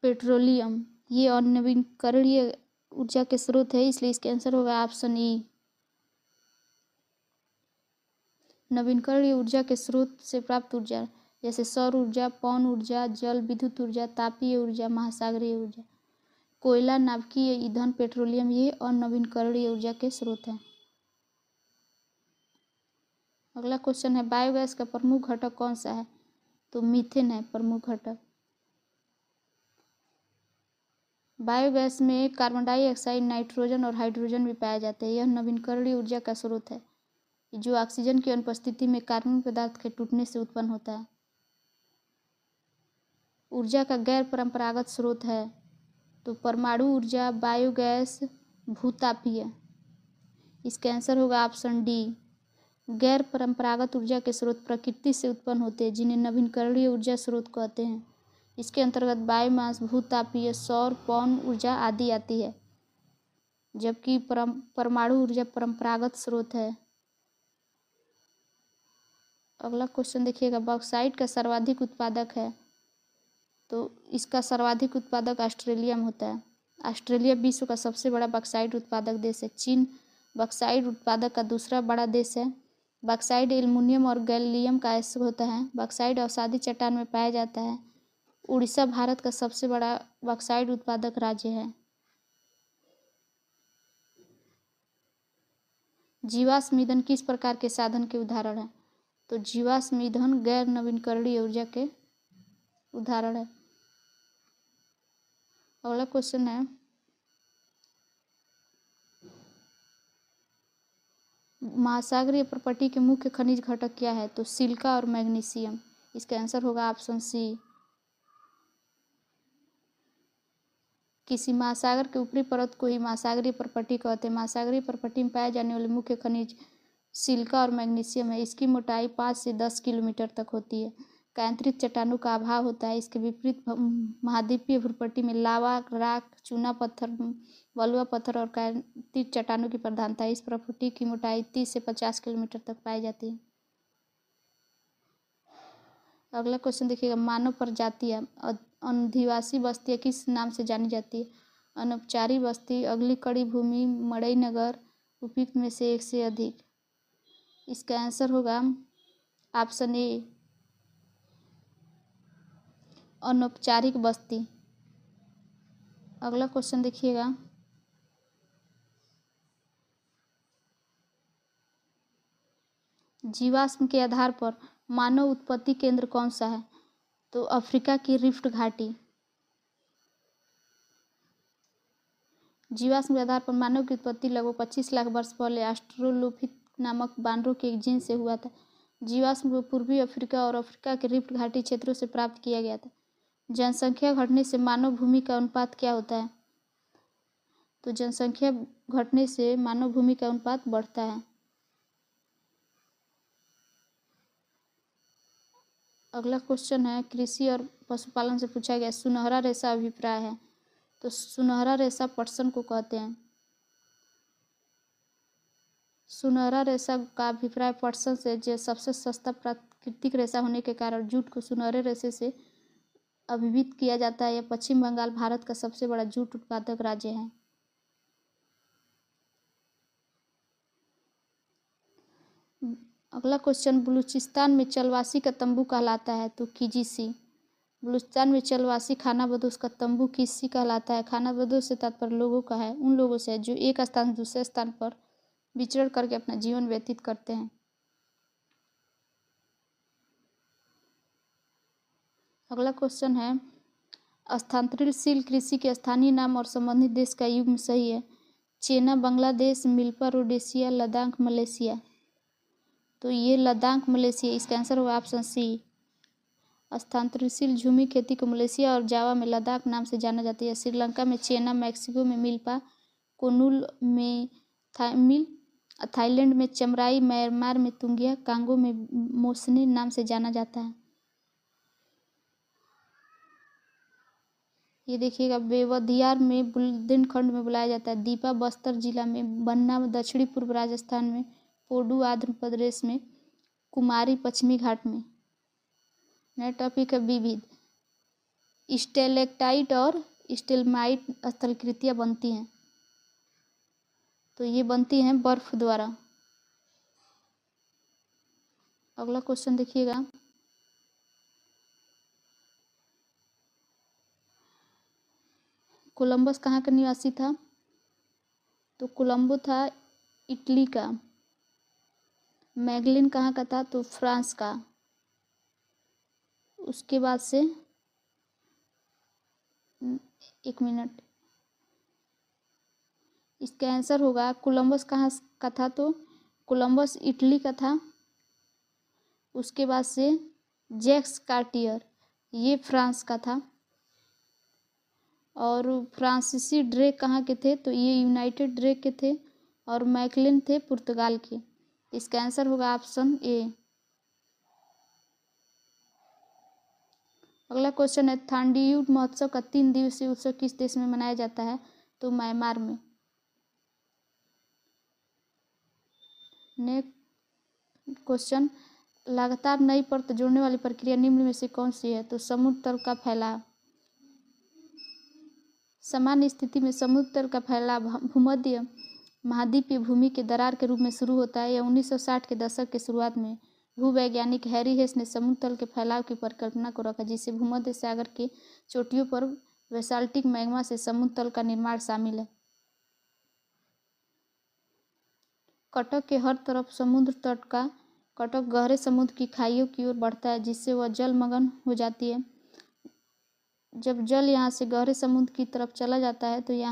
पेट्रोलियम। ये अनवीकरणीय ऊर्जा के स्रोत है, इसलिए इसका आंसर होगा ऑप्शन ई। नवीकरणीय ऊर्जा के स्रोत से प्राप्त ऊर्जा जैसे सौर ऊर्जा, पवन ऊर्जा, जल विद्युत ऊर्जा, तापीय ऊर्जा, महासागरीय ऊर्जा। कोयला, नाभिकीय ईंधन, पेट्रोलियम ये अनवीकरणीय ऊर्जा के स्रोत हैं। अगला क्वेश्चन है, बायोगैस का प्रमुख घटक कौन सा है? तो मीथेन है प्रमुख घटक। बायोगैस में कार्बन डाइऑक्साइड, नाइट्रोजन और हाइड्रोजन भी पाया जाता है। यह नवीकरणीय ऊर्जा का स्रोत है जो ऑक्सीजन की अनुपस्थिति में कार्बन पदार्थ के टूटने से उत्पन्न होता है। ऊर्जा का गैर परंपरागत स्रोत है तो परमाणु ऊर्जा, बायोगैस, भूतापीय। इसका आंसर होगा ऑप्शन डी। गैर परंपरागत ऊर्जा के स्रोत प्रकृति से उत्पन्न होते हैं जिन्हें नवीकरणीय ऊर्जा स्रोत कहते हैं। इसके अंतर्गत बायोमास, भूतापीय, सौर, पवन ऊर्जा आदि आती है, जबकि परमाणु ऊर्जा परंपरागत स्रोत है। अगला क्वेश्चन देखिएगा, बॉक्साइट का सर्वाधिक उत्पादक है तो इसका सर्वाधिक उत्पादक ऑस्ट्रेलिया में होता है। ऑस्ट्रेलिया विश्व का सबसे बड़ा बॉक्साइट उत्पादक देश है। चीन बॉक्साइट उत्पादक का दूसरा बड़ा देश है। बॉक्साइट एल्युमिनियम और गैलियम का अयस्क होता है। बॉक्साइट अवसादी चट्टान में पाया जाता है। उड़ीसा भारत का सबसे बड़ा बॉक्साइट उत्पादक राज्य है। जीवाश्म ईंधन किस प्रकार के साधन के उदाहरण है? तो जीवाश्म ईंधन गैर नवीकरणीय ऊर्जा के उदाहरण है। अगला क्वेश्चन है, महासागरीय प्रपट्टी के मुख्य खनिज घटक क्या है? तो सिलिका और मैग्नीशियम। इसका आंसर होगा ऑप्शन सी। किसी महासागर के ऊपरी परत को ही महासागरीय प्रपट्टी कहते हैं। महासागरीय प्रपट्टी में पाए जाने वाले मुख्य खनिज सिलिका और मैग्नीशियम है। इसकी मोटाई 5 से 10 किलोमीटर तक होती है। कैंत्रित चट्टानों का अभाव होता है। इसके विपरीत महाद्वीपीय भूपट्टी में लावा, राख, चूना पत्थर, बलुआ पत्थर और कैंत्रित चट्टानों की प्रधानता है। इस प्रपट्टी की मोटाई 30 से 50 किलोमीटर तक पाई जाती है। अगला क्वेश्चन देखिएगा, मानव प्रजातियां अधिवासी बस्तियां किस नाम से जानी जाती है? अनौपचारिक बस्ती, अगली कड़ी भूमि, मड़ई नगर। उपयुक्त में से एक से अधिक। इसका आंसर होगा ऑप्शन ए, अनौपचारिक बस्ती। अगला क्वेश्चन देखिएगा, जीवाश्म के आधार पर मानव उत्पत्ति केंद्र कौन सा है? तो अफ्रीका की रिफ्ट घाटी। जीवाश्म के आधार पर मानव की उत्पत्ति लगभग 25 लाख वर्ष पहले ऑस्ट्रेलोपिथेकस नामक बानरों के एक जीन से हुआ था। जीवाश्म को पूर्वी अफ्रीका और अफ्रीका के रिफ्ट घाटी क्षेत्रों से प्राप्त किया गया था। जनसंख्या घटने से मानव भूमि का अनुपात क्या होता है? तो जनसंख्या घटने से मानव भूमि का अनुपात बढ़ता है। अगला क्वेश्चन है, कृषि और पशुपालन से पूछा गया, सुनहरा रेशा अभिप्राय है तो सुनहरा रेशा पटसन को कहते हैं। सुनहरा रेशा का अभिप्राय पटसन से, जो सबसे सस्ता प्राकृतिक रेशा होने के कारण जूट को सुनहरे रेशे से अभिहित किया जाता है। यह पश्चिम बंगाल भारत का सबसे बड़ा जूट उत्पादक राज्य है। अगला क्वेश्चन, बलूचिस्तान में चलवासी का तंबू कहलाता है तो कीजीसी। बलूचिस्तान में चलवासी खानाबदोश का तंबू किसी कहलाता है? खानाबदोश से तात्पर्य लोगों का है, उन लोगों से जो एक स्थान से दूसरे स्थान पर विचरण करके अपना जीवन व्यतीत करते हैं। अगला क्वेश्चन है, स्थानांतरितशील कृषि के स्थानीय नाम और संबंधित देश का युग्म सही है? चेना बांग्लादेश, मिल्पा रोडेशिया, लद्दाख मलेशिया। तो ये लद्दाख मलेशिया, इसका आंसर होगा ऑप्शन सी। स्थानांतरितशील झूमी खेती को मलेशिया और जावा में लद्दाख नाम से जाना जाता है। श्रीलंका में चेना, मैक्सिको में मिल्पा, कोनुल में थामिल, थाईलैंड में चमराई, म्यांमार में तुंगिया, कांगो में मोसने नाम से जाना जाता है। ये देखिएगा, बेवधियार में बुंदेलखंड में बुलाया जाता है। दीपा बस्तर जिला में, बन्ना दक्षिणी पूर्व राजस्थान में, पोडू आंध्र प्रदेश में, कुमारी पश्चिमी घाट में। नया टॉपिक है विविध। स्टेलेक्टाइट और स्टेलमाइट स्थलाकृतियाँ बनती हैं, तो ये बनती हैं बर्फ द्वारा। अगला क्वेश्चन देखिएगा, कोलंबस कहाँ का निवासी था? तो कोलंबो था इटली का। मैगलिन कहाँ का था? तो फ्रांस का। उसके बाद से 1 मिनट, इसका आंसर होगा कोलंबस कहाँ का था? तो कोलंबस इटली का था। उसके बाद से जैक्स कार्टियर, ये फ्रांस का था। और फ्रांसीसी ड्रेक कहाँ के थे? तो ये यूनाइटेड ड्रेक के थे। और मैकलिन थे पुर्तगाल के। इसका आंसर होगा ऑप्शन ए। अगला क्वेश्चन है, थांडीयू महोत्सव का 3 दिवसीय उत्सव किस देश में मनाया जाता है? तो म्यांमार में। नेक्स्ट क्वेश्चन, लगातार नई परत जोड़ने वाली प्रक्रिया निम्न में से कौन सी है? तो समुद्र तल का फैलाव। सामान्य स्थिति में समुद्र तल का फैलाव भूमध्य महाद्वीपीय भूमि के दरार के रूप में शुरू होता है। यह 1960 के दशक के शुरुआत में भूवैज्ञानिक हैरी हेस ने समुद्र तल के फैलाव की परिकल्पना को रखा, जिससे भूमध्य सागर के चोटियों पर बेसाल्टिक मैग्मा से समुद्र तल का निर्माण शामिल है। कटक के हर तरफ समुद्र तट का कटक गहरे समुद्र की खाइयों की ओर बढ़ता है, जिससे वह जलमग्न हो जाती है। जब जल यहाँ से गहरे समुद्र की तरफ चला जाता है तो यहाँ